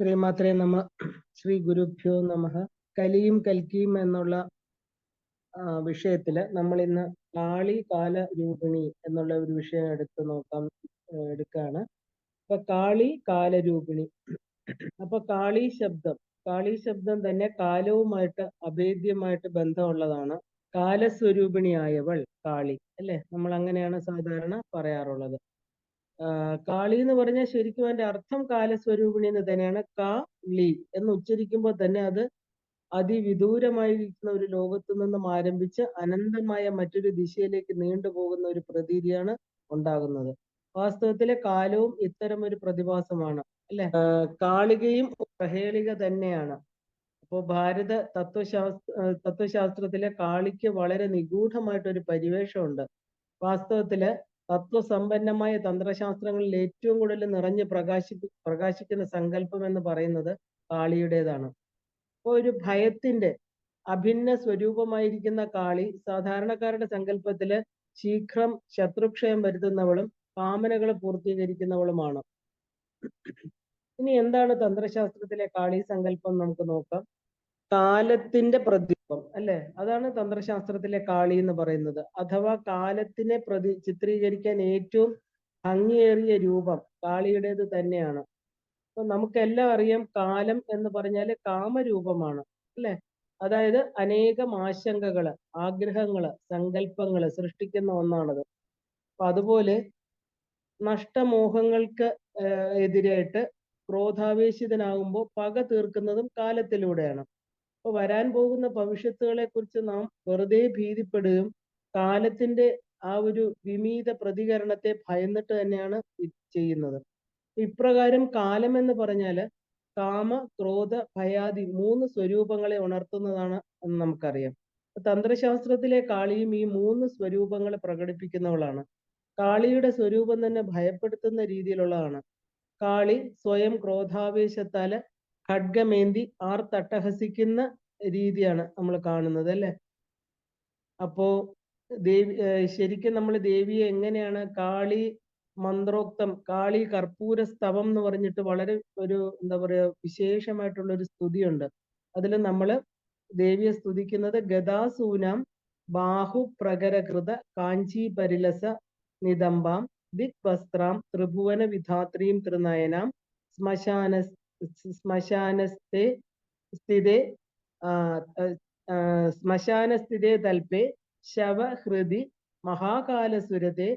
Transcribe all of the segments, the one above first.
ശ്രീമാത്രേ നമ. ശ്രീ ഗുരുഭ്യോ നമഃ. കലിയും കൽക്കിയും എന്നുള്ള വിഷയത്തില് നമ്മൾ ഇന്ന് കാളി കാല രൂപിണി എന്നുള്ള ഒരു വിഷയം എടുക്കാണ്. അപ്പൊ കാളി കാലരൂപിണി. അപ്പൊ കാളി ശബ്ദം തന്നെ കാലവുമായിട്ട് അഭേദ്യമായിട്ട് ബന്ധമുള്ളതാണ്. കാലസ്വരൂപിണിയായവൾ കാളി അല്ലെ, നമ്മൾ അങ്ങനെയാണ് സാധാരണ പറയാറുള്ളത്. കാളി എന്ന് പറഞ്ഞാൽ ശരിക്കും അതിന്റെ അർത്ഥം കാലസ്വരൂപിണി എന്ന് തന്നെയാണ്. കാളി എന്ന് ഉച്ചരിക്കുമ്പോൾ തന്നെ അത് അതിവിദൂരമായിരിക്കുന്ന ഒരു ലോകത്തു നിന്നും ആരംഭിച്ച് അനന്തമായ മറ്റൊരു ദിശയിലേക്ക് നീണ്ടുപോകുന്ന ഒരു പ്രതീതിയാണ് ഉണ്ടാകുന്നത്. വാസ്തവത്തിലെ കാലവും ഇത്തരം ഒരു പ്രതിഭാസമാണ് അല്ലെ. കാളികയും പ്രഹേളിക തന്നെയാണ്. അപ്പോൾ ഭാരത തത്വശാസ്ത്രത്തിലെ കാളിക്ക് വളരെ നിഗൂഢമായിട്ടൊരു പരിവേഷമുണ്ട്. വാസ്തവത്തില് തത്വസമ്പന്നമായ തന്ത്രശാസ്ത്രങ്ങളിൽ ഏറ്റവും കൂടുതൽ നിറഞ്ഞ് പ്രകാശിക്കുന്ന സങ്കല്പം എന്ന് പറയുന്നത് കാളിയുടേതാണ്. അപ്പോൾ ഒരു ഭയത്തിന്റെ അഭിന്ന സ്വരൂപമായിരിക്കുന്ന കാളി സാധാരണക്കാരുടെ സങ്കല്പത്തില് ശീഘ്രം ശത്രുക്ഷയം വരുത്തുന്നവളും കാമനകൾ പൂർത്തീകരിക്കുന്നവളുമാണ്. ഇനി എന്താണ് തന്ത്രശാസ്ത്രത്തിലെ കാളി സങ്കല്പം നമുക്ക് നോക്കാം. കാലത്തിന്റെ പ്രതിരൂപം അല്ലെ, അതാണ് തന്ത്രശാസ്ത്രത്തിലെ കാളി എന്ന് പറയുന്നത്. അഥവാ കാലത്തിനെ ചിത്രീകരിക്കാൻ ഏറ്റവും ഭംഗിയേറിയ രൂപം കാളിയുടേത് തന്നെയാണ്. അപ്പൊ നമുക്കെല്ലാം അറിയാം, കാലം എന്ന് പറഞ്ഞാല് കാമരൂപമാണ് അല്ലെ. അതായത് അനേകം ആശങ്കകള്, ആഗ്രഹങ്ങള്, സങ്കല്പങ്ങള് സൃഷ്ടിക്കുന്ന ഒന്നാണത്. അപ്പൊ അതുപോലെ നഷ്ടമോഹങ്ങൾക്ക് എതിരായിട്ട് ക്രോധാവേശിതനാകുമ്പോൾ പക തീർക്കുന്നതും കാലത്തിലൂടെയാണ്. അപ്പൊ വരാൻ പോകുന്ന ഭവിഷ്യത്തുകളെ കുറിച്ച് നാം വെറുതെ ഭീതിപ്പെടുകയും കാലത്തിന്റെ ആ ഒരു വിമീത പ്രതികരണത്തെ ഭയന്നിട്ട് തന്നെയാണ് ചെയ്യുന്നത്. ഇപ്രകാരം കാലം എന്ന് പറഞ്ഞാല് കാമ, ക്രോധ, ഭയാദി 3 സ്വരൂപങ്ങളെ ഉണർത്തുന്നതാണ് എന്ന് നമുക്കറിയാം. തന്ത്രശാസ്ത്രത്തിലെ കാളിയും ഈ 3 സ്വരൂപങ്ങളെ പ്രകടിപ്പിക്കുന്നവളാണ്. കാളിയുടെ സ്വരൂപം തന്നെ ഭയപ്പെടുത്തുന്ന രീതിയിലുള്ളതാണ്. കാളി സ്വയം ക്രോധാവേശത്താല് ഖഡ്ഗമേന്തി ആർത്തട്ടഹസിക്കുന്ന രീതിയാണ് നമ്മൾ കാണുന്നത് അല്ലെ. അപ്പോ ശരിക്കും നമ്മൾ ദേവിയെ എങ്ങനെയാണ് കാളി മന്ത്രോക്തം, കാളി കർപ്പൂര സ്തവം എന്ന് പറഞ്ഞിട്ട് വളരെ ഒരു എന്താ പറയാ വിശേഷമായിട്ടുള്ള ഒരു സ്തുതിയുണ്ട്. അതിൽ നമ്മൾ ദേവിയെ സ്തുതിക്കുന്നത് ഗദാസൂനാം ബാഹുപ്രകരകൃത കാഞ്ചി പരിലസ നിതംബാം ദിഗ്വസ്ത്രാം ത്രിഭുവന വിധാത്രീം ത്രിനയനാം ശ്മശാനസ്ഥിതേ തൽപേ ശവഹൃദി മഹാകാലസുരത്തെ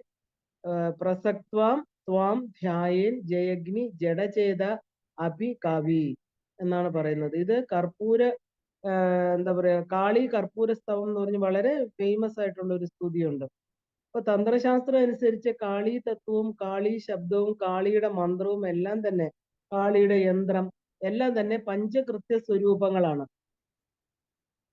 പ്രസക്വാം ത്വാം ധ്യായേൻ ജയഗ്നി ജഡചേത അഭി കവി എന്നാണ് പറയുന്നത്. ഇത് കർപ്പൂര എന്താ പറയാ കാളി കർപ്പൂര സ്തവം എന്ന് പറഞ്ഞ് വളരെ ഫേമസ് ആയിട്ടുള്ള ഒരു സ്തുതിയുണ്ട്. അപ്പൊ തന്ത്രശാസ്ത്രം അനുസരിച്ച് കാളി തത്വവും കാളി ശബ്ദവും കാളിയുടെ മന്ത്രവും എല്ലാം തന്നെ, കാളിയുടെ യന്ത്രം എല്ലാം തന്നെ പഞ്ചകൃത്യ സ്വരൂപങ്ങളാണ്.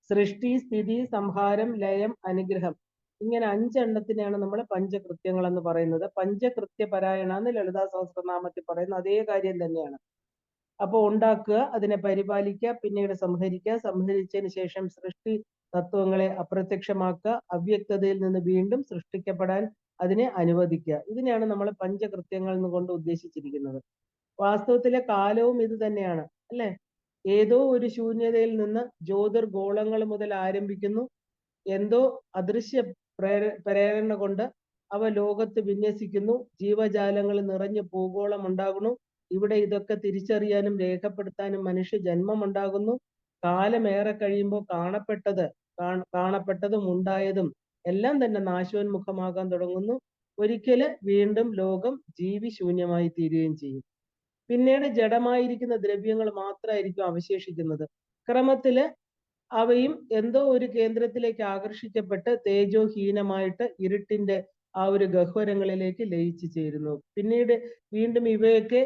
സൃഷ്ടി, സ്ഥിതി, സംഹാരം, ലയം, അനുഗ്രഹം, ഇങ്ങനെ 5 എണ്ണത്തിനെയാണ് നമ്മൾ പഞ്ചകൃത്യങ്ങൾ എന്ന് പറയുന്നത്. പഞ്ചകൃത്യപരായണ എന്ന് ലളിതാ സഹസ്രനാമത്തിൽ പറയുന്ന അതേ കാര്യം തന്നെയാണ്. അപ്പൊ ഉണ്ടാക്കുക, അതിനെ പരിപാലിക്കുക, പിന്നീട് സംഹരിക്കുക, സംഹരിച്ചതിന് ശേഷം സൃഷ്ടി തത്വങ്ങളെ അപ്രത്യക്ഷമാക്കുക, അവ്യക്തതയിൽ നിന്ന് വീണ്ടും സൃഷ്ടിക്കപ്പെടാൻ അതിനെ അനുവദിക്കുക. ഇതിനെയാണ് നമ്മൾ പഞ്ചകൃത്യങ്ങൾ കൊണ്ട് ഉദ്ദേശിച്ചിരിക്കുന്നത്. വാസ്തവത്തിലെ കാലവും ഇത് തന്നെയാണ് അല്ലെ. ഏതോ ഒരു ശൂന്യതയിൽ നിന്ന് ജ്യോതിർഗോളങ്ങൾ മുതൽ ആരംഭിക്കുന്നു. എന്തോ അദൃശ്യ പ്രേരണ കൊണ്ട് അവ ലോകത്ത് വിന്യസിക്കുന്നു. ജീവജാലങ്ങൾ നിറഞ്ഞ് ഭൂഗോളം ഉണ്ടാകുന്നു. ഇവിടെ ഇതൊക്കെ തിരിച്ചറിയാനും രേഖപ്പെടുത്താനും മനുഷ്യ ജന്മം ഉണ്ടാകുന്നു. കാലമേറെ കഴിയുമ്പോൾ കാണപ്പെട്ടതും ഉണ്ടായതും എല്ലാം തന്നെ നാശോന്മുഖമാകാൻ തുടങ്ങുന്നു. ഒരിക്കല് വീണ്ടും ലോകം ജീവിശൂന്യമായി തീരുകയും ചെയ്യും. പിന്നീട് ജഡമായിരിക്കുന്ന ദ്രവ്യങ്ങൾ മാത്രമായിരിക്കും അവശേഷിക്കുന്നത്. ക്രമത്തില് അവയും എന്തോ ഒരു കേന്ദ്രത്തിലേക്ക് ആകർഷിക്കപ്പെട്ട് തേജോഹീനമായിട്ട് ഇരുട്ടിന്റെ ആ ഒരു ഗഹ്വരങ്ങളിലേക്ക് ലയിച്ചു ചേരുന്നു. പിന്നീട് വീണ്ടും ഇവയൊക്കെ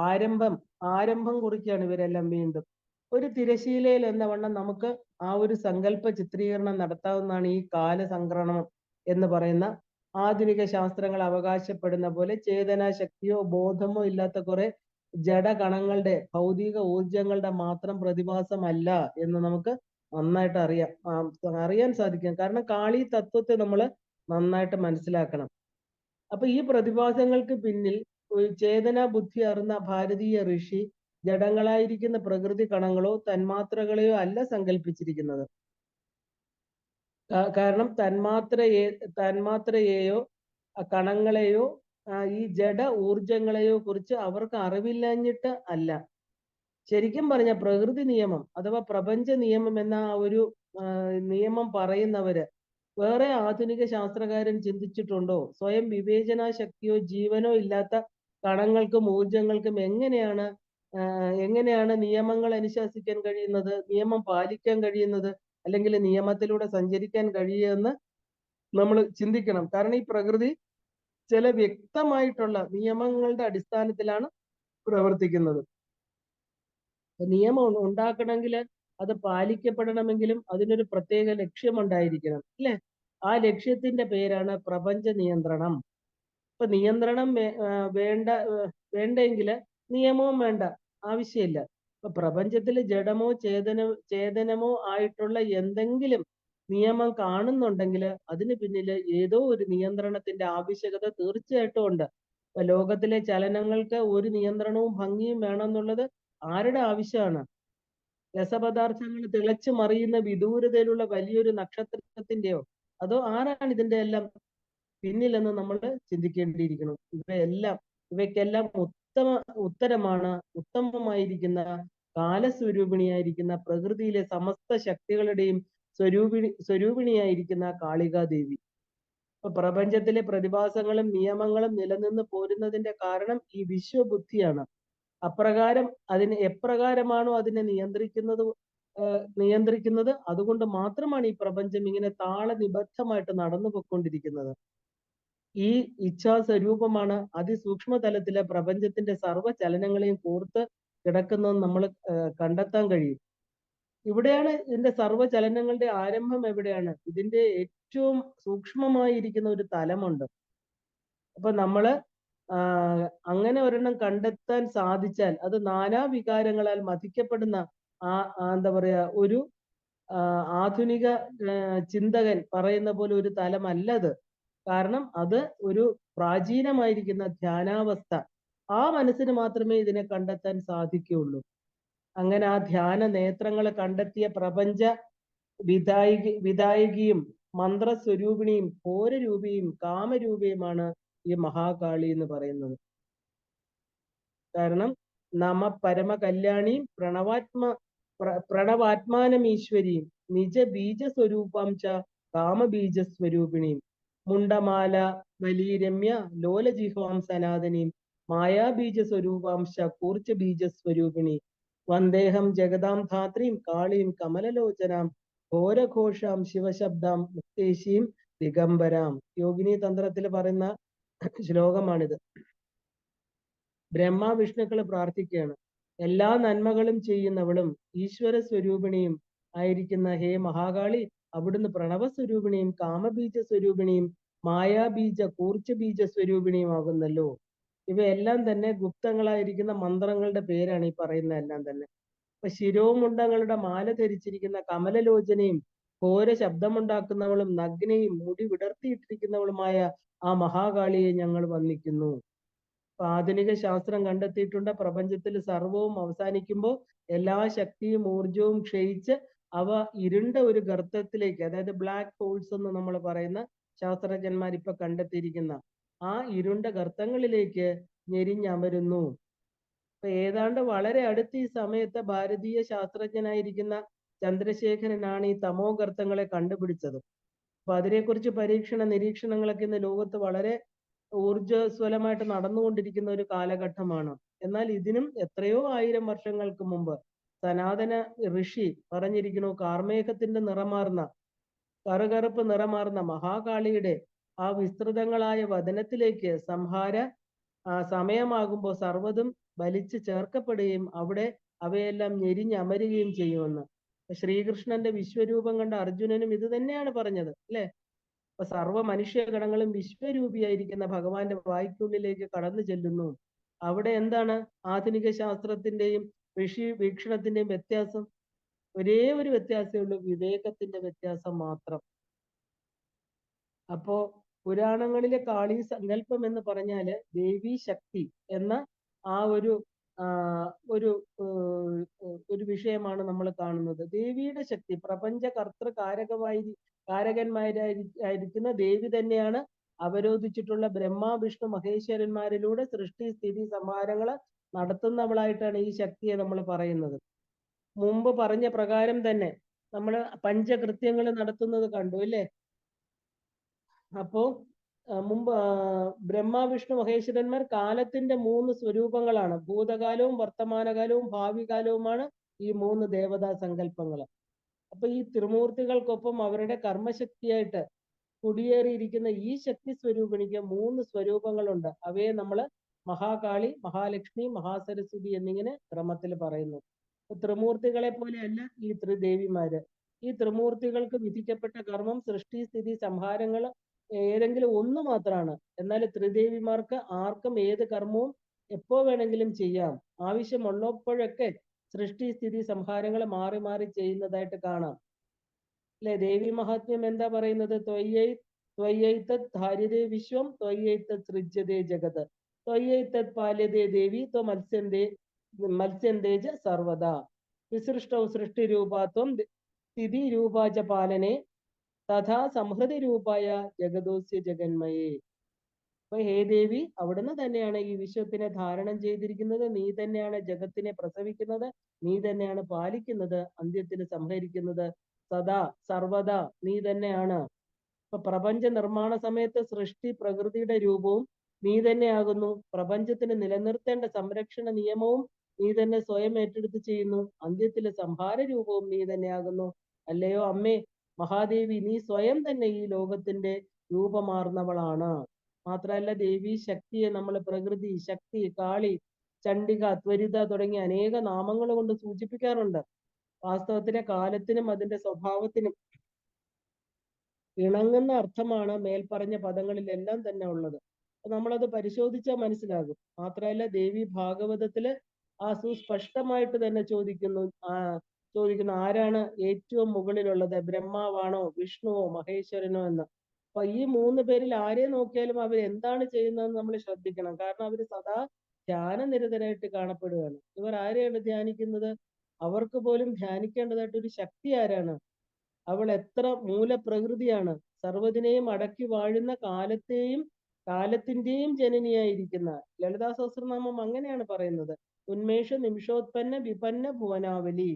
ആരംഭം കുറിക്കുകയാണ് ഇവരെല്ലാം. വീണ്ടും ഒരു തിരശീലയിൽ എന്ന വണ്ണം നമുക്ക് ആ ഒരു സങ്കല്പ ചിത്രീകരണം നടത്താവുന്നതാണ് ഈ കാലസംക്രമണം എന്ന് പറയുന്ന ആധുനിക ശാസ്ത്രങ്ങൾ അവകാശപ്പെടുന്ന പോലെ ചേതനാശക്തിയോ ബോധമോ ഇല്ലാത്ത കുറെ ജഡകണങ്ങളുടെ ഭൗതിക ഊർജങ്ങളുടെ മാത്രം പ്രതിഭാസമല്ല എന്ന് നമുക്ക് നന്നായിട്ട് അറിയാൻ സാധിക്കും. കാരണം കാളി തത്വത്തെ നമ്മൾ നന്നായിട്ട് മനസ്സിലാക്കണം. അപ്പൊ ഈ പ്രതിഭാസങ്ങൾക്ക് പിന്നിൽ ഒരു ചേതനാ ബുദ്ധി അറിഞ്ഞ ഭാരതീയ ഋഷി ജഡങ്ങളായിരിക്കുന്ന പ്രകൃതി കണങ്ങളോ തന്മാത്രകളെയോ അല്ല സങ്കല്പിച്ചിരിക്കുന്നത്. കാരണം തന്മാത്രയെയോ കണങ്ങളെയോ ഈ ജഡ ഊർജങ്ങളെയോ കുറിച്ച് അവർക്ക് അറിവില്ലാഞ്ഞിട്ട് അല്ല. ശരിക്കും പറഞ്ഞ പ്രകൃതി നിയമം അഥവാ പ്രപഞ്ച നിയമം എന്ന ആ ഒരു നിയമം പറയുന്നവര് വേറെ ആധുനിക ശാസ്ത്രകാരൻ ചിന്തിച്ചിട്ടുണ്ടോ? സ്വയം വിവേചന ശക്തിയോ ജീവനോ ഇല്ലാത്ത കണങ്ങൾക്കും ഊർജങ്ങൾക്കും എങ്ങനെയാണ് നിയമങ്ങൾ അനുശാസിക്കാൻ കഴിയുന്നത്, നിയമം പാലിക്കാൻ കഴിയുന്നത്, അല്ലെങ്കിൽ നിയമത്തിലൂടെ സഞ്ചരിക്കാൻ കഴിയുമെന്ന് നമ്മൾ ചിന്തിക്കണം. കാരണം ഈ പ്രകൃതി ചില വ്യക്തമായിട്ടുള്ള നിയമങ്ങളുടെ അടിസ്ഥാനത്തിലാണ് പ്രവർത്തിക്കുന്നത്. നിയമം ഉണ്ടാക്കണമെങ്കിൽ അത് പാലിക്കപ്പെടണമെങ്കിലും അതിനൊരു പ്രത്യേക ലക്ഷ്യമുണ്ടായിരിക്കണം, അല്ലെ? ആ ലക്ഷ്യത്തിന്റെ പേരാണ് പ്രപഞ്ച നിയന്ത്രണം. ഇപ്പൊ നിയന്ത്രണം വേണ്ടെങ്കിൽ നിയമവും വേണ്ട, ആവശ്യമില്ല. ഇപ്പൊ പ്രപഞ്ചത്തിൽ ജഡമോ ചേതനമോ ആയിട്ടുള്ള എന്തെങ്കിലും നിയമം കാണുന്നുണ്ടെങ്കിൽ അതിന് പിന്നിൽ ഏതോ ഒരു നിയന്ത്രണത്തിന്റെ ആവശ്യകത തീർച്ചയായിട്ടും ഉണ്ട്. ഇപ്പൊ ലോകത്തിലെ ചലനങ്ങൾക്ക് ഒരു നിയന്ത്രണവും ഭംഗിയും വേണമെന്നുള്ളത് ആരുടെ ആവശ്യമാണ്? രസപദാർത്ഥങ്ങൾ തിളച്ചു മറിയുന്ന വിദൂരതയിലുള്ള വലിയൊരു നക്ഷത്രത്തിന്റെയോ? അതോ ആരാണ് ഇതിന്റെ എല്ലാം പിന്നിലെന്ന് നമ്മൾ ചിന്തിക്കേണ്ടിയിരിക്കണം. ഇവയ്ക്കെല്ലാം ഉത്തമമായിരിക്കുന്ന കാലസ്വരൂപിണിയായിരിക്കുന്ന പ്രകൃതിയിലെ സമസ്ത ശക്തികളുടെയും സ്വരൂപിണിയായിരിക്കുന്ന കാളികാദേവി. ഇപ്പൊ പ്രപഞ്ചത്തിലെ പ്രതിഭാസങ്ങളും നിയമങ്ങളും നിലനിന്ന് പോരുന്നതിന്റെ കാരണം ഈ വിശ്വബുദ്ധിയാണ്. എപ്രകാരമാണോ അതിനെ നിയന്ത്രിക്കുന്നത് അതുകൊണ്ട് മാത്രമാണ് ഈ പ്രപഞ്ചം ഇങ്ങനെ താളനിബദ്ധമായിട്ട് നടന്നു പോയിക്കൊണ്ടിരിക്കുന്നത്. ഈ ഇച്ഛാസ്വരൂപമാണ് അതിസൂക്ഷ്മ തലത്തിലെ പ്രപഞ്ചത്തിന്റെ സർവ്വ ചലനങ്ങളെയും കോർത്ത് കിടക്കുന്നതെന്ന് നമ്മൾ കണ്ടെത്താൻ കഴിയും. ഇവിടെയാണ് ഇതിന്റെ സർവ്വ ചലനങ്ങളുടെ ആരംഭം. എവിടെയാണ്? ഇതിന്റെ ഏറ്റവും സൂക്ഷ്മമായിരിക്കുന്ന ഒരു തലമുണ്ട്. അപ്പൊ നമ്മള് അങ്ങനെ ഒരെണ്ണം കണ്ടെത്താൻ സാധിച്ചാൽ അത് നാനാവികാരങ്ങളാൽ മതിക്കപ്പെടുന്ന എന്താ പറയാ ഒരു ആധുനിക ചിന്തകൻ പറയുന്ന പോലെ ഒരു തലമല്ലത്. കാരണം അത് ഒരു പ്രാചീനമായിരിക്കുന്ന ധ്യാനാവസ്ഥ. ആ മനസ്സിന് മാത്രമേ ഇതിനെ കണ്ടെത്താൻ സാധിക്കുകയുള്ളൂ. അങ്ങനെ ആ ധ്യാന നേത്രങ്ങളെ കണ്ടെത്തിയ പ്രപഞ്ച വിധായികയും മന്ത്രസ്വരൂപിണിയും ഘോരരൂപിയും കാമരൂപിയുമാണ് ഈ മഹാകാളി എന്ന് പറയുന്നത്. കാരണം നമ പരമ കല്യാണിയും പ്രണവാത്മാനമീശ്വരിയും നിജ ബീജ സ്വരൂപം ച കാമബീജസ്വരൂപിണിയും മുണ്ടമാല ബലീരമ്യ ലോലജിഹ്വാം സനാതനീം മായാബീജ സ്വരൂപാംശ കൂർച്ച ബീജസ്വരൂപിണി വന്ദേഹം ജഗതാം ധാത്രീം കാളീം കമലലോചനാം ഘോരഘോഷാം ശിവശബ്ദാം മുക്തേശീം ദിഗംബരാം. യോഗിനി തന്ത്രത്തിൽ പറയുന്ന ശ്ലോകമാണിത്. ബ്രഹ്മാവിഷ്ണുക്കള് പ്രാർത്ഥിക്കുകയാണ്, എല്ലാ നന്മകളും ചെയ്യുന്നവളും ഈശ്വര സ്വരൂപിണിയും ആയിരിക്കുന്ന ഹേ മഹാകാളി, അവിടുന്ന് പ്രണവ സ്വരൂപിണിയും കാമബീജ സ്വരൂപിണിയും മായാബീജ കൂർച്ച ബീജ സ്വരൂപിണിയുമാകുന്നല്ലോ. ഇവയെല്ലാം തന്നെ ഗുപ്തങ്ങളായിരിക്കുന്ന മന്ത്രങ്ങളുടെ പേരാണ് ഈ പറയുന്ന എല്ലാം തന്നെ. അപ്പൊ ശിരോമുണ്ടങ്ങളുടെ മാല ധരിച്ചിരിക്കുന്ന കമലലോചനയും ഘോര ശബ്ദമുണ്ടാക്കുന്നവളും നഗ്നയും മുടി വിടർത്തിയിട്ടിരിക്കുന്നവളുമായ ആ മഹാകാളിയെ ഞങ്ങൾ വന്ദിക്കുന്നു. ആധുനിക ശാസ്ത്രം കണ്ടെത്തിയിട്ടുണ്ട്, പ്രപഞ്ചത്തിൽ സർവവും അവസാനിക്കുമ്പോൾ എല്ലാ ശക്തിയും ഊർജവും ക്ഷയിച്ച് അവ ഇരുണ്ട ഒരു ഗർത്തത്തിലേക്ക്, അതായത് ബ്ലാക്ക് ഹോൾസ് എന്ന് നമ്മൾ പറയുന്ന ശാസ്ത്രജ്ഞന്മാർ ഇപ്പൊ കണ്ടെത്തിയിരിക്കുന്ന ആ ഇരുണ്ട ഗർത്തങ്ങളിലേക്ക് ഞെരിഞ്ഞമരുന്നു. അപ്പൊ ഏതാണ്ട് വളരെ അടുത്ത് ഈ സമയത്ത് ഭാരതീയ ശാസ്ത്രജ്ഞനായിരിക്കുന്ന ചന്ദ്രശേഖരനാണ് ഈ തമോ ഗർത്തങ്ങളെ കണ്ടുപിടിച്ചത്. അപ്പൊ അതിനെക്കുറിച്ച് പരീക്ഷണ നിരീക്ഷണങ്ങളൊക്കെ ഇന്ന് ലോകത്ത് വളരെ ഊർജ്ജസ്വലമായിട്ട് നടന്നുകൊണ്ടിരിക്കുന്ന ഒരു കാലഘട്ടമാണ്. എന്നാൽ ഇതിനും എത്രയോ ആയിരം വർഷങ്ങൾക്ക് മുമ്പ് സനാതന ഋഷി പറഞ്ഞിരിക്കുന്നു, കാർമേഘത്തിന്റെ കറുകറുപ്പ് നിറമാർന്ന മഹാകാളിയുടെ ആ വിസ്തൃതങ്ങളായ വദനത്തിലേക്ക് സമയമാകുമ്പോൾ സർവ്വതും വലിച്ചു ചേർക്കപ്പെടുകയും അവിടെ അവയെല്ലാം ഞെരിഞ്ഞമരുകയും ചെയ്യുമെന്ന്. ശ്രീകൃഷ്ണന്റെ വിശ്വരൂപം കണ്ട അർജുനനും ഇത് തന്നെയാണ് പറഞ്ഞത്, അല്ലെ? അപ്പൊ സർവ്വ മനുഷ്യഗണങ്ങളും വിശ്വരൂപിയായിരിക്കുന്ന ഭഗവാന്റെ വായ്ക്കുള്ളിലേക്ക് കടന്നു ചെല്ലുന്നു. അവിടെ എന്താണ് ആധുനിക ശാസ്ത്രത്തിന്റെയും ഋഷി വീക്ഷണത്തിന്റെയും വ്യത്യാസം? ഒരേ ഒരു വ്യത്യാസമേ ഉള്ളൂ, വിവേകത്തിന്റെ വ്യത്യാസം മാത്രം. അപ്പോ പുരാണങ്ങളിലെ കാളി സങ്കല്പം എന്ന് പറഞ്ഞാല് ദേവി ശക്തി എന്ന ആ ഒരു ഒരു ഒരു വിഷയമാണ് നമ്മൾ കാണുന്നത്. ദേവിയുടെ ശക്തി പ്രപഞ്ച കർത്തൃ കാരകന്മാരായിരിക്കുന്ന ദേവി തന്നെയാണ് അവരോധിച്ചിട്ടുള്ള ബ്രഹ്മ വിഷ്ണു മഹേശ്വരന്മാരിലൂടെ സൃഷ്ടി സ്ഥിതി സംഹാരങ്ങള് നടത്തുന്നവളായിട്ടാണ് ഈ ശക്തിയെ നമ്മൾ പറയുന്നത്. മുമ്പ് പറഞ്ഞ പ്രകാരം തന്നെ നമ്മൾ പഞ്ചകൃത്യങ്ങൾ നടത്തുന്നത് കണ്ടു അല്ലേ? അപ്പോ മുമ്പ് ബ്രഹ്മ വിഷ്ണു മഹേശ്വരന്മാർ കാലത്തിന്റെ 3 സ്വരൂപങ്ങളാണ്. ഭൂതകാലവും വർത്തമാനകാലവും ഭാവി കാലവുമാണ് ഈ 3 ദേവതാ സങ്കല്പങ്ങൾ. അപ്പൊ ഈ ത്രിമൂർത്തികൾക്കൊപ്പം അവരുടെ കർമ്മശക്തിയായിട്ട് കുടിയേറിയിരിക്കുന്ന ഈ ശക്തി സ്വരൂപിണിക്ക് 3 സ്വരൂപങ്ങളുണ്ട്. അവയെ നമ്മൾ മഹാകാളി, മഹാലക്ഷ്മി, മഹാസരസ്വതി എന്നിങ്ങനെ ക്രമത്തിൽ പറയുന്നു. ത്രിമൂർത്തികളെ പോലെയല്ല ഈ ത്രിദേവിമാര്. ഈ ത്രിമൂർത്തികൾക്ക് വിധിക്കപ്പെട്ട കർമ്മം സൃഷ്ടി സ്ഥിതി സംഹാരങ്ങൾ ഏതെങ്കിലും ഒന്ന് മാത്രമാണ്. എന്നാൽ ത്രിദേവിമാർക്ക് ആർക്കും ഏത് കർമ്മവും എപ്പോ വേണമെങ്കിലും ചെയ്യാം. ആവശ്യമുള്ളപ്പോഴൊക്കെ സൃഷ്ടി സ്ഥിതി സംഹാരങ്ങൾ മാറി മാറി ചെയ്യുന്നതായിട്ട് കാണാം അല്ലെ? ദേവി മഹാത്മ്യം എന്താ പറയുന്നത്? ത്വയ്യൈതത് ധാര്യതേ വിശ്വം ത്വയ്യൈതത് സൃജ്യതേ ജഗത് ത്വയ്യൈതത് പാല്യതേ ദേവി മത്സ്യന്തേജ സർവദാ വിസൃഷ്ടൗ സൃഷ്ടി രൂപാത്വം സ്ഥിതി രൂപാച പാലനെ തഥാ സംഹൃതി രൂപായ ജഗദോസ്യ ജഗന്മയേ. അപ്പൊ ഹേ ദേവി, അവിടുന്ന് തന്നെയാണ് ഈ വിശ്വത്തിനെ ധാരണം ചെയ്തിരിക്കുന്നത്. നീ തന്നെയാണ് ജഗത്തിനെ പ്രസവിക്കുന്നത്, നീ തന്നെയാണ് പാലിക്കുന്നത്, അന്ത്യത്തിൽ സംഹരിക്കുന്നത്. സദാ സർവദാ നീ തന്നെയാണ്. ഇപ്പൊ പ്രപഞ്ച നിർമ്മാണ സമയത്ത് സൃഷ്ടി പ്രകൃതിയുടെ രൂപവും നീ തന്നെയാകുന്നു. പ്രപഞ്ചത്തിന് നിലനിർത്തേണ്ട സംരക്ഷണ നിയമവും നീ തന്നെ സ്വയം ഏറ്റെടുത്ത് ചെയ്യുന്നു. അന്ത്യത്തിലെ സംഹാര രൂപവും നീ തന്നെയാകുന്നു. അല്ലയോ അമ്മേ മഹാദേവി, നീ സ്വയം തന്നെ ഈ ലോകത്തിന്റെ രൂപമാർന്നവളാണ്. മാത്രമല്ല ദേവി ശക്തിയെ നമ്മൾ പ്രകൃതി, ശക്തി, കാളി, ചണ്ഡിക, ത്വരിത തുടങ്ങിയ അനേക നാമങ്ങൾ കൊണ്ട് സൂചിപ്പിക്കാറുണ്ട്. വാസ്തവത്തിലെ കാലത്തിനും അതിന്റെ സ്വഭാവത്തിനും ഇണങ്ങുന്ന അർത്ഥമാണ് മേൽപ്പറഞ്ഞ പദങ്ങളിലെല്ലാം തന്നെ ഉള്ളത്. നമ്മളത് പരിശോധിച്ചാൽ മനസ്സിലാകും. മാത്രമല്ല ദേവി ഭാഗവതത്തില് സുസ്പഷ്ടമായിട്ട് തന്നെ ചോദിക്കുന്നു ആരാണ് ഏറ്റവും മുകളിലുള്ളത്, ബ്രഹ്മാവാണോ വിഷ്ണുവോ മഹേശ്വരനോ എന്ന്. അപ്പൊ ഈ 3 പേരിൽ ആരെ നോക്കിയാലും അവർ എന്താണ് ചെയ്യുന്നതെന്ന് നമ്മൾ ശ്രദ്ധിക്കണം. കാരണം അവർ സദാ ധ്യാനനിരതരായിട്ട് കാണപ്പെടുകയാണ്. ഇവർ ആരെയാണ് ധ്യാനിക്കുന്നത്? അവർക്ക് പോലും ധ്യാനിക്കേണ്ടതായിട്ട് ഒരു ശക്തി ആരാണ്? അവൾ എത്ര മൂലപ്രകൃതിയാണ്. സർവ്വതിനെയും അടക്കി വാഴുന്ന കാലത്തിന്റെയും ജനനിയായിരിക്കുന്ന ലളിതാ സഹസ്രനാമം അങ്ങനെയാണ് പറയുന്നത്. ഉന്മേഷ നിമിഷോത്പന്ന വിപന്ന ഭുവനാവലി.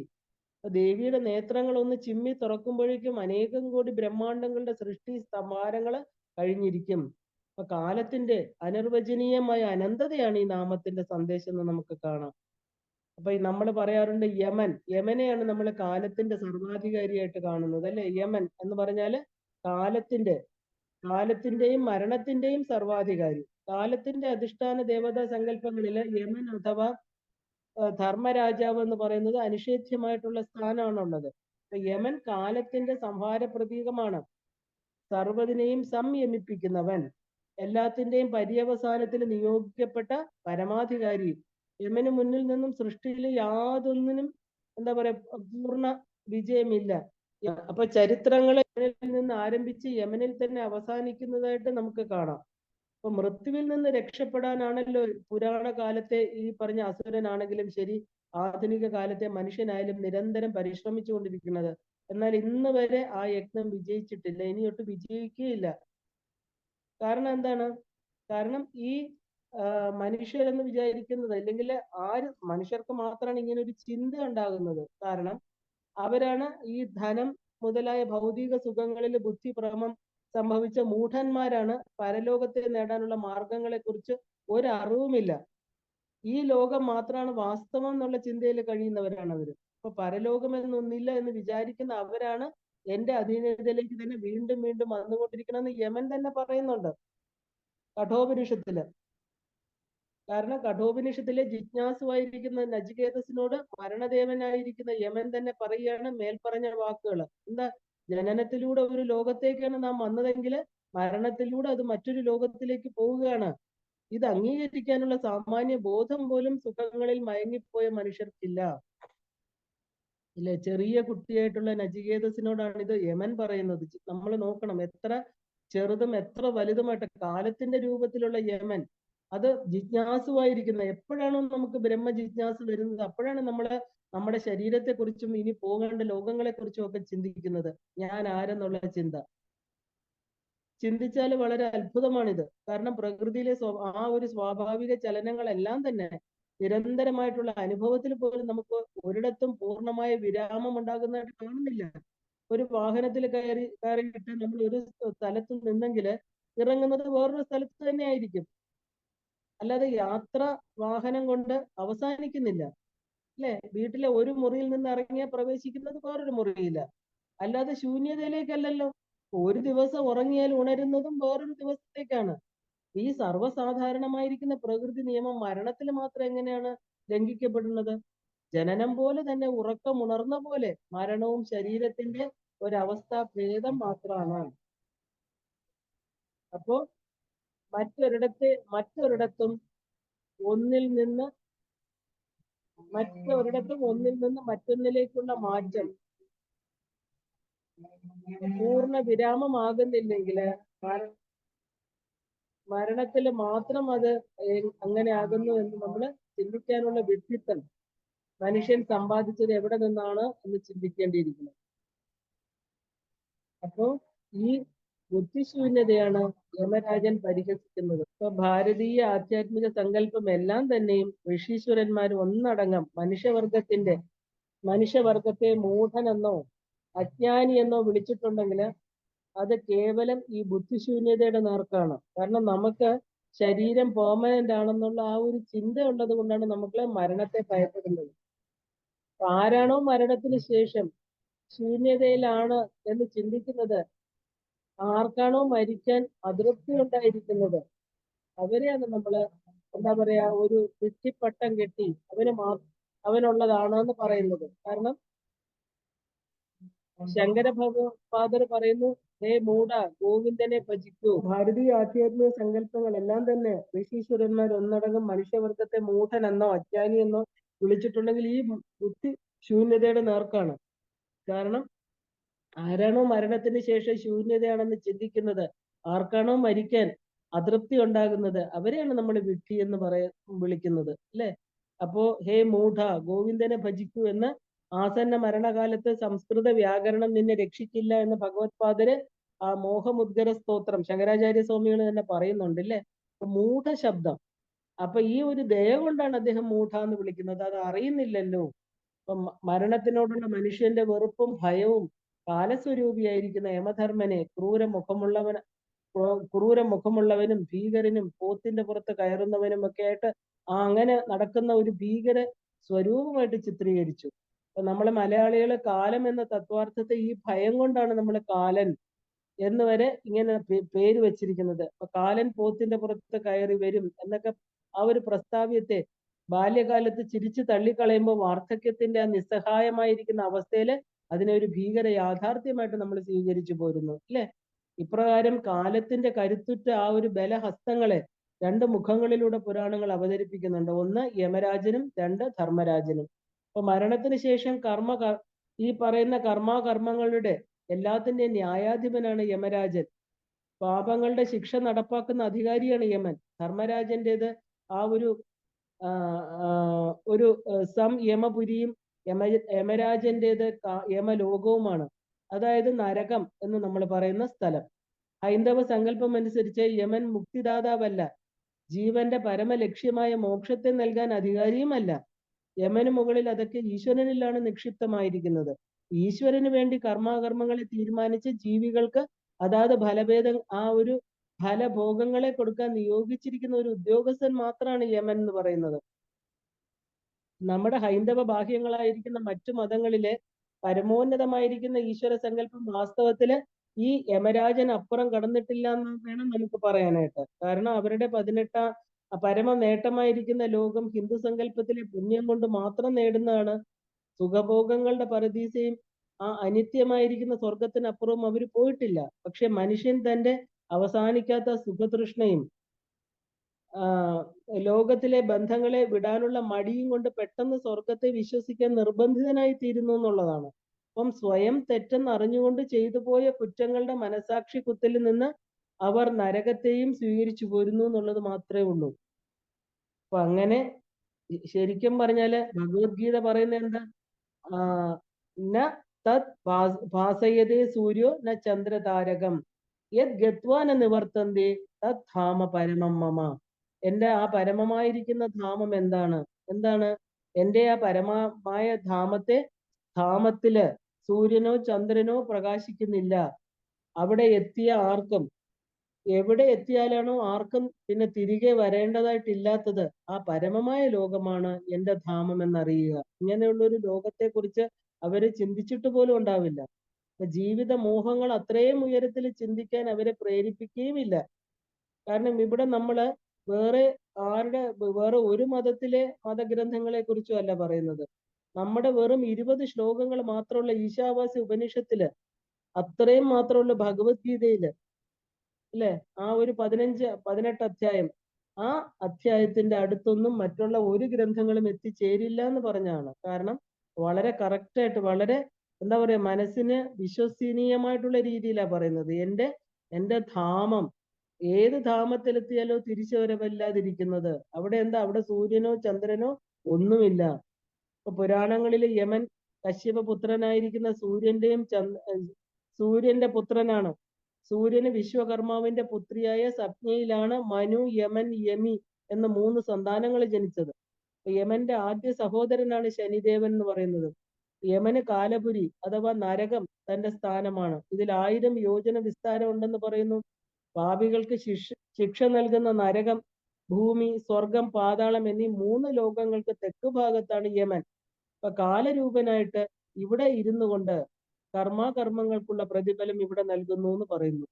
ദേവിയുടെ നേത്രങ്ങൾ ഒന്ന് ചിമ്മി തുറക്കുമ്പോഴേക്കും അനേകം കോടി ബ്രഹ്മാണ്ടങ്ങളുടെ സൃഷ്ടി സംഹാരങ്ങള് കഴിഞ്ഞിരിക്കും. അപ്പൊ കാലത്തിന്റെ അനിർവചനീയമായ അനന്തതയാണ് ഈ നാമത്തിന്റെ സന്ദേശം എന്ന് നമുക്ക് കാണാം. അപ്പൊ നമ്മൾ പറയാറുണ്ട് യമനെയാണ് നമ്മൾ കാലത്തിന്റെ സർവാധികാരിയായിട്ട് കാണുന്നത് അല്ലെ? യമൻ എന്ന് പറഞ്ഞാല് കാലത്തിന്റെയും മരണത്തിന്റെയും സർവാധികാരി. കാലത്തിന്റെ അധിഷ്ഠാന ദേവതാ സങ്കല്പങ്ങളില് യമൻ അഥവാ ധർമ്മരാജാവ് എന്ന് പറയുന്നത് അനിഷേധ്യമായിട്ടുള്ള സ്ഥാനമാണുള്ളത്. യമൻ കാലത്തിന്റെ സംഹാര പ്രതീകമാണ്. സർവ്വതിനെയും സംയമിപ്പിക്കുന്നവൻ, എല്ലാത്തിന്റെയും പര്യവസാനത്തിൽ നിയോഗിക്കപ്പെട്ട പരമാധികാരി. യമന് മുന്നിൽ നിന്നും സൃഷ്ടിയിൽ യാതൊന്നിനും എന്താ പറയാ പൂർണ്ണ വിജയമില്ല. അപ്പൊ ചരിത്രങ്ങൾ യമനിൽ നിന്ന് ആരംഭിച്ച് യമനിൽ തന്നെ അവസാനിക്കുന്നതായിട്ട് നമുക്ക് കാണാം. അപ്പൊ മൃത്യുവിൽ നിന്ന് രക്ഷപ്പെടാനാണല്ലോ പുരാണ കാലത്തെ ഈ പറഞ്ഞ അസുരനാണെങ്കിലും ശരി, ആധുനിക കാലത്തെ മനുഷ്യനായാലും നിരന്തരം പരിശ്രമിച്ചു കൊണ്ടിരിക്കുന്നത്. എന്നാൽ ഇന്ന് വരെ ആ യജ്ഞം വിജയിച്ചിട്ടില്ല, ഇനിയൊട്ട് വിജയിക്കുകയില്ല. കാരണം എന്താണ്? കാരണം ഈ മനുഷ്യരെന്ന് വിചാരിക്കുന്നത്, അല്ലെങ്കിൽ മനുഷ്യർക്ക് മാത്രമാണ് ഇങ്ങനെ ഒരു ചിന്ത ഉണ്ടാകുന്നത്. കാരണം അവരാണ് ഈ ധനം മുതലായ ഭൗതിക സുഖങ്ങളിൽ ബുദ്ധിഭ്രമം സംഭവിച്ച മൂഢന്മാരാണ്. പരലോകത്തെ നേടാനുള്ള മാർഗങ്ങളെ കുറിച്ച് ഒരറിവുമില്ല. ഈ ലോകം മാത്രമാണ് വാസ്തവം എന്നുള്ള ചിന്തയിൽ കഴിയുന്നവരാണ് അവര്. അപ്പൊ പരലോകം എന്നൊന്നില്ല എന്ന് വിചാരിക്കുന്ന അവരാണ് എന്റെ അധീനതയിലേക്ക് തന്നെ വീണ്ടും വീണ്ടും വന്നുകൊണ്ടിരിക്കണമെന്ന് യമൻ തന്നെ പറയുന്നുണ്ട് കഠോപനിഷത്തില്. കാരണം കഠോപനിഷത്തിലെ ജിജ്ഞാസുവായിരിക്കുന്ന നചികേതസിനോട് മരണദേവനായിരിക്കുന്ന യമൻ തന്നെ പറയുകയാണ് മേൽപ്പറഞ്ഞ വാക്കുകൾ. എന്താ? ജനനത്തിലൂടെ ഒരു ലോകത്തേക്കാണ് നാം വന്നതെങ്കിൽ മരണത്തിലൂടെ അത് മറ്റൊരു ലോകത്തിലേക്ക് പോവുകയാണ്. ഇത് അംഗീകരിക്കാനുള്ള സാമാന്യ ബോധം പോലും സുഖങ്ങളിൽ മയങ്ങിപ്പോയ മനുഷ്യർക്കില്ല. ഇല്ല, ചെറിയ കുട്ടിയായിട്ടുള്ള നചികേതസിനോടാണ് ഇത് യമൻ പറയുന്നത്. നമ്മൾ നോക്കണം, എത്ര ചെറുതും എത്ര വലുതുമായിട്ട് കാലത്തിന്റെ രൂപത്തിലുള്ള യമൻ അത് ജിജ്ഞാസുവായിരിക്കുന്ന എപ്പോഴാണോ നമുക്ക് ബ്രഹ്മ ജിജ്ഞാസ വരുന്നത്, അപ്പോഴാണ് നമ്മുടെ ശരീരത്തെ കുറിച്ചും ഇനി പോകേണ്ട ലോകങ്ങളെ കുറിച്ചും ഒക്കെ ചിന്തിക്കുന്നത്. ഞാൻ ആരെന്നുള്ള ചിന്ത ചിന്തിച്ചാൽ വളരെ അത്ഭുതമാണിത്. കാരണം പ്രകൃതിയിലെ ആ ഒരു സ്വാഭാവിക ചലനങ്ങളെല്ലാം തന്നെ നിരന്തരമായിട്ടുള്ള അനുഭവത്തിൽ പോലും നമുക്ക് ഒരിടത്തും പൂർണ്ണമായ വിരാമം ഉണ്ടാകുന്നതായിട്ട് കാണുന്നില്ല. ഒരു വാഹനത്തിൽ കയറിയിട്ട് നമ്മൾ ഒരു സ്ഥലത്ത് നിന്നെങ്കിൽ ഇറങ്ങുന്നത് വേറൊരു സ്ഥലത്ത് തന്നെ ആയിരിക്കും. അല്ലാതെ യാത്ര വാഹനം കൊണ്ട് അവസാനിക്കുന്നില്ല, അല്ലെ? വീട്ടിലെ ഒരു മുറിയിൽ നിന്ന് ഇറങ്ങിയാൽ പ്രവേശിക്കുന്നത് വേറൊരു മുറിയില്ല. അല്ലാതെ ശൂന്യതയിലേക്കല്ലല്ലോ. ഒരു ദിവസം ഉറങ്ങിയാൽ ഉണരുന്നതും വേറൊരു ദിവസത്തേക്കാണ്. ഈ സർവ്വസാധാരണമായിരിക്കുന്ന പ്രകൃതി നിയമം മരണത്തിൽ മാത്രം എങ്ങനെയാണ് ലംഘിക്കപ്പെടുന്നത്? ജനനം പോലെ തന്നെ ഉറക്കമുണർന്ന പോലെ മരണവും ശരീരത്തിന്റെ ഒരവസ്ഥാ ഭേദം മാത്രമാണ്. അപ്പോ മറ്റൊരിടത്തും ഒന്നിൽ നിന്ന് മറ്റൊന്നിലേക്കുള്ള മാറ്റം പൂർണ്ണ വിരാമമാകുന്നില്ലെങ്കിൽ മരണത്തിൽ മാത്രം അത് അങ്ങനെ ആകുന്നു എന്ന് നമ്മൾ ചിന്തിക്കാനുള്ള വിഡ്ഢിത്തം മനുഷ്യൻ സമ്പാദിച്ചത് എവിടെ നിന്നാണ് എന്ന് ചിന്തിക്കേണ്ടിയിരിക്കുന്നു. അപ്പോ ഈ ബുദ്ധിശൂന്യതയാണ് യമരാജൻ പരിഹസിക്കുന്നത്. ഇപ്പൊ ഭാരതീയ ആധ്യാത്മിക സങ്കല്പം എല്ലാം തന്നെയും ഋഷീശ്വരന്മാർ ഒന്നടങ്കം മനുഷ്യവർഗത്തെ മൂഢനെന്നോ അജ്ഞാനി എന്നോ വിളിച്ചിട്ടുണ്ടെങ്കിൽ അത് കേവലം ഈ ബുദ്ധിശൂന്യതയുടെ നേർക്കാണ്. കാരണം നമുക്ക് ശരീരം പെർമനന്റ് ആണെന്നുള്ള ആ ഒരു ചിന്ത ഉള്ളത് കൊണ്ടാണ് നമുക്ക് മരണത്തെ ഭയപ്പെടുന്നത്. ആരാണോ മരണത്തിന് ശേഷം ശൂന്യതയിലാണ് എന്ന് ചിന്തിക്കുന്നത്, ആർക്കാണോ മരിക്കാൻ അതൃപ്തി ഉണ്ടായിരിക്കുന്നത്, അവരെയാണ് നമ്മള് എന്താ പറയാ ഒരു വിഡ്ഢിപ്പട്ടം കെട്ടി അവനുള്ളതാണെന്ന് പറയുന്നത്. കാരണം ശങ്കര ഭഗവത്പാദർ പറയുന്നു, ഹേ മൂഢ ഗോവിന്ദനെ ഭജിക്കൂ. ഭാരതീയ ആധ്യാത്മിക സങ്കല്പങ്ങളെല്ലാം തന്നെ ഋഷീശ്വരന്മാർ ഒന്നടങ്കം മനുഷ്യവർഗത്തെ മൂഢനെന്നോ അജ്ഞാനി എന്നോ വിളിച്ചിട്ടുണ്ടെങ്കിൽ ഈ ബുദ്ധി ശൂന്യതയുടെ നേർക്കാണ്. കാരണം ആരാണോ മരണത്തിന് ശേഷം ശൂന്യതയാണെന്ന് ചിന്തിക്കുന്നത്, ആർക്കാണോ മരിക്കാൻ അതൃപ്തി ഉണ്ടാകുന്നത്, അവരെയാണ് നമ്മൾ വിഡ്ഢി എന്ന് വിളിക്കുന്നത്, അല്ലെ? അപ്പോ ഹേ മൂഢ ഗോവിന്ദനെ ഭജിക്കൂ എന്ന് ആസന്ന മരണകാലത്ത് സംസ്കൃത വ്യാകരണം നിന്നെ രക്ഷിക്കില്ല എന്ന് ഭഗവത്പാദര് ആ മോഹമുദ്ഗര സ്തോത്രം ശങ്കരാചാര്യ സ്വാമികൾ തന്നെ പറയുന്നുണ്ട്, അല്ലെ? മൂഢ ശബ്ദം. അപ്പൊ ഈ ഒരു ദയ കൊണ്ടാണ് അദ്ദേഹം മൂഢ എന്ന് വിളിക്കുന്നത്. അത് അറിയുന്നില്ലല്ലോ. അപ്പൊ മരണത്തിനോടുള്ള മനുഷ്യന്റെ വെറുപ്പും ഭയവും കാലസ്വരൂപിയായിരിക്കുന്ന യമധർമ്മനെ ക്രൂര മുഖമുള്ളവനും ഭീകരനും പോത്തിന്റെ പുറത്ത് കയറുന്നവനും ഒക്കെ ആയിട്ട് അങ്ങനെ നടക്കുന്ന ഒരു ഭീകര സ്വരൂപമായിട്ട് ചിത്രീകരിച്ചു. അപ്പൊ നമ്മളെ മലയാളികള് കാലം എന്ന തത്വാർത്ഥത്തെ ഈ ഭയം കൊണ്ടാണ് നമ്മൾ കാലൻ എന്ന് വരെ ഇങ്ങനെ പേര് വെച്ചിരിക്കുന്നത്. അപ്പൊ കാലൻ പോത്തിന്റെ പുറത്ത് കയറി വരും എന്നൊക്കെ ആ ഒരു പ്രസ്താവ്യത്തെ ബാല്യകാലത്ത് ചിരിച്ചു തള്ളിക്കളയുമ്പോൾ വാർദ്ധക്യത്തിന്റെ ആ നിസ്സഹായമായിരിക്കുന്ന അവസ്ഥയില് അതിനെ ഒരു ഭീകര യാഥാർത്ഥ്യമായിട്ട് നമ്മൾ സ്വീകരിച്ചു പോരുന്നു, അല്ലെ? ഇപ്രകാരം കാലത്തിന്റെ കരുത്തുറ്റ ആ ഒരു ബലഹസ്തങ്ങളെ രണ്ട് മുഖങ്ങളിലൂടെ പുരാണങ്ങൾ അവതരിപ്പിക്കുന്നുണ്ട്. ഒന്ന് യമരാജനും രണ്ട് ധർമ്മരാജനും. അപ്പൊ മരണത്തിന് ശേഷം ഈ പറയുന്ന കർമ്മങ്ങളുടെ എല്ലാത്തിന്റെയും ന്യായാധിപനാണ് യമരാജൻ. പാപങ്ങളുടെ ശിക്ഷ നടപ്പാക്കുന്ന അധികാരിയാണ് യമൻ. ധർമ്മരാജന്റേത് ആ ഒരു യമപുരിയും യമരാജന്റേത് യമലോകവുമാണ്. അതായത് നരകം എന്ന് നമ്മൾ പറയുന്ന സ്ഥലം. ഹൈന്ദവ സങ്കല്പം അനുസരിച്ച് യമൻ മുക്തിദാതാവല്ല, ജീവന്റെ പരമലക്ഷ്യമായ മോക്ഷത്തെ നൽകാൻ അധികാരിയുമല്ല. യമന് മുകളിൽ അതൊക്കെ ഈശ്വരനിലാണ് നിക്ഷിപ്തമായിരിക്കുന്നത്. ഈശ്വരന് വേണ്ടി കർമ്മങ്ങളെ തീരുമാനിച്ച് ജീവികൾക്ക് അതാത് ഫലഭേദം ആ ഒരു ഫലഭോഗങ്ങളെ കൊടുക്കാൻ നിയോഗിച്ചിരിക്കുന്ന ഒരു ഉദ്യോഗസ്ഥൻ മാത്രമാണ് യമൻ എന്ന് പറയുന്നത്. നമ്മുടെ ഹൈന്ദവ ബാഹ്യങ്ങളായിരിക്കുന്ന മറ്റു മതങ്ങളിലെ പരമോന്നതമായിരിക്കുന്ന ഈശ്വര സങ്കല്പം വാസ്തവത്തില് ഈ യമരാജൻ അപ്പുറം കടന്നിട്ടില്ല എന്ന് വേണം നമുക്ക് പറയാനായിട്ട്. കാരണം അവരുടെ പരമ നേട്ടമായിരിക്കുന്ന ലോകം ഹിന്ദു സങ്കല്പത്തിലെ പുണ്യം കൊണ്ട് മാത്രം നേടുന്നതാണ്. സുഖഭോഗങ്ങളുടെ പരദീസയും ആ അനിത്യമായിരിക്കുന്ന സ്വർഗത്തിനപ്പുറവും അവർ പോയിട്ടില്ല. പക്ഷെ മനുഷ്യൻ തന്റെ അവസാനിക്കാത്ത സുഖതൃഷ്ണയും ലോകത്തിലെ ബന്ധങ്ങളെ വിടാനുള്ള മടിയും കൊണ്ട് പെട്ടെന്ന് സ്വർഗത്തെ വിശ്വസിക്കാൻ നിർബന്ധിതനായി തീരുന്നു എന്നുള്ളതാണ്. അപ്പം സ്വയം തെറ്റെന്ന് അറിഞ്ഞുകൊണ്ട് ചെയ്തു പോയ കുറ്റങ്ങളുടെ മനസാക്ഷി കുത്തലിൽ നിന്ന് അവർ നരകത്തെയും സ്വീകരിച്ചു പോരുന്നു എന്നുള്ളത് മാത്രമേ ഉള്ളൂ. അപ്പൊ അങ്ങനെ ശരിക്കും പറഞ്ഞാല് ഭഗവത്ഗീത പറയുന്നത് എന്താ? ന തത് ഭാസയതേ സൂര്യോ ന ചന്ദ്രതാരകം യത് ഗത്വാന നിവർത്തന്തി തത് ധാമ പരമം മമ. എന്റെ ആ പരമമായിരിക്കുന്ന ധാമം എന്താണ്? എന്താണ്? എന്റെ ആ പരമമായ ധാമത്തില് സൂര്യനോ ചന്ദ്രനോ പ്രകാശിക്കുന്നില്ല. അവിടെ എത്തിയ ആർക്കും, എവിടെ എത്തിയാലാണോ ആർക്കും പിന്നെ തിരികെ വരേണ്ടതായിട്ടില്ലാത്തത്, ആ പരമമായ ലോകമാണ് എന്റെ ധാമം എന്നറിയുക. ഇങ്ങനെയുള്ള ഒരു ലോകത്തെ കുറിച്ച് അവര് ചിന്തിച്ചിട്ട് പോലും ഉണ്ടാവില്ല. ജീവിത മോഹങ്ങൾ അത്രയും ഉയരത്തിൽ ചിന്തിക്കാൻ അവരെ പ്രേരിപ്പിക്കുകയുമില്ല. കാരണം ഇവിടെ നമ്മള് വേറെ വേറെ ഒരു മതഗ്രന്ഥങ്ങളെ കുറിച്ചും അല്ല പറയുന്നത്. നമ്മുടെ വെറും 20 ശ്ലോകങ്ങൾ മാത്രമുള്ള ഈശാവാസ്യ ഉപനിഷത്തില്, അത്രയും മാത്രമുള്ള ഭഗവത്ഗീതയില്, അല്ലെ, ആ ഒരു 18 അധ്യായം, ആ അധ്യായത്തിന്റെ അടുത്തൊന്നും മറ്റുള്ള ഒരു ഗ്രന്ഥങ്ങളും എത്തിച്ചേരില്ല എന്ന് പറഞ്ഞാണ്. കാരണം വളരെ കറക്റ്റായിട്ട്, വളരെ എന്താ പറയാ, മനസ്സിന് വിശ്വസനീയമായിട്ടുള്ള രീതിയിലാണ് പറയുന്നത്. എന്റെ ധാമം, ഏത് ധാമത്തിലെത്തിയാലോ തിരിച്ചു വരവില്ലാതിരിക്കുന്നത്. അവിടെ എന്താ? അവിടെ സൂര്യനോ ചന്ദ്രനോ ഒന്നുമില്ല. ഇപ്പൊ പുരാണങ്ങളില് യമൻ കശ്യപ പുത്രനായിരിക്കുന്ന സൂര്യന്റെ പുത്രനാണ്. സൂര്യന് വിശ്വകർമാവിന്റെ പുത്രിയായ സപ്ഞയിലാണ് മനു, യമൻ, യമി എന്ന 3 സന്താനങ്ങൾ ജനിച്ചത്. യമന്റെ ആദ്യ സഹോദരനാണ് ശനിദേവൻ എന്ന് പറയുന്നത്. യമന് കാലപുരി അഥവാ നരകം തന്റെ സ്ഥാനമാണ്. ഇതിൽ 1000 യോജന വിസ്താരം ഉണ്ടെന്ന് പറയുന്നു. പാപികൾക്ക് ശിക്ഷ നൽകുന്ന നരകം, ഭൂമി, സ്വർഗം, പാതാളം എന്നീ 3 ലോകങ്ങൾക്ക് തെക്ക് ഭാഗത്താണ് യമൻ. അപ്പൊ കാലരൂപനായിട്ട് ഇവിടെ ഇരുന്നു കൊണ്ട് കർമ്മങ്ങൾക്കുള്ള പ്രതിഫലം ഇവിടെ നൽകുന്നു എന്ന് പറയുന്നു.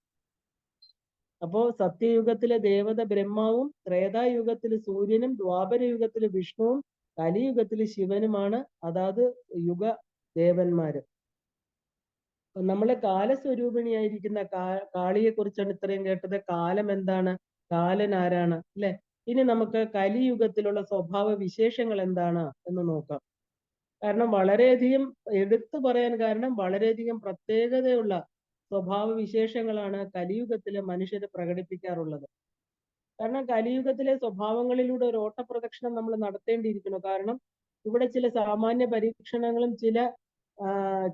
അപ്പോ സത്യയുഗത്തിലെ ദേവത ബ്രഹ്മാവും, ത്രേതായുഗത്തിലെ സൂര്യനും, ദ്വാപര യുഗത്തിലെ വിഷ്ണുവും, കലിയുഗത്തിലെ ശിവനുമാണ് അതാത് യുഗ ദേവന്മാര്. നമ്മളെ കാലസ്വരൂപിണിയായിരിക്കുന്ന കാളിയെ കുറിച്ചാണ് ഇത്രയും കേട്ടത്. കാലം എന്താണ്? കാലൻ ആരാണ്? അല്ലെ? ഇനി നമുക്ക് കലിയുഗത്തിലുള്ള സ്വഭാവ വിശേഷങ്ങൾ എന്താണ് എന്ന് നോക്കാം. കാരണം വളരെയധികം എടുത്തു പറയാൻ കാരണം വളരെയധികം പ്രത്യേകതയുള്ള സ്വഭാവ വിശേഷങ്ങളാണ് കലിയുഗത്തിലെ മനുഷ്യര് പ്രകടിപ്പിക്കാറുള്ളത്. കാരണം കലിയുഗത്തിലെ സ്വഭാവങ്ങളിലൂടെ ഒരു ഓട്ടപ്രദക്ഷിണം നമ്മൾ നടത്തേണ്ടിയിരിക്കുന്നു. കാരണം ഇവിടെ ചില സാമാന്യ പരീക്ഷണങ്ങളും ചില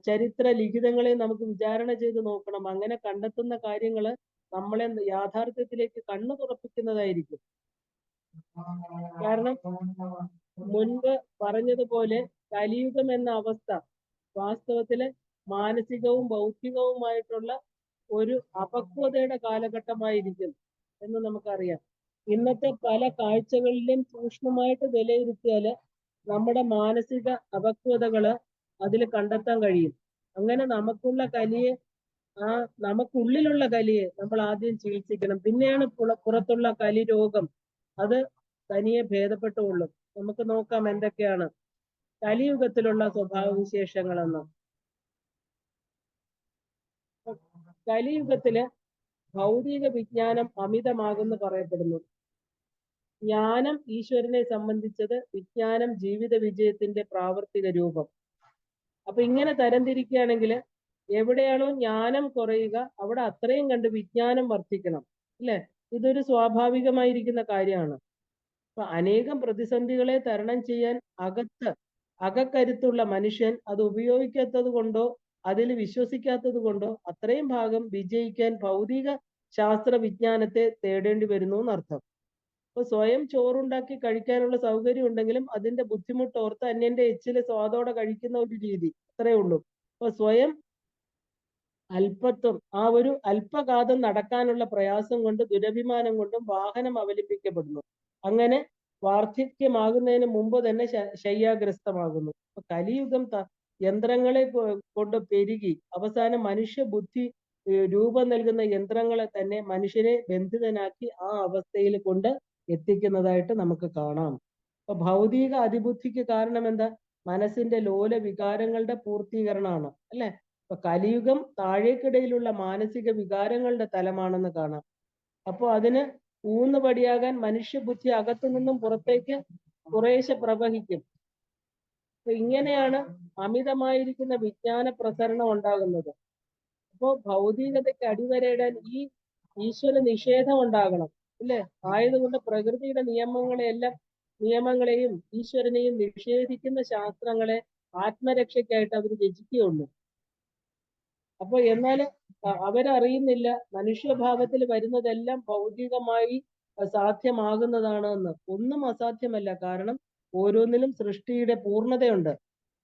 ചരിത്ര ലിഖിതങ്ങളെ നമുക്ക് വിചാരണ ചെയ്ത് നോക്കണം. അങ്ങനെ കണ്ടെത്തുന്ന കാര്യങ്ങള് നമ്മളെ യാഥാർത്ഥ്യത്തിലേക്ക് കണ്ണു തുറപ്പിക്കുന്നതായിരിക്കും. കാരണം മുൻപ് പറഞ്ഞതുപോലെ കലിയുഗം എന്ന അവസ്ഥ വാസ്തവത്തില് മാനസികവും ബൗദ്ധികവുമായിട്ടുള്ള ഒരു അപക്വതയുടെ കാലഘട്ടമായിരിക്കും എന്ന് നമുക്കറിയാം. ഇന്നത്തെ പല കാഴ്ചകളിലും സൂക്ഷ്മമായിട്ട് വിലയിരുത്തിയാല് നമ്മുടെ മാനസിക അപക്വതകള് അതിൽ കണ്ടെത്താൻ കഴിയും. അങ്ങനെ നമുക്കുള്ളിലുള്ള കലിയെ നമ്മൾ ആദ്യം ചികിത്സിക്കണം. പിന്നെയാണ് പുറത്തുള്ള കലി രോഗം അത് തനിയെ ഭേദപ്പെട്ടുകൊള്ളും. നമുക്ക് നോക്കാം എന്തൊക്കെയാണ് കലിയുഗത്തിലുള്ള സ്വഭാവ വിശേഷങ്ങളെന്ന്. കലിയുഗത്തില് ഭൗതിക വിജ്ഞാനം അമിതമാകുന്നു പറയപ്പെടുന്നു. ജ്ഞാനം ഈശ്വരനെ സംബന്ധിച്ചത്, വിജ്ഞാനം ജീവിത വിജയത്തിന്റെ പ്രാവർത്തിക രൂപം. അപ്പൊ ഇങ്ങനെ തരംതിരിക്കുകയാണെങ്കിൽ എവിടെയാണോ ജ്ഞാനം കുറയുക അവിടെ അത്രയും കണ്ട് വിജ്ഞാനം വർദ്ധിക്കണം, അല്ലെ? ഇതൊരു സ്വാഭാവികമായിരിക്കുന്ന കാര്യമാണ്. അപ്പൊ അനേകം പ്രതിസന്ധികളെ തരണം ചെയ്യാൻ അകക്കരുത്തുള്ള മനുഷ്യൻ അത് ഉപയോഗിക്കാത്തത് കൊണ്ടോ അതിൽ വിശ്വസിക്കാത്തത് കൊണ്ടോ അത്രയും ഭാഗം വിജയിക്കാൻ ഭൗതിക ശാസ്ത്ര വിജ്ഞാനത്തെ തേടേണ്ടി വരുന്നു എന്നർത്ഥം. അപ്പൊ സ്വയം ചോറുണ്ടാക്കി കഴിക്കാനുള്ള സൗകര്യം ഉണ്ടെങ്കിലും അതിന്റെ ബുദ്ധിമുട്ട് ഓർത്ത് അന്യന്റെ എച്ചില് സ്വാദോടെ കഴിക്കുന്ന ഒരു രീതി, അത്രേ ഉള്ളൂ. അപ്പൊ സ്വയം അല്പത്വം, ആ ഒരു അല്പഘാതം നടക്കാനുള്ള പ്രയാസം കൊണ്ട്, ദുരഭിമാനം കൊണ്ടും വാഹനം അവലംബിക്കപ്പെടുന്നു. അങ്ങനെ വാർദ്ധക്യമാകുന്നതിന് മുമ്പ് തന്നെ ശയ്യാഗ്രസ്തമാകുന്നു. അപ്പൊ കലിയുഗം യന്ത്രങ്ങളെ കൊണ്ട് പെരുകി അവസാനം മനുഷ്യ ബുദ്ധി രൂപം നൽകുന്ന യന്ത്രങ്ങളെ തന്നെ മനുഷ്യരെ ബന്ധിതനാക്കി ആ അവസ്ഥയിൽ കൊണ്ട് എത്തിക്കുന്നതായിട്ട് നമുക്ക് കാണാം. അപ്പൊ ഭൗതിക അതിബുദ്ധിക്ക് കാരണം എന്താ? മനസ്സിന്റെ ലോല വികാരങ്ങളുടെ പൂർത്തീകരണമാണ്, അല്ലെ? അപ്പൊ കലിയുഗം താഴേക്കിടയിലുള്ള മാനസിക വികാരങ്ങളുടെ തലമാണെന്ന് കാണാം. അപ്പൊ അതിന് ഊന്നുപടിയാകാൻ മനുഷ്യബുദ്ധി അകത്തു നിന്നും പുറത്തേക്ക് കുറേശ്ശെ പ്രവഹിക്കും. അപ്പൊ ഇങ്ങനെയാണ് അമിതമായിരിക്കുന്ന വിജ്ഞാന പ്രസരണം ഉണ്ടാകുന്നത്. അപ്പോ ഭൗതികതയ്ക്ക് അടിവരയിടാൻ ഈ ഈശ്വര നിഷേധം ഉണ്ടാകണം, അല്ലെ? ആയതുകൊണ്ട് പ്രകൃതിയുടെ നിയമങ്ങളെല്ലാം നിയമങ്ങളെയും ഈശ്വരനെയും നിഷേധിക്കുന്ന ശാസ്ത്രങ്ങളെ ആത്മരക്ഷയ്ക്കായിട്ട് അവർ രചിക്കുകയുള്ളൂ. അപ്പൊ എന്നാൽ അവരറിയുന്നില്ല മനുഷ്യഭാവത്തിൽ വരുന്നതെല്ലാം ഭൗതികമായി സാധ്യമാകുന്നതാണ് എന്ന്. ഒന്നും അസാധ്യമല്ല. കാരണം ഓരോന്നിലും സൃഷ്ടിയുടെ പൂർണ്ണതയുണ്ട്.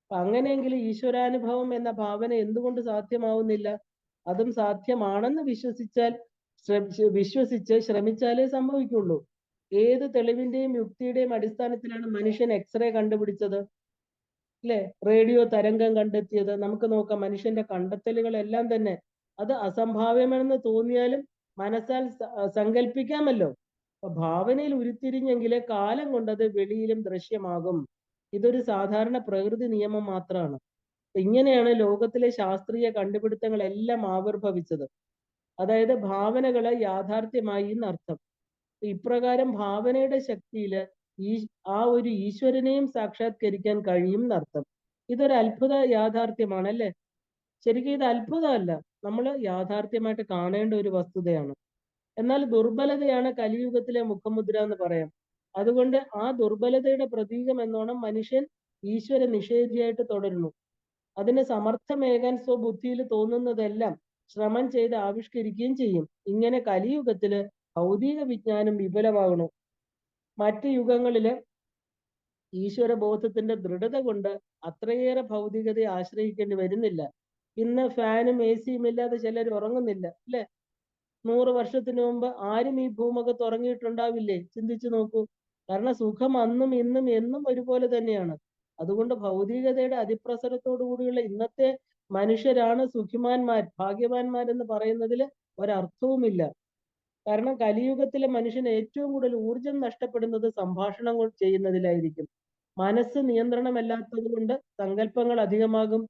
അപ്പൊ അങ്ങനെയെങ്കിൽ ഈശ്വരാനുഭവം എന്ന ഭാവന എന്തുകൊണ്ട് സാധ്യമാവുന്നില്ല? അതും സാധ്യമാണെന്ന് വിശ്വസിച്ച് ശ്രമിച്ചാലേ സംഭവിക്കുള്ളൂ. ഏത് തെളിവിന്റെയും യുക്തിയുടെയും അടിസ്ഥാനത്തിലാണ് മനുഷ്യൻ എക്സ്റേ കണ്ടുപിടിച്ചത്? അല്ലെ? റേഡിയോ തരംഗം കണ്ടെത്തിയത്? നമുക്ക് നോക്കാം. മനുഷ്യന്റെ കണ്ടെത്തലുകളെല്ലാം തന്നെ അത് അസംഭാവ്യമെന്ന് തോന്നിയാലും മനസ്സാൽ സങ്കല്പിക്കാമല്ലോ. അപ്പൊ ഭാവനയിൽ ഉരുത്തിരിഞ്ഞെങ്കിലേ കാലം കൊണ്ടത് വെളിയിലും ദൃശ്യമാകും. ഇതൊരു സാധാരണ പ്രകൃതി നിയമം മാത്രമാണ്. ഇങ്ങനെയാണ് ലോകത്തിലെ ശാസ്ത്രീയ കണ്ടുപിടുത്തങ്ങളെല്ലാം ആവിർഭവിച്ചത്. അതായത് ഭാവനകള് യാഥാർത്ഥ്യമായി എന്നർത്ഥം. ഇപ്രകാരം ഭാവനയുടെ ശക്തിയില് ആ ഒരു ഈശ്വരനെയും സാക്ഷാത്കരിക്കാൻ കഴിയും എന്നർത്ഥം. ഇതൊരു അത്ഭുത യാഥാർത്ഥ്യമാണ് അല്ലെ? ശരിക്കും ഇത് അത്ഭുതമല്ല, നമ്മൾ യാഥാർത്ഥ്യമായിട്ട് കാണേണ്ട ഒരു വസ്തുതയാണ്. എന്നാൽ ദുർബലതയാണ് കലിയുഗത്തിലെ മുഖമുദ്ര എന്ന് പറയാം. അതുകൊണ്ട് ആ ദുർബലതയുടെ പ്രതീകം എന്നോണം മനുഷ്യൻ ഈശ്വര നിഷേധിയായിട്ട് തുടരുന്നു. അതിന് സമർത്ഥമേകാൻ സ്വബുദ്ധിയിൽ തോന്നുന്നതെല്ലാം ശ്രമം ചെയ്ത് ആവിഷ്കരിക്കുകയും ചെയ്യും. ഇങ്ങനെ കലിയുഗത്തില് ഭൗതിക വിജ്ഞാനം വിപുലമാകണം. മറ്റ് യുഗങ്ങളില് ഈശ്വര ബോധത്തിന്റെ ദൃഢത കൊണ്ട് അത്രയേറെ ഭൗതികതയെ ആശ്രയിക്കേണ്ടി വരുന്നില്ല. ഇന്ന് ഫാനും എ സിയും ഇല്ലാതെ ചിലർ ഉറങ്ങുന്നില്ല അല്ലെ? 100 വർഷത്തിന് മുമ്പ് ആരും ഈ ഭൂമുഖത്ത് ഉറങ്ങിയിട്ടുണ്ടാവില്ലേ? ചിന്തിച്ചു നോക്കൂ. കാരണം സുഖം അന്നും ഇന്നും എന്നും ഒരുപോലെ തന്നെയാണ്. അതുകൊണ്ട് ഭൗതികതയുടെ അതിപ്രസരത്തോടു കൂടിയുള്ള ഇന്നത്തെ മനുഷ്യരാണ് സുഖിമാന്മാർ, ഭാഗ്യവാന്മാർ എന്ന് പറയുന്നതിൽ ഒരർത്ഥവുമില്ല. കാരണം കലിയുഗത്തിലെ മനുഷ്യന് ഏറ്റവും കൂടുതൽ ഊർജം നഷ്ടപ്പെടുന്നത് സംഭാഷണം ചെയ്യുന്നതിലായിരിക്കും. മനസ്സ് നിയന്ത്രണമല്ലാത്തത് കൊണ്ട് സങ്കല്പങ്ങൾ അധികമാകും.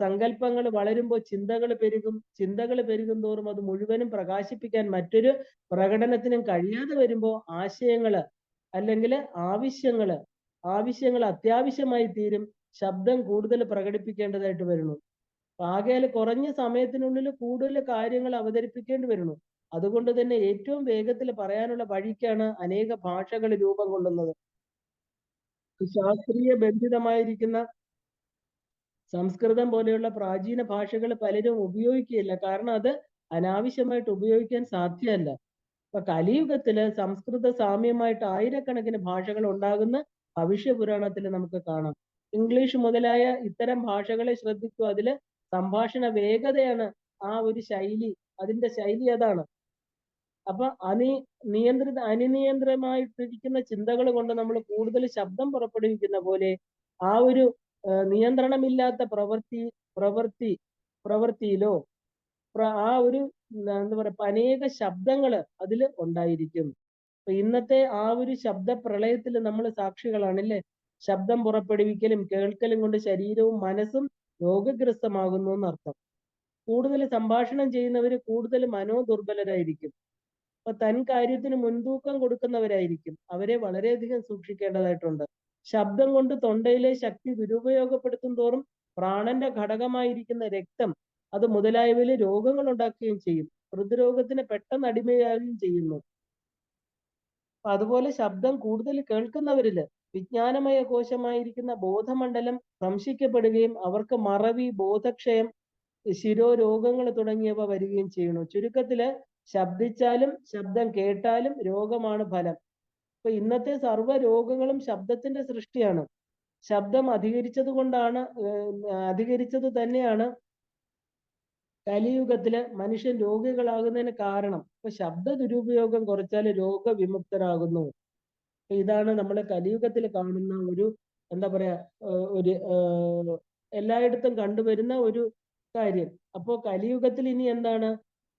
സങ്കല്പങ്ങൾ വളരുമ്പോൾ ചിന്തകൾ പെരുകും. ചിന്തകൾ പെരുകും തോറും അത് മുഴുവനും പ്രകാശിപ്പിക്കാൻ മറ്റൊരു പ്രകടനത്തിനും കഴിയാതെ വരുമ്പോൾ ആശയങ്ങള് അല്ലെങ്കിൽ ആവശ്യങ്ങൾ അത്യാവശ്യമായി തീരും. ശബ്ദം കൂടുതൽ പ്രകടിപ്പിക്കേണ്ടതായിട്ട് വരുന്നു. ആകയാൽ കുറഞ്ഞ സമയത്തിനുള്ളിൽ കൂടുതൽ കാര്യങ്ങൾ അവതരിപ്പിക്കേണ്ടി വരുന്നു. അതുകൊണ്ട് തന്നെ ഏറ്റവും വേഗത്തിൽ പറയാനുള്ള വഴിക്കാണ് അനേക ഭാഷകൾ രൂപം കൊള്ളുന്നത്. ശാസ്ത്രീയ ബന്ധിതമായിരിക്കുന്ന സംസ്കൃതം പോലെയുള്ള പ്രാചീന ഭാഷകൾ പലരും ഉപയോഗിക്കുകയില്ല. കാരണം അത് അനാവശ്യമായിട്ട് ഉപയോഗിക്കാൻ സാധ്യമല്ല. അപ്പൊ കലിയുഗത്തില് സംസ്കൃത സാമ്യമായിട്ട് ആയിരക്കണക്കിന് ഭാഷകൾ ഉണ്ടാകുന്ന ഭവിഷ്യപുരാണത്തിൽ നമുക്ക് കാണാം. ഇംഗ്ലീഷ് മുതലായ ഇത്തരം ഭാഷകളെ ശ്രദ്ധിക്കൂ. അതില് സംഭാഷണ വേഗതയാണ് ആ ഒരു ശൈലി. അതിന്റെ ശൈലി അതാണ്. അപ്പൊ അനിയന്ത്രിതമായിട്ടിരിക്കുന്ന ചിന്തകൾ കൊണ്ട് നമ്മൾ കൂടുതൽ ശബ്ദം പുറപ്പെടുവിക്കുന്ന പോലെ ആ ഒരു നിയന്ത്രണമില്ലാത്ത പ്രവൃത്തിയിലോ ആ ഒരു എന്താ പറയുക അനേക ശബ്ദങ്ങള് അതിൽ ഉണ്ടായിരിക്കും. അപ്പൊ ഇന്നത്തെ ആ ഒരു ശബ്ദ പ്രളയത്തിൽ നമ്മൾ സാക്ഷികളാണല്ലേ? ശബ്ദം പുറപ്പെടുവിക്കലും കേൾക്കലും കൊണ്ട് ശരീരവും മനസ്സും രോഗഗ്രസ്തമാകുന്നു എന്നർത്ഥം. കൂടുതൽ സംഭാഷണം ചെയ്യുന്നവര് കൂടുതൽ മനോദുർബലരായിരിക്കും. അപ്പൊ തൻ കാര്യത്തിന് മുൻതൂക്കം കൊടുക്കുന്നവരായിരിക്കും. അവരെ വളരെയധികം സൂക്ഷിക്കേണ്ടതായിട്ടുണ്ട്. ശബ്ദം കൊണ്ട് തൊണ്ടയിലെ ശക്തി ദുരുപയോഗപ്പെടുത്തും തോറും പ്രാണന്റെ ഘടകമായിരിക്കുന്ന രക്തം അത് മുതലായവയിൽ രോഗങ്ങൾ ഉണ്ടാക്കുകയും ചെയ്യും. ഹൃദ്രോഗത്തിന് പെട്ടെന്ന് അടിമയാകുകയും ചെയ്യുന്നു. അതുപോലെ ശബ്ദം കൂടുതൽ കേൾക്കുന്നവരില് വിജ്ഞാനമയ കോശമായിരിക്കുന്ന ബോധമണ്ഡലം സംശയിക്കപ്പെടുകയും അവർക്ക് മറവി, ബോധക്ഷയം, ശിരോരോഗങ്ങൾ തുടങ്ങിയവ വരികയും ചെയ്യുന്നു. ചുരുക്കത്തില് ശബ്ദിച്ചാലും ശബ്ദം കേട്ടാലും രോഗമാണ് ഫലം. ഇപ്പൊ ഇന്നത്തെ സർവ്വ രോഗങ്ങളും ശബ്ദത്തിന്റെ സൃഷ്ടിയാണ്. ശബ്ദം അധികരിച്ചത് തന്നെയാണ് കലിയുഗത്തില് മനുഷ്യൻ രോഗികളാകുന്നതിന് കാരണം. ഇപ്പൊ ശബ്ദ ദുരുപയോഗം കുറച്ചാൽ രോഗവിമുക്തരാകുന്നു. ഇതാണ് നമ്മൾ കലിയുഗത്തിൽ കാണുന്ന ഒരു എന്താ പറയാ ഒരു എല്ലായിടത്തും കണ്ടുവരുന്ന ഒരു കാര്യം. അപ്പോ കലിയുഗത്തിൽ ഇനി എന്താണ്?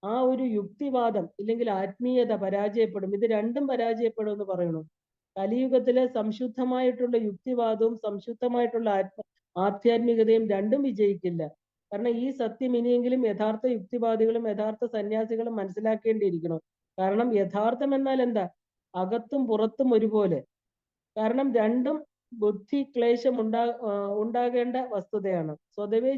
ആ ഒരു യുക്തിവാദം ഇല്ലെങ്കിൽ ആത്മീയത പരാജയപ്പെടും. ഇത് രണ്ടും പരാജയപ്പെടും എന്ന് പറയുന്നു. കലിയുഗത്തിലെ സംശുദ്ധമായിട്ടുള്ള യുക്തിവാദവും സംശുദ്ധമായിട്ടുള്ള ആധ്യാത്മികതയും രണ്ടും വിജയിക്കില്ല. കാരണം ഈ സത്യം ഇനിയെങ്കിലും യഥാർത്ഥ യുക്തിവാദികളും യഥാർത്ഥ സന്യാസികളും മനസ്സിലാക്കേണ്ടിയിരിക്കണം. കാരണം യഥാർത്ഥം എന്നാൽ എന്താ? അകത്തും പുറത്തും ഒരുപോലെ. കാരണം രണ്ടും ബുദ്ധി ക്ലേശം ഉണ്ടാകേണ്ട വസ്തുതയാണ്. സ്വതവേ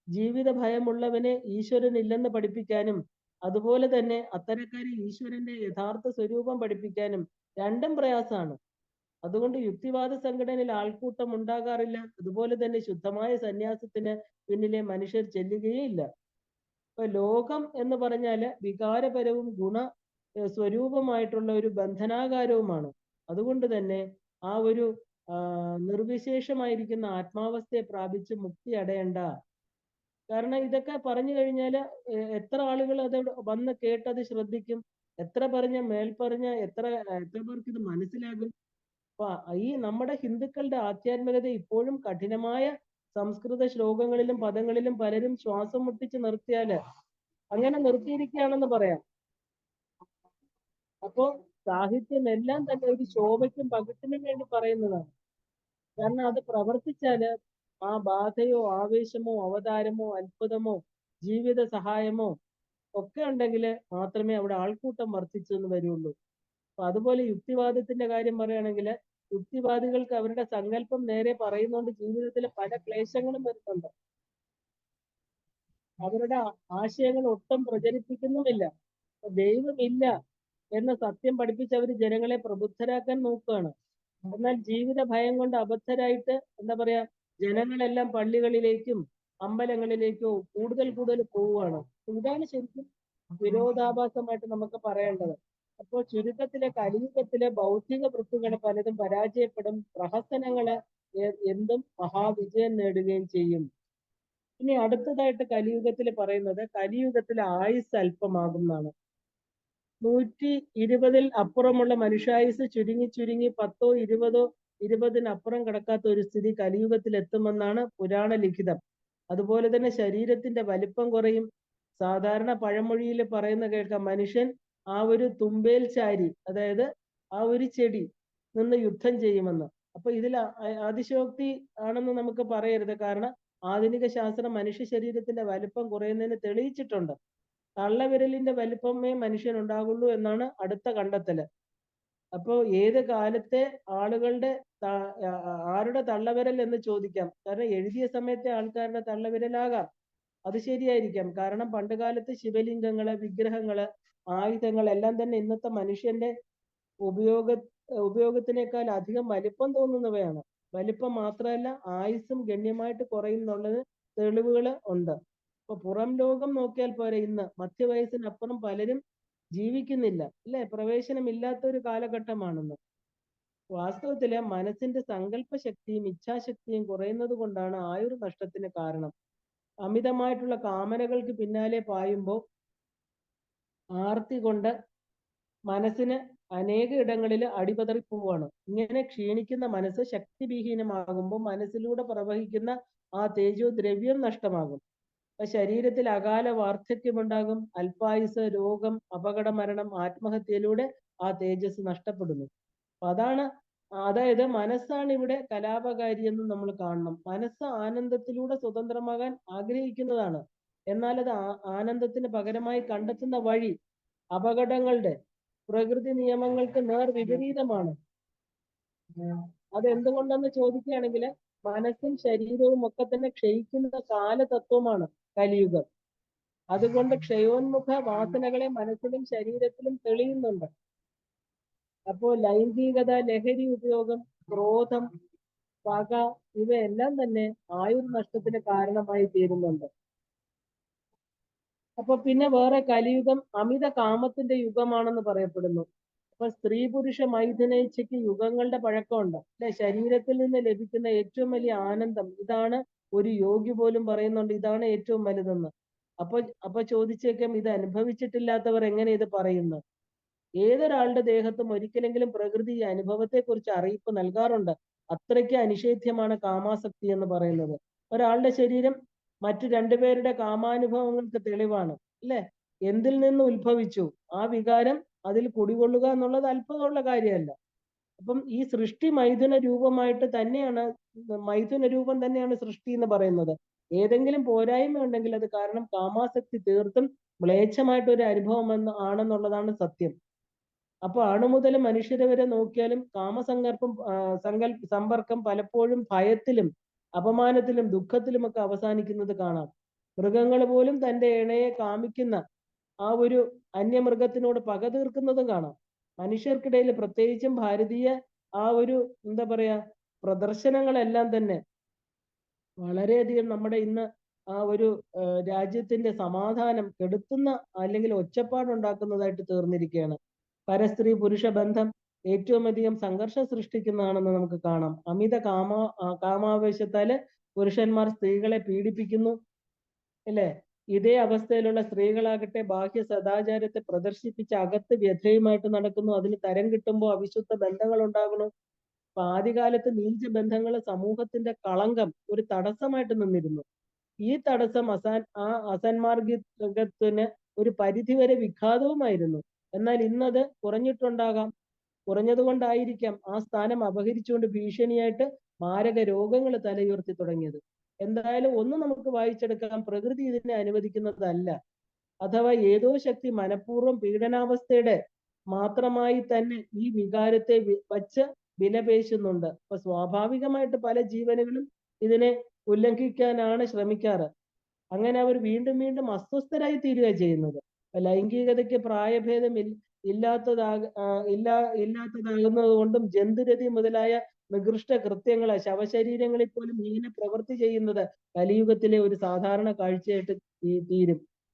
ജീവിത ഭയമുള്ളവനെ ഈശ്വരൻ ഇല്ലെന്ന് പഠിപ്പിക്കാനും അതുപോലെ തന്നെ അത്തരക്കാരെ ഈശ്വരന്റെ യഥാർത്ഥ സ്വരൂപം പഠിപ്പിക്കാനും രണ്ടും പ്രയാസമാണ്. അതുകൊണ്ട് യുക്തിവാദ സംഘടനയിൽ ആൾക്കൂട്ടം ഉണ്ടാകാറില്ല. അതുപോലെ തന്നെ ശുദ്ധമായ സന്യാസത്തിന് പിന്നിലെ മനുഷ്യർ ചെല്ലുകയേ ഇല്ല. ഇപ്പൊ ലോകം എന്ന് പറഞ്ഞാല് വികാരപരവും സ്വരൂപമായിട്ടുള്ള ഒരു ബന്ധനാകാരവുമാണ്. അതുകൊണ്ട് തന്നെ ആ ഒരു നിർവിശേഷമായിരിക്കുന്ന ആത്മാവസ്ഥയെ പ്രാപിച്ച് മുക്തി അടയണ്ട. കാരണം ഇതൊക്കെ പറഞ്ഞു കഴിഞ്ഞാൽ എത്ര ആളുകൾ അത് വന്ന് കേട്ടത് ശ്രദ്ധിക്കും, എത്ര മേൽപ്പറഞ്ഞ എത്ര പേർക്ക് ഇത് മനസ്സിലാകും. അപ്പൊ ഈ നമ്മുടെ ഹിന്ദുക്കളുടെ ആധ്യാത്മികത ഇപ്പോഴും കഠിനമായ സംസ്കൃത ശ്ലോകങ്ങളിലും പദങ്ങളിലും പലരും ശ്വാസം മുട്ടിച്ച് നിർത്തിയാല് അങ്ങനെ നിർത്തിയിരിക്കുകയാണെന്ന് പറയാം. അപ്പോ സാഹിത്യം എല്ലാം തന്നെ ഒരു ശോഭയ്ക്കും പകിട്ടിനും വേണ്ടി പറയുന്നതാണ്. കാരണം അത് പ്രവർത്തിച്ചാല് ആ ബാധയോ ആവേശമോ അവതാരമോ അത്ഭുതമോ ജീവിത സഹായമോ ഒക്കെ ഉണ്ടെങ്കിൽ മാത്രമേ അവിടെ ആൾക്കൂട്ടം വർദ്ധിച്ചു എന്ന് വരുള്ളൂ. അപ്പൊ അതുപോലെ യുക്തിവാദത്തിന്റെ കാര്യം പറയുകയാണെങ്കിൽ യുക്തിവാദികൾക്ക് അവരുടെ സങ്കല്പം നേരെ പറയുന്നതുകൊണ്ട് ജീവിതത്തിൽ പല ക്ലേശങ്ങളും വരുന്നുണ്ട്. അവരുടെ ആശയങ്ങൾ ഒട്ടും പ്രചരിപ്പിക്കുന്നുമില്ല. ദൈവമില്ല എന്ന സത്യം പഠിപ്പിച്ച് അവർ ജനങ്ങളെ പ്രബുദ്ധരാക്കാൻ നോക്കുകയാണ്. എന്നാൽ ജീവിത ഭയം കൊണ്ട് അബദ്ധരായിട്ട് എന്താ പറയാ, ജനങ്ങളെല്ലാം പള്ളികളിലേക്കും അമ്പലങ്ങളിലേക്കോ കൂടുതൽ പോവുകയാണ്. ഇതാണ് ശരിക്കും വിരോധാഭാസമായിട്ട് നമുക്ക് പറയേണ്ടത്. അപ്പോൾ ചുരുക്കത്തിലെ കലിയുഗത്തിലെ ഭൗതിക വൃത്തികൾ പലതും പരാജയപ്പെടും, പ്രഹസനങ്ങള് എന്തും മഹാവിജയം നേടുകയും ചെയ്യും. ഇനി അടുത്തതായിട്ട് കലിയുഗത്തിൽ പറയുന്നത് കലിയുഗത്തിലെ ആയുസ് അല്പമാകും എന്നാണ്. 120 അപ്പുറമുള്ള മനുഷ്യായുസ് ചുരുങ്ങി 10 20 കടക്കാത്ത ഒരു സ്ഥിതി കലിയുഗത്തിൽ എത്തുമെന്നാണ് പുരാണ ലിഖിതം. അതുപോലെ തന്നെ ശരീരത്തിന്റെ വലിപ്പം കുറയും. സാധാരണ പഴമൊഴിയിൽ പറയുന്ന കേൾക്കാം, മനുഷ്യൻ ആ ഒരു തുമ്പേൽ ചാരി, അതായത് ആ ഒരു ചെടി നിന്ന് യുദ്ധം ചെയ്യുമെന്ന്. അപ്പൊ ഇതിൽ അതിശയോക്തി ആണെന്ന് നമുക്ക് പറയരുത്. കാരണം ആധുനിക ശാസ്ത്രം മനുഷ്യ ശരീരത്തിന്റെ വലിപ്പം കുറയുന്നതിന് തെളിയിച്ചിട്ടുണ്ട്. തള്ളവിരലിന്റെ വലിപ്പമേ മനുഷ്യൻ ഉണ്ടാകുള്ളൂ എന്നാണ് അടുത്ത കണ്ടെത്തല്. അപ്പോ ഏത് കാലത്തെ ആളുകളുടെ ആരുടെ തള്ളവിരൽ എന്ന് ചോദിക്കാം. കാരണം എഴുതിയ സമയത്തെ ആൾക്കാരുടെ തള്ളവിരലാകാം, അത് ശരിയായിരിക്കാം. കാരണം പണ്ട് കാലത്ത് ശിവലിംഗങ്ങള്, വിഗ്രഹങ്ങള്, ആയുധങ്ങൾ എല്ലാം തന്നെ ഇന്നത്തെ മനുഷ്യന്റെ ഉപയോഗത്തിനേക്കാൾ അധികം വലിപ്പം തോന്നുന്നവയാണ്. വലിപ്പം മാത്രമല്ല, ആയുസ്സും ഗണ്യമായിട്ട് കുറയുന്നുള്ളത് തെളിവുകൾ ഉണ്ട്. ഇപ്പൊ പുറം ലോകം നോക്കിയാൽ പോരെ, ഇന്ന് മധ്യവയസ്സിനപ്പുറം പലരും ജീവിക്കുന്നില്ല, അല്ലെ? പ്രവേശനമില്ലാത്ത ഒരു കാലഘട്ടമാണെന്ന്. വാസ്തവത്തില് മനസ്സിന്റെ സങ്കല്പ ശക്തിയും ഇച്ഛാശക്തിയും കുറയുന്നത് കൊണ്ടാണ് ആയുർ നഷ്ടത്തിന് കാരണം. അമിതമായിട്ടുള്ള കാമനകൾക്ക് പിന്നാലെ പായുമ്പോൾ ആർത്തി കൊണ്ട് മനസ്സിന് അനേക ഇടങ്ങളിൽ അടിപതറിപ്പോവാണ്. ഇങ്ങനെ ക്ഷീണിക്കുന്ന മനസ്സ് ശക്തിവിഹീനമാകുമ്പോൾ മനസ്സിലൂടെ പ്രവഹിക്കുന്ന ആ തേജോ ദ്രവ്യം നഷ്ടമാകും. ശരീരത്തിൽ അകാല വാർദ്ധക്യമുണ്ടാകും, അല്പായുസ്, രോഗം, അപകട മരണം, ആത്മഹത്യയിലൂടെ ആ തേജസ് നഷ്ടപ്പെടുന്നു. അതായത് മനസ്സാണ് ഇവിടെ കലാപകാരി എന്ന് നമ്മൾ കാണണം. മനസ്സ് ആനന്ദത്തിലൂടെ സ്വതന്ത്രമാകാൻ ആഗ്രഹിക്കുന്നതാണ്. എന്നാൽ അത് ആനന്ദത്തിന് പകരമായി കണ്ടെത്തുന്ന വഴി അപകടങ്ങളുടെ, പ്രകൃതി നിയമങ്ങൾക്ക് നേർ വിപരീതമാണ്. അതെന്തുകൊണ്ടെന്ന് ചോദിക്കുകയാണെങ്കിൽ മനസ്സും ശരീരവും ഒക്കെ തന്നെ ക്ഷയിക്കുന്ന കാലതത്വമാണ് കലിയുഗം. അതുകൊണ്ട് ക്ഷയോന്മുഖ വാസനകളെ മനസ്സിലും ശരീരത്തിലും തെളിയുന്നുണ്ട്. അപ്പോ ലൈംഗികത, ലഹരി ഉപയോഗം, ക്രോധം, പക ഇവയെല്ലാം തന്നെ ആയുർ നഷ്ടത്തിന് കാരണമായി തീരുന്നുണ്ട്. അപ്പൊ പിന്നെ വേറെ കലിയുഗം അമിത കാമത്തിന്റെ യുഗമാണെന്ന് പറയപ്പെടുന്നു. അപ്പൊ സ്ത്രീ പുരുഷ മൈഥുനേച്ഛയ്ക്ക് യുഗങ്ങളുടെ പഴക്കമുണ്ട്, അല്ലെ? ശരീരത്തിൽ നിന്ന് ലഭിക്കുന്ന ഏറ്റവും വലിയ ആനന്ദം ഇതാണ്. ഒരു യോഗി പോലും പറയുന്നുണ്ട് ഇതാണ് ഏറ്റവും വലുതെന്ന്. അപ്പൊ ചോദിച്ചേക്കാം, ഇത് അനുഭവിച്ചിട്ടില്ലാത്തവർ എങ്ങനെ ഇത് പറയുന്നു? ഏതൊരാളുടെ ദേഹത്തും ഒരിക്കലെങ്കിലും പ്രകൃതി ഈ അനുഭവത്തെ കുറിച്ച് അറിയിപ്പ് നൽകാറുണ്ട്. അത്രയ്ക്ക് അനിഷേധ്യമാണ് കാമാസക്തി എന്ന് പറയുന്നത്. ഒരാളുടെ ശരീരം മറ്റു രണ്ടുപേരുടെ കാമാനുഭവങ്ങൾക്ക് തെളിവാണ്, അല്ലെ? എന്തിൽ നിന്ന് ഉത്ഭവിച്ചു ആ വികാരം അതിൽ കുടികൊള്ളുക എന്നുള്ളത് അത്ഭുതമുള്ള കാര്യമല്ല. അപ്പം ഈ സൃഷ്ടി മൈഥുന രൂപമായിട്ട് തന്നെയാണ്, മൈഥുന രൂപം തന്നെയാണ് സൃഷ്ടി എന്ന് പറയുന്നത്. ഏതെങ്കിലും പോരായ്മ ഉണ്ടെങ്കിൽ അത് കാരണം കാമാസക്തി തീർത്തും മ്ലേച്ഛമായിട്ടൊരു അനുഭവം ആണെന്നുള്ളതാണ് സത്യം. അപ്പൊ അണുമുതൽ മനുഷ്യരെ വരെ നോക്കിയാലും സമ്പർക്കം പലപ്പോഴും ഭയത്തിലും അപമാനത്തിലും ദുഃഖത്തിലുമൊക്കെ അവസാനിക്കുന്നത് കാണാം. മൃഗങ്ങൾ പോലും തന്റെ ഇണയെ കാമിക്കുന്ന ആ ഒരു അന്യമൃഗത്തിനോട് പക തീർക്കുന്നതും കാണാം. മനുഷ്യർക്കിടയിൽ, പ്രത്യേകിച്ചും ഭാരതീയ ആ ഒരു എന്താ പറയാ പ്രദർശനങ്ങളെല്ലാം തന്നെ വളരെയധികം നമ്മുടെ ഇന്ന് ആ ഒരു രാജ്യത്തിന്റെ സമാധാനം കെടുത്തുന്ന അല്ലെങ്കിൽ ഒച്ചപ്പാടുണ്ടാക്കുന്നതായിട്ട് തീർന്നിരിക്കുകയാണ്. പരസ്ത്രീ പുരുഷ ബന്ധം ഏറ്റവും അധികം സംഘർഷം സൃഷ്ടിക്കുന്നതാണെന്ന് നമുക്ക് കാണാം. അമിത കാമാവേശത്താല് പുരുഷന്മാർ സ്ത്രീകളെ പീഡിപ്പിക്കുന്നു, അല്ലേ? ഇതേ അവസ്ഥയിലുള്ള സ്ത്രീകളാകട്ടെ ബാഹ്യ സദാചാരത്തെ പ്രദർശിപ്പിച്ച് അകത്ത് വ്യഥയുമായിട്ട് നടക്കുന്നു. അതിന് തരം കിട്ടുമ്പോൾ അവിശുദ്ധ ബന്ധങ്ങൾ ഉണ്ടാകണം. അപ്പൊ ആദ്യകാലത്ത് നീച ബന്ധങ്ങൾ സമൂഹത്തിന്റെ കളങ്കം, ഒരു തടസ്സമായിട്ട് നിന്നിരുന്നു. ഈ തടസ്സം അസന്മാർഗത്തിന് ഒരു പരിധിവരെ വിഘാതവുമായിരുന്നു. എന്നാൽ ഇന്നത് കുറഞ്ഞിട്ടുണ്ടാകാം. കുറഞ്ഞതുകൊണ്ടായിരിക്കാം ആ സ്ഥാനം അപഹരിച്ചുകൊണ്ട് ഭീഷണിയായിട്ട് മാരക രോഗങ്ങൾ തലയുയർത്തി തുടങ്ങിയത്. എന്തായാലും ഒന്ന് നമുക്ക് വായിച്ചെടുക്കാം, പ്രകൃതി ഇതിനെ അനുവദിക്കുന്നതല്ല. അഥവാ ഏതോ ശക്തി മനഃപൂർവ്വം പീഡനാവസ്ഥയുടെ മാത്രമായി തന്നെ ഈ വികാരത്തെ വച്ച് വിലപേശുന്നുണ്ട്. അപ്പൊ സ്വാഭാവികമായിട്ട് പല ജീവനുകളും ഇതിനെ ഉല്ലംഘിക്കാനാണ് ശ്രമിക്കാറ്. അങ്ങനെ അവർ വീണ്ടും വീണ്ടും അസ്വസ്ഥരായി തീരുക ചെയ്യുന്നത്. ലൈംഗികതയ്ക്ക് പ്രായഭേദം ഇല്ലാത്തതാകുന്നത് കൊണ്ടും ജന്തുരതി മുതലായ നികൃഷ്ട കൃത്യങ്ങളെ ശവശരീരങ്ങളിൽ പോലും ഇങ്ങനെ പ്രവൃത്തി ചെയ്യുന്നത് കലിയുഗത്തിലെ ഒരു സാധാരണ കാഴ്ചയായിട്ട്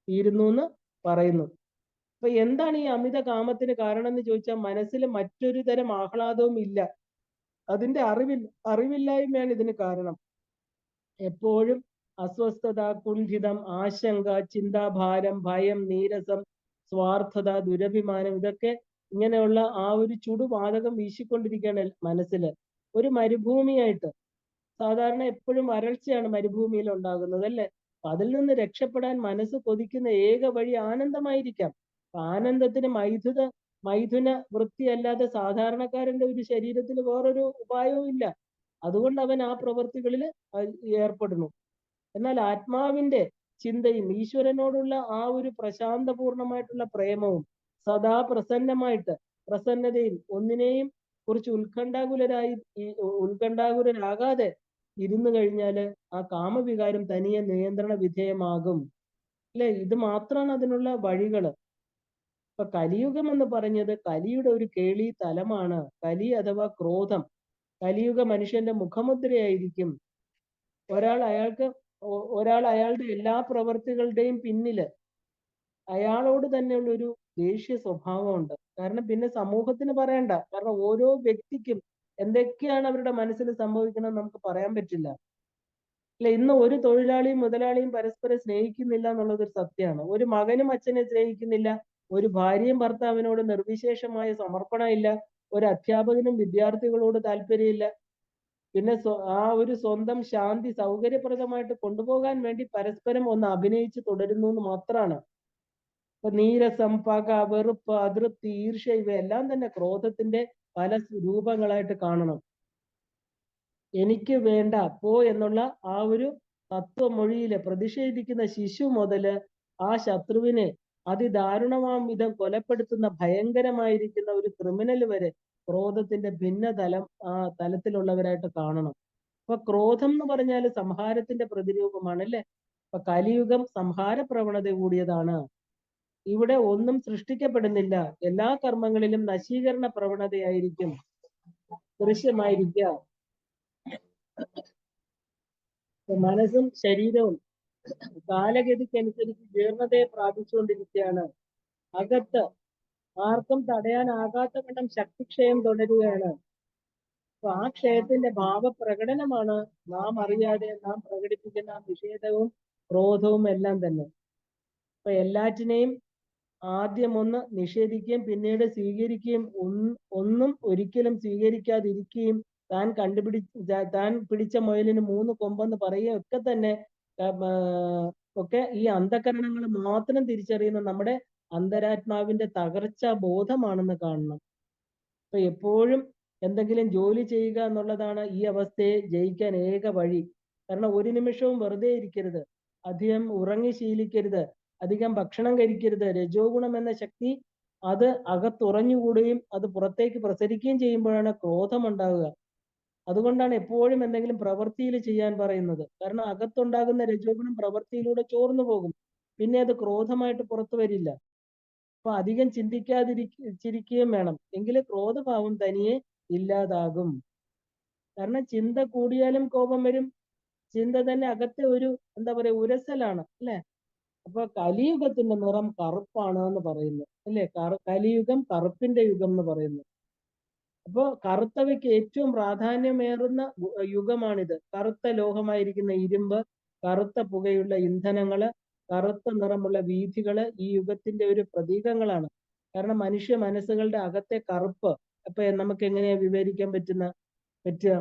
തീരുന്നു എന്ന് പറയുന്നു. അപ്പൊ എന്താണ് ഈ അമിത കാമത്തിന് കാരണം എന്ന് ചോദിച്ചാൽ മനസ്സിൽ മറ്റൊരു തരം ആഹ്ലാദവും ഇല്ല. അതിന്റെ അറിവില്ലായ്മയാണ് ഇതിന് കാരണം. എപ്പോഴും അസ്വസ്ഥത, കുണ്ഠിതം, ആശങ്ക, ചിന്താഭാരം, ഭയം, നീരസം, സ്വാർത്ഥത, ദുരഭിമാനം, ഇതൊക്കെ ഇങ്ങനെയുള്ള ആ ഒരു ചുടുവാതകം വീശിക്കൊണ്ടിരിക്കുകയാണ് മനസ്സില്. ഒരു മരുഭൂമിയായിട്ട്, സാധാരണ എപ്പോഴും വരൾച്ചയാണ് മരുഭൂമിയിൽ ഉണ്ടാകുന്നത്, അല്ലെ? അതിൽ നിന്ന് രക്ഷപ്പെടാൻ മനസ്സ് കൊതിക്കുന്ന ഏക വഴി ആനന്ദമായിരിക്കാം. ആനന്ദത്തിന് മൈഥുന വൃത്തിയല്ലാതെ സാധാരണക്കാരന്റെ ഒരു ശരീരത്തിൽ വേറൊരു ഉപായവും ഇല്ല. അതുകൊണ്ട് അവൻ ആ പ്രവൃത്തികളിൽ ഏർപ്പെടുന്നു. എന്നാൽ ആത്മാവിന്റെ ചിന്തയും ഈശ്വരനോടുള്ള ആ ഒരു പ്രശാന്തപൂർണമായിട്ടുള്ള പ്രേമവും സദാ പ്രസന്നതയും ഒന്നിനെയും കുറിച്ച് ഉത്കണ്ഠാകുലരാകാതെ ഇരുന്നു കഴിഞ്ഞാല് ആ കാമവികാരം തനിയെ നിയന്ത്രണ വിധേയമാകും, അല്ലെ? ഇത് മാത്രമാണ് അതിനുള്ള വഴികള്. ഇപ്പൊ കലിയുഗം എന്ന് പറഞ്ഞത് കലിയുടെ ഒരു കേളി തലമാണ്. കലി അഥവാ ക്രോധം കലിയുഗ മനുഷ്യന്റെ മുഖമുദ്രയായിരിക്കും. ഒരാൾ അയാളുടെ എല്ലാ പ്രവർത്തികളുടെയും പിന്നില് അയാളോട് തന്നെയുള്ള ഒരു ദേഷ്യ സ്വഭാവമുണ്ട്. കാരണം പിന്നെ സമൂഹത്തിന് പറയണ്ട, കാരണം ഓരോ വ്യക്തിക്കും എന്തൊക്കെയാണ് അവരുടെ മനസ്സിൽ സംഭവിക്കുന്നത് നമുക്ക് പറയാൻ പറ്റില്ല, അല്ലെ? ഇന്ന് ഒരു തൊഴിലാളിയും മുതലാളിയും പരസ്പരം സ്നേഹിക്കുന്നില്ല എന്നുള്ളത് ഒരു സത്യമാണ്. ഒരു മകനും അച്ഛനെ സ്നേഹിക്കുന്നില്ല, ഒരു ഭാര്യയും ഭർത്താവിനോട് നിർവിശേഷമായ സമർപ്പണം ഇല്ല, ഒരു അധ്യാപകനും വിദ്യാർത്ഥികളോട് താല്പര്യമില്ല. പിന്നെ ആ ഒരു സ്വന്തം ശാന്തി സൗകര്യപ്രദമായിട്ട് കൊണ്ടുപോകാൻ വേണ്ടി പരസ്പരം ഒന്ന് അഭിനയിച്ച് തുടരുന്നു എന്ന് മാത്രമാണ്. ഇപ്പൊ നീരസം, പക, വെറുപ്പ്, അതൃപ്തി, ഈർഷ്യ ഇവയെല്ലാം തന്നെ ക്രോധത്തിന്റെ പല രൂപങ്ങളായിട്ട് കാണണം. എനിക്ക് വേണ്ട പോ എന്നുള്ള ആ ഒരു തത്വമൊഴിയില് പ്രതിഷേധിക്കുന്ന ശിശു മുതല് ആ ശത്രുവിനെ അതിദാരുണമാം വിധം കൊലപ്പെടുത്തുന്ന ഭയങ്കരമായിരിക്കുന്ന ഒരു ക്രിമിനൽ വരെ ക്രോധത്തിന്റെ ഭിന്ന തലത്തിലുള്ളവരായിട്ട് കാണണം. അപ്പൊ ക്രോധം എന്ന് പറഞ്ഞാൽ സംഹാരത്തിന്റെ പ്രതിരൂപമാണ്, അല്ലെ? അപ്പൊ കലിയുഗം സംഹാര പ്രവണത കൂടിയതാണ്. ഇവിടെ ഒന്നും സൃഷ്ടിക്കപ്പെടുന്നില്ല, എല്ലാ കർമ്മങ്ങളിലും നശീകരണ പ്രവണതയായിരിക്കും ദൃശ്യമായിരിക്കുക. മനസ്സും ശരീരവും കാലഗതിക്കനുസരിച്ച് ജീർണതയെ പ്രാപിച്ചുകൊണ്ടിരിക്കുകയാണ്. അകത്ത് ആർക്കും തടയാനാകാത്ത വണ്ണം ശക്തിക്ഷയം തുടരുകയാണ്. അപ്പൊ ആ ക്ഷയത്തിന്റെ ഭാവപ്രകടനമാണ് നാം അറിയാതെ നാം പ്രകടിപ്പിക്കുന്ന നിഷേധവും ക്രോധവും എല്ലാം തന്നെ. അപ്പൊ എല്ലാറ്റിനെയും ആദ്യം ഒന്ന് നിഷേധിക്കുകയും പിന്നീട് സ്വീകരിക്കുകയും ഒന്നും ഒരിക്കലും സ്വീകരിക്കാതിരിക്കുകയും താൻ പിടിച്ച മുയലിന് 3 കൊമ്പെന്ന് പറയുകയും ഒക്കെ തന്നെ ഒക്കെ ഈ അന്ധകരണങ്ങൾ മാത്രം തിരിച്ചറിയുന്ന നമ്മുടെ അന്തരാത്മാവിന്റെ തകർച്ച ബോധമാണെന്ന് കാണണം. അപ്പൊ എപ്പോഴും എന്തെങ്കിലും ജോലി ചെയ്യുക എന്നുള്ളതാണ് ഈ അവസ്ഥയെ ജയിക്കാൻ ഏക വഴി. കാരണം ഒരു നിമിഷവും വെറുതെ ഇരിക്കരുത്, അധികം ഉറങ്ങി ശീലിക്കരുത്, അധികം ഭക്ഷണം കഴിക്കരുത്. രജോ ഗുണം എന്ന ശക്തി അത് അകത്തുറഞ്ഞുകൂടുകയും അത് പുറത്തേക്ക് പ്രസരിക്കുകയും ചെയ്യുമ്പോഴാണ് ക്രോധം ഉണ്ടാവുക. അതുകൊണ്ടാണ് എപ്പോഴും എന്തെങ്കിലും പ്രവൃത്തിയിൽ ചെയ്യാൻ പറയുന്നത്. കാരണം അകത്തുണ്ടാകുന്ന രജോ ഗുണം പ്രവൃത്തിയിലൂടെ ചോർന്നു പോകും, പിന്നെ അത് ക്രോധമായിട്ട് പുറത്തു വരില്ല. അപ്പൊ അധികം ചിന്തിക്കാതിരിക്കുകയും വേണം, എങ്കിലേ ക്രോധഭാവം തനിയെ ഇല്ലാതാകും. കാരണം ചിന്ത കൂടിയാലും കോപം വരും. ചിന്ത തന്നെ അകത്തെ ഒരു എന്താ പറയാ ഉരസലാണ് അല്ലെ. അപ്പൊ കലിയുഗത്തിന്റെ നിറം കറുപ്പാണ് എന്ന് പറയുന്നു അല്ലെ. കലിയുഗം കറുപ്പിന്റെ യുഗം എന്ന് പറയുന്നു. അപ്പോ കറുത്തവയ്ക്ക് ഏറ്റവും പ്രാധാന്യമേറുന്ന യുഗമാണിത്. കറുത്ത ലോഹമായിരിക്കുന്ന ഇരുമ്പ്, കറുത്ത പുകയുള്ള ഇന്ധനങ്ങള്, കറുത്ത നിറമുള്ള വീഥികള് ഈ യുഗത്തിന്റെ ഒരു പ്രതീകങ്ങളാണ്. കാരണം മനുഷ്യ മനസ്സുകളുടെ അകത്തെ കറുപ്പ് അപ്പൊ നമുക്ക് എങ്ങനെയാ വിവരിക്കാൻ പറ്റുക?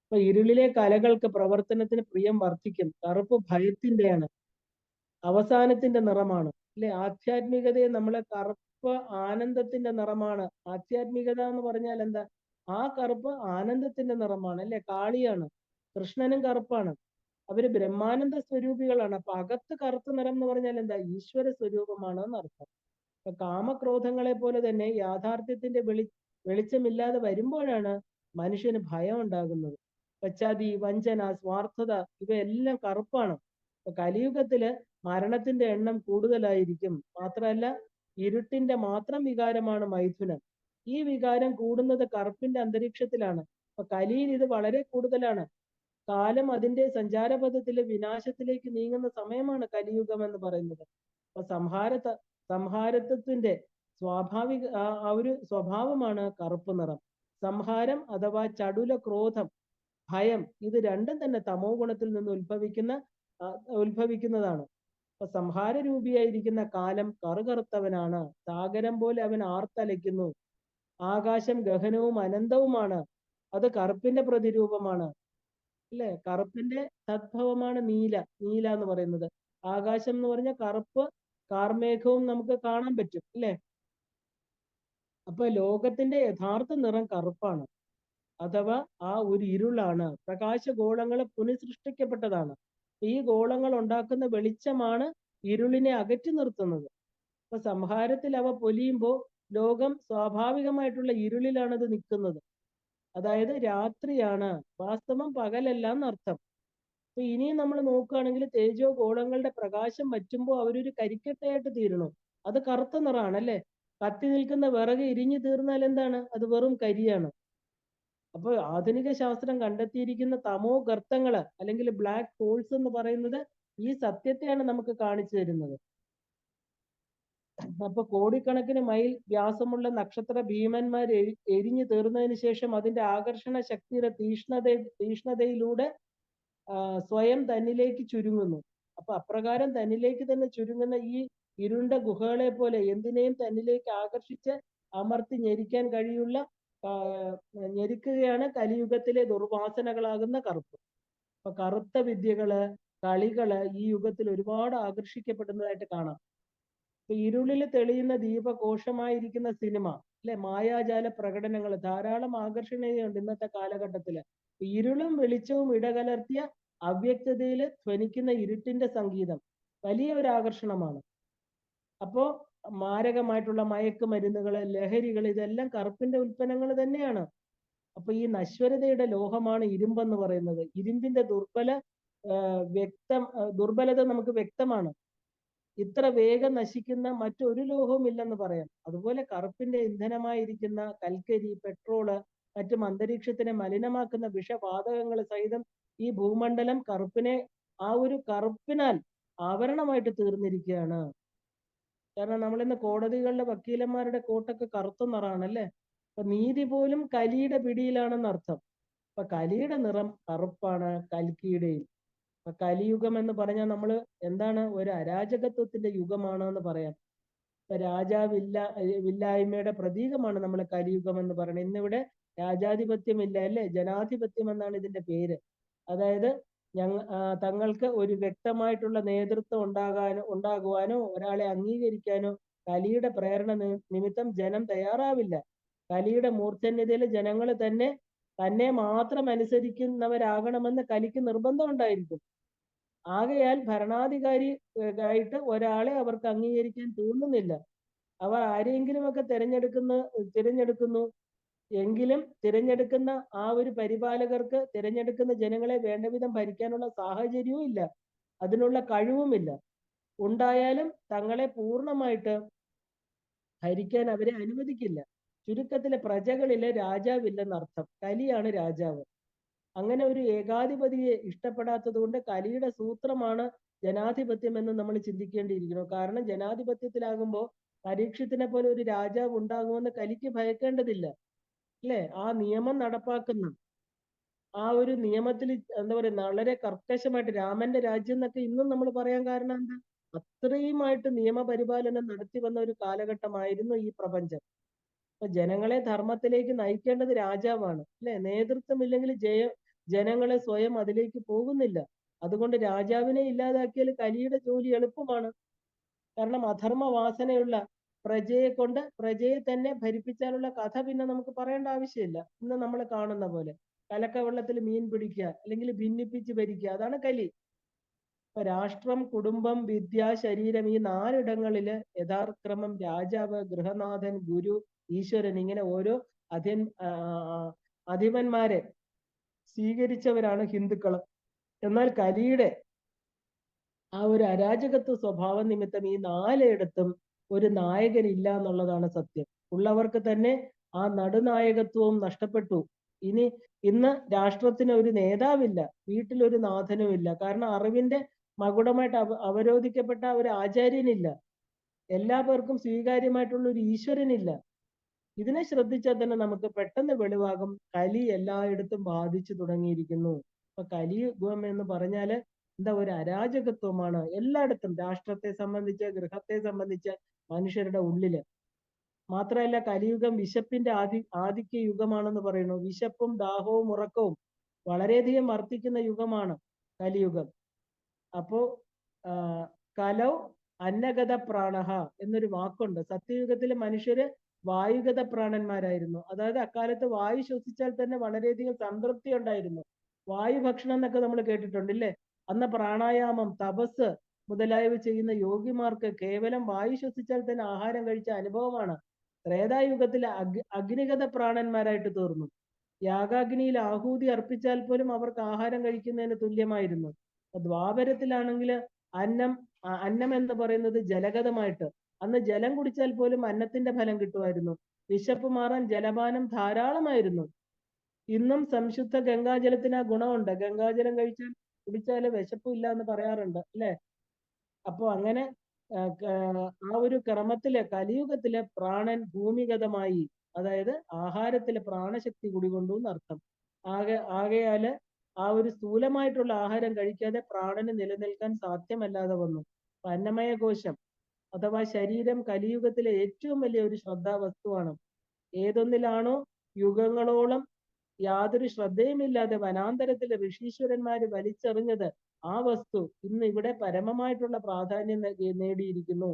അപ്പൊ ഇരുളിലെ കലകൾക്ക് പ്രവർത്തനത്തിന് പ്രിയം വർദ്ധിക്കും. കറുപ്പ് ഭയത്തിന്റെയാണ്, അവസാനത്തിന്റെ നിറമാണ് അല്ലെ. ആധ്യാത്മികതയെ നമ്മളെ കറുപ്പ് ആനന്ദത്തിന്റെ നിറമാണ്. ആധ്യാത്മികത എന്ന് പറഞ്ഞാൽ എന്താ? ആ കറുപ്പ് ആനന്ദത്തിന്റെ നിറമാണ് അല്ലെ. കാളിയാണ്, കൃഷ്ണനും കറുപ്പാണ്. അവര് ബ്രഹ്മാനന്ദ സ്വരൂപികളാണ്. അപ്പൊ അകത്ത് കറുത്ത നിറം എന്ന് പറഞ്ഞാൽ എന്താ? ഈശ്വര സ്വരൂപമാണ് എന്നർത്ഥം. അപ്പൊ കാമക്രോധങ്ങളെ പോലെ തന്നെ യാഥാർത്ഥ്യത്തിന്റെ വെളിച്ചമില്ലാതെ വരുമ്പോഴാണ് മനുഷ്യന് ഭയം ഉണ്ടാകുന്നത്. ചതി, വഞ്ചന, സ്വാർത്ഥത ഇവയെല്ലാം കറുപ്പാണ്. അപ്പൊ കലിയുഗത്തില് മരണത്തിന്റെ എണ്ണം കൂടുതലായിരിക്കും. മാത്രമല്ല ഇരുട്ടിന്റെ മാത്രം വികാരമാണ് മൈഥുനം. ഈ വികാരം കൂടുന്നത് കറുപ്പിന്റെ അന്തരീക്ഷത്തിലാണ്. അപ്പൊ കലിയിൽ ഇത് വളരെ കൂടുതലാണ്. കാലം അതിന്റെ സഞ്ചാരപഥത്തിലെ വിനാശത്തിലേക്ക് നീങ്ങുന്ന സമയമാണ് കലിയുഗം എന്ന് പറയുന്നത്. അപ്പൊ സംഹാരത്വത്തിന്റെ സ്വാഭാവിക ആ ഒരു സ്വഭാവമാണ് കറുപ്പ് നിറം. സംഹാരം അഥവാ ചടുല ക്രോധം, ഭയം, ഇത് രണ്ടും തന്നെ തമോ ഗുണത്തിൽ നിന്ന് ഉത്ഭവിക്കുന്നതാണ്. അപ്പൊ സംഹാരരൂപിയായിരിക്കുന്ന കാലം കറുകറുത്തവനാണ്. സാഗരം പോലെ അവൻ ആർത്തലയ്ക്കുന്നു. ആകാശം ഗഹനവും അനന്തവുമാണ്. അത് കറുപ്പിന്റെ പ്രതിരൂപമാണ് അല്ലെ. കറുപ്പിന്റെ തദ്ഭവമാണ് നീല. നീല എന്ന് പറയുന്നത് ആകാശം എന്ന് പറഞ്ഞ കറുപ്പ് കാർമേഘവും നമുക്ക് കാണാൻ പറ്റും അല്ലെ. അപ്പൊ ലോകത്തിന്റെ യഥാർത്ഥ നിറം കറുപ്പാണ്, അഥവാ ആ ഒരു ഇരുളാണ്. പ്രകാശഗോളങ്ങൾ പുനഃസൃഷ്ടിക്കപ്പെട്ടതാണ്. ഈ ഗോളങ്ങൾ ഉണ്ടാക്കുന്ന വെളിച്ചമാണ് ഇരുളിനെ അകറ്റി നിർത്തുന്നത്. അപ്പൊ സംഹാരത്തിൽ അവ പൊലിയുമ്പോൾ ലോകം സ്വാഭാവികമായിട്ടുള്ള ഇരുളിലാണ് അത് നിൽക്കുന്നത്. അതായത് രാത്രിയാണ്, വാസ്തവം പകലല്ല എന്നർത്ഥം. അപ്പൊ ഇനിയും നമ്മൾ നോക്കുകയാണെങ്കിൽ തേജോ ഗോളങ്ങളുടെ പ്രകാശം വറ്റുമ്പോൾ അവരൊരു കരിക്കട്ടയായിട്ട് തീരണം. അത് കറുത്ത നിറാണ് അല്ലെ. കത്തി നിൽക്കുന്ന വിറക് ഇരിഞ്ഞു തീർന്നാൽ എന്താണ്? അത് വെറും കരിയാണ്. അപ്പൊ ആധുനിക ശാസ്ത്രം കണ്ടെത്തിയിരിക്കുന്ന തമോ ഗർത്തങ്ങള് അല്ലെങ്കിൽ ബ്ലാക്ക് ഹോൾസ് എന്ന് പറയുന്നത് ഈ സത്യത്തെയാണ് നമുക്ക് കാണിച്ചു തരുന്നത്. അപ്പൊ കോടിക്കണക്കിന് മൈൽ വ്യാസമുള്ള നക്ഷത്ര ഭീമന്മാർ എരിഞ്ഞു തീർന്നതിന് ശേഷം അതിന്റെ ആകർഷണ ശക്തിയുടെ തീഷ്ണതയിലൂടെ സ്വയം തന്നിലേക്ക് ചുരുങ്ങുന്നു. അപ്പൊ അപ്രകാരം തന്നിലേക്ക് തന്നെ ചുരുങ്ങുന്ന ഈ ഇരുണ്ട ഗുഹകളെ പോലെ എന്തിനേയും തന്നിലേക്ക് ആകർഷിച്ച് അമർത്തി ഞെരിക്കാൻ കഴിയുള്ള ഞെരുക്കുകയാണ് കലിയുഗത്തിലെ ദുർവാസനകളാകുന്ന കറുപ്പ്. അപ്പൊ കറുത്ത വിദ്യകള്, കളികള് ഈ യുഗത്തിൽ ഒരുപാട് ആകർഷിക്കപ്പെടുന്നതായിട്ട് കാണാം. ഇപ്പൊ ഇരുളിൽ തെളിയുന്ന ദീപകോശമായിരിക്കുന്ന സിനിമ അല്ലെ, മായാജാല പ്രകടനങ്ങൾ ധാരാളം ആകർഷണീയമുണ്ട് ഇന്നത്തെ കാലഘട്ടത്തില്. ഇരുളും വെളിച്ചവും ഇടകലർത്തിയ അവ്യക്തതയില് ധ്വനിക്കുന്ന ഇരുട്ടിന്റെ സംഗീതം വലിയ ഒരു ആകർഷണമാണ്. അപ്പോ മാരകമായിട്ടുള്ള മയക്കുമരുന്നുകള്, ലഹരികൾ, ഇതെല്ലാം കറുപ്പിന്റെ ഉൽപ്പന്നങ്ങൾ തന്നെയാണ്. അപ്പൊ ഈ നശ്വരതയുടെ ലോഹമാണ് ഇരുമ്പെന്ന് പറയുന്നത്. ഇരുമ്പിന്റെ ദുർബലത നമുക്ക് വ്യക്തമാണ്. ഇത്ര വേഗം നശിക്കുന്ന മറ്റൊരു ലോഹവും ഇല്ലെന്ന് പറയാം. അതുപോലെ കറുപ്പിന്റെ ഇന്ധനമായിരിക്കുന്ന കൽക്കരി, പെട്രോള്, മറ്റും അന്തരീക്ഷത്തിനെ മലിനമാക്കുന്ന വിഷവാതകങ്ങൾ സഹിതം ഈ ഭൂമണ്ഡലം ആ ഒരു കറുപ്പിനാൽ ആവരണമായിട്ട് തീർന്നിരിക്കുകയാണ്. കാരണം നമ്മളിന്ന് കോടതികളിലെ വക്കീലന്മാരുടെ കോട്ടൊക്കെ കറുത്ത നിറാണല്ലേ. അപ്പൊ നീതി പോലും കലിയുടെ പിടിയിലാണെന്ന് അർത്ഥം. അപ്പൊ കലിയുടെ നിറം കറുപ്പാണ്, കൽക്കിയുടെയും. അപ്പൊ കലിയുഗം എന്ന് പറഞ്ഞാൽ നമ്മൾ എന്താണ്? ഒരു അരാജകത്വത്തിന്റെ യുഗമാണ് എന്ന് പറയാം. ഇപ്പൊ വില്ലായ്മയുടെ പ്രതീകമാണ് നമ്മൾ കലിയുഗം എന്ന് പറയുന്നത്. ഇന്നിവിടെ രാജാധിപത്യം ഇല്ല അല്ലെ, ജനാധിപത്യം എന്നാണ് ഇതിന്റെ പേര്. അതായത് തങ്ങൾക്ക് ഒരു വ്യക്തമായിട്ടുള്ള നേതൃത്വം ഉണ്ടാകുവാനോ ഒരാളെ അംഗീകരിക്കാനോ കലിയുടെ പ്രേരണ നിമിത്തം ജനം തയ്യാറാവില്ല. കലിയുടെ മൂർധന്യതയിൽ ജനങ്ങൾ തന്നെ മാത്രം അനുസരിക്കുന്നവരാകണമെന്ന് കലിക്ക് നിർബന്ധം ഉണ്ടായിരിക്കും. ആകയാൽ ഭരണാധികാരി ആയിട്ട് ഒരാളെ അവർക്ക് അംഗീകരിക്കാൻ തോന്നുന്നില്ല. അവർ ആരെങ്കിലുമൊക്കെ തിരഞ്ഞെടുക്കുന്നു. എങ്കിലും തിരഞ്ഞെടുക്കുന്ന ആ ഒരു പരിപാലകർക്ക് തിരഞ്ഞെടുക്കുന്ന ജനങ്ങളെ വേണ്ടവിധം ഭരിക്കാനുള്ള സാഹചര്യവും ഇല്ല, അതിനുള്ള കഴിവുമില്ല. ഉണ്ടായാലും തങ്ങളെ പൂർണ്ണമായിട്ട് ഭരിക്കാൻ അവരെ അനുവദിക്കില്ല. ചുരുക്കത്തിലെ പ്രജകളിലെ രാജാവില്ലെന്നർത്ഥം. കലിയാണ് രാജാവ്. അങ്ങനെ ഒരു ഏകാധിപതിയെ ഇഷ്ടപ്പെടാത്തത് കൊണ്ട് കലിയുടെ സൂത്രമാണ് ജനാധിപത്യം എന്ന് നമ്മൾ ചിന്തിക്കേണ്ടിയിരിക്കുന്നു. കാരണം ജനാധിപത്യത്തിലാകുമ്പോൾ പരീക്ഷത്തിനെ പോലെ ഒരു രാജാവ് ഉണ്ടാകുമെന്ന് കലിക്ക് ഭയക്കേണ്ടതില്ല, അല്ലെ? ആ നിയമം നടപ്പാക്കുന്ന ആ ഒരു നിയമത്തിൽ എന്താ പറയുക, വളരെ കർക്കശമായിട്ട് രാമന്റെ രാജ്യം എന്നൊക്കെ ഇന്നും നമ്മൾ പറയാൻ കാരണം എന്താ? അത്രയുമായിട്ട് നിയമപരിപാലനം നടത്തി വന്ന ഒരു കാലഘട്ടമായിരുന്നു ഈ പ്രപഞ്ചം. അപ്പൊ ജനങ്ങളെ ധർമ്മത്തിലേക്ക് നയിക്കേണ്ടത് രാജാവാണ്, അല്ലെ? നേതൃത്വം ഇല്ലെങ്കിൽ ജനങ്ങളെ സ്വയം അതിലേക്ക് പോകുന്നില്ല. അതുകൊണ്ട് രാജാവിനെ ഇല്ലാതാക്കിയാൽ കലിയുടെ ജോലി എളുപ്പമാണ്. കാരണം അധർമ്മ വാസനയുള്ള പ്രജയെ കൊണ്ട് പ്രജയെ തന്നെ ഭരിപ്പിച്ചാലുള്ള കഥ പിന്നെ നമുക്ക് പറയേണ്ട ആവശ്യമില്ല. ഇന്ന് നമ്മൾ കാണുന്ന പോലെ കലക്കവെള്ളത്തിൽ മീൻ പിടിക്കുക, അല്ലെങ്കിൽ ഭിന്നിപ്പിച്ച് ഭരിക്കുക, അതാണ് കലി. ഇപ്പൊ രാഷ്ട്രം, കുടുംബം, വിദ്യ, ശരീരം, ഈ 4 ഇടങ്ങളില് യഥാക്രമം രാജാവ്, ഗൃഹനാഥൻ, ഗുരു, ഈശ്വരൻ, ഇങ്ങനെ ഓരോ അധിപന്മാരെ സ്വീകരിച്ചവരാണ് ഹിന്ദുക്കൾ. എന്നാൽ കലിയുടെ ആ ഒരു അരാജകത്വ സ്വഭാവം നിമിത്തം ഈ 4 ഇടത്തും ഒരു നായകനില്ല എന്നുള്ളതാണ് സത്യം. ഉള്ളവർക്ക് തന്നെ ആ നടുനായകത്വവും നഷ്ടപ്പെട്ടു. ഇന്ന് രാഷ്ട്രത്തിന് ഒരു നേതാവില്ല, വീട്ടിലൊരു നാഥനുമില്ല. കാരണം അറിവിന്റെ മകുടമായിട്ട് അവരോധിക്കപ്പെട്ട ഒരു ആചാര്യനില്ല, എല്ലാ പേർക്കും സ്വീകാര്യമായിട്ടുള്ള ഒരു ഈശ്വരനില്ല. ഇതിനെ ശ്രദ്ധിച്ചാൽ തന്നെ നമുക്ക് പെട്ടെന്ന് വെളിവാകും കലി എല്ലായിടത്തും ബാധിച്ചു തുടങ്ങിയിരിക്കുന്നു. അപ്പൊ കലിയുഗം എന്ന് പറഞ്ഞാല് എന്താ, ഒരു അരാജകത്വമാണ് എല്ലായിടത്തും, രാഷ്ട്രത്തെ സംബന്ധിച്ച്, ഗൃഹത്തെ സംബന്ധിച്ച്, മനുഷ്യരുടെ ഉള്ളില്. മാത്രമല്ല കലിയുഗം വിശപ്പിന്റെ ആധിക്യ യുഗമാണെന്ന് പറയുന്നു. വിശപ്പും ദാഹവും ഉറക്കവും വളരെയധികം വർദ്ധിക്കുന്ന യുഗമാണ് കലിയുഗം. അപ്പോ കലൗ അന്നഗത പ്രാണഹ എന്നൊരു വാക്കുണ്ട്. സത്യയുഗത്തിലെ മനുഷ്യര് വായുഗത പ്രാണന്മാരായിരുന്നു. അതായത് അക്കാലത്ത് വായു ശ്വസിച്ചാൽ തന്നെ വളരെയധികം സംതൃപ്തി ഉണ്ടായിരുന്നു. വായു ഭക്ഷണം എന്നൊക്കെ നമ്മൾ കേട്ടിട്ടുണ്ട്, ഇല്ലേ? അന്ന് പ്രാണായാമം, തപസ് മുതലായവ ചെയ്യുന്ന യോഗിമാർക്ക് കേവലം വായു ശ്വസിച്ചാൽ തന്നെ ആഹാരം കഴിച്ച അനുഭവമാണ്. ത്രേതായുഗത്തിലെ അഗ്നിഗത പ്രാണന്മാരായിട്ട് തീർന്നു. യാഗാഗ്നിയിൽ ആഹൂതി അർപ്പിച്ചാൽ പോലും അവർക്ക് ആഹാരം കഴിക്കുന്നതിന് തുല്യമായിരുന്നു. ദ്വാപരത്തിലാണെങ്കിൽ അന്നം എന്ന് പറയുന്നത് ജലഗതമായിട്ട്, അന്ന് ജലം കുടിച്ചാൽ പോലും അന്നത്തിന്റെ ഫലം കിട്ടുമായിരുന്നു. വിശപ്പ് മാറാൻ ജലപാനം ധാരാളമായിരുന്നു. ഇന്നും സംശുദ്ധ ഗംഗാജലത്തിന് ആ ഗുണമുണ്ട്. ഗംഗാജലം കുടിച്ചാല് വിശപ്പില്ല എന്ന് പറയാറുണ്ട്, അല്ലെ? അപ്പൊ അങ്ങനെ ആ ഒരു ക്രമത്തിലെ കലിയുഗത്തിലെ പ്രാണൻ ഭൂമിഗതമായി, അതായത് ആഹാരത്തിലെ പ്രാണശക്തി കുടികൊണ്ടു എന്നർത്ഥം. ആകയാല് ആ ഒരു സ്ഥൂലമായിട്ടുള്ള ആഹാരം കഴിക്കാതെ പ്രാണന് നിലനിൽക്കാൻ സാധ്യമല്ലാതെ വന്നു. അന്നമയ കോശം അഥവാ ശരീരം കലിയുഗത്തിലെ ഏറ്റവും വലിയ ഒരു ശ്രദ്ധാവസ്തുവാണ്. ഏതൊന്നിലാണോ യുഗങ്ങളോളം യാതൊരു ശ്രദ്ധയുമില്ലാതെ വനാന്തരത്തിലെ ഋഷീശ്വരന്മാര് വലിച്ചെറിഞ്ഞത്, ആ വസ്തു ഇന്ന് ഇവിടെ പരമമായിട്ടുള്ള പ്രാധാന്യം നേടിയിരിക്കുന്നു.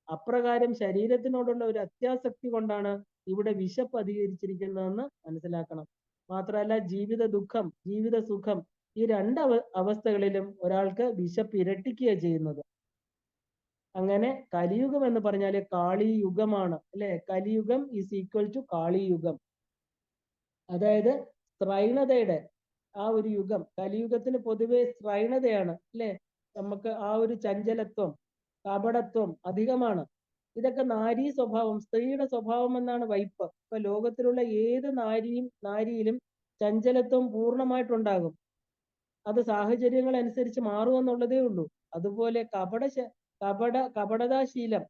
അപ്രകാരം ശരീരത്തിനോടുള്ള ഒരു അത്യാസക്തി കൊണ്ടാണ് ഇവിടെ വിശപ്പ് അധികരിച്ചിരിക്കുന്നതെന്ന് മനസ്സിലാക്കണം. മാത്രമല്ല ജീവിത ദുഃഖം, ജീവിത സുഖം, ഈ 2 അവസ്ഥകളിലും ഒരാൾക്ക് വിശപ്പ് ഇരട്ടിക്കുക ചെയ്യുന്നത്. അങ്ങനെ കലിയുഗം എന്ന് പറഞ്ഞാല് കാളിയുഗമാണ്, അല്ലെ? കലിയുഗം ഈസ് ഈക്വൽ ടു കാളിയുഗം. അതായത് സ്ത്രൈണതയുടെ ആ ഒരു യുഗം. കലിയുഗത്തിന് പൊതുവെ സ്ത്രൈണതയാണ്, അല്ലെ? നമുക്ക് ആ ഒരു ചഞ്ചലത്വം, കപടത്വം അധികമാണ്. ഇതൊക്കെ നാരീ സ്വഭാവം, സ്ത്രീയുടെ സ്വഭാവം എന്നാണ് വൈപ്പ്. ഇപ്പൊ ലോകത്തിലുള്ള ഏത് നാരിയിലും ചഞ്ചലത്വം പൂർണ്ണമായിട്ടുണ്ടാകും. അത് സാഹചര്യങ്ങൾ അനുസരിച്ച് മാറുമെന്നുള്ളതേ ഉള്ളൂ. അതുപോലെ കപടതാശീലം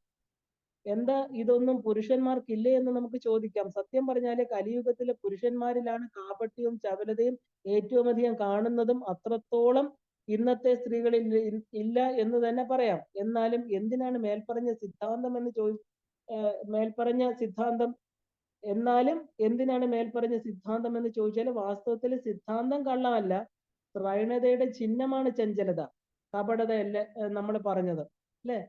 എന്താ, ഇതൊന്നും പുരുഷന്മാർക്കില്ലേ എന്ന് നമുക്ക് ചോദിക്കാം. സത്യം പറഞ്ഞാല് കലിയുഗത്തിലെ പുരുഷന്മാരിലാണ് കാപട്യവും ചപലതയും ഏറ്റവും അധികം കാണുന്നതും. അത്രത്തോളം ഇന്നത്തെ സ്ത്രീകളിൽ ഇല്ല എന്ന് തന്നെ പറയാം. എന്നാലും എന്തിനാണ് മേൽപ്പറഞ്ഞ സിദ്ധാന്തം എന്ന് ചോദിച്ചാൽ വാസ്തവത്തിൽ സിദ്ധാന്തം കള്ളമല്ല. സ്ത്രൈണതയുടെ ചിഹ്നമാണ് ചഞ്ചലത, കപടതയല്ല നമ്മൾ പറഞ്ഞത്, അല്ലെ?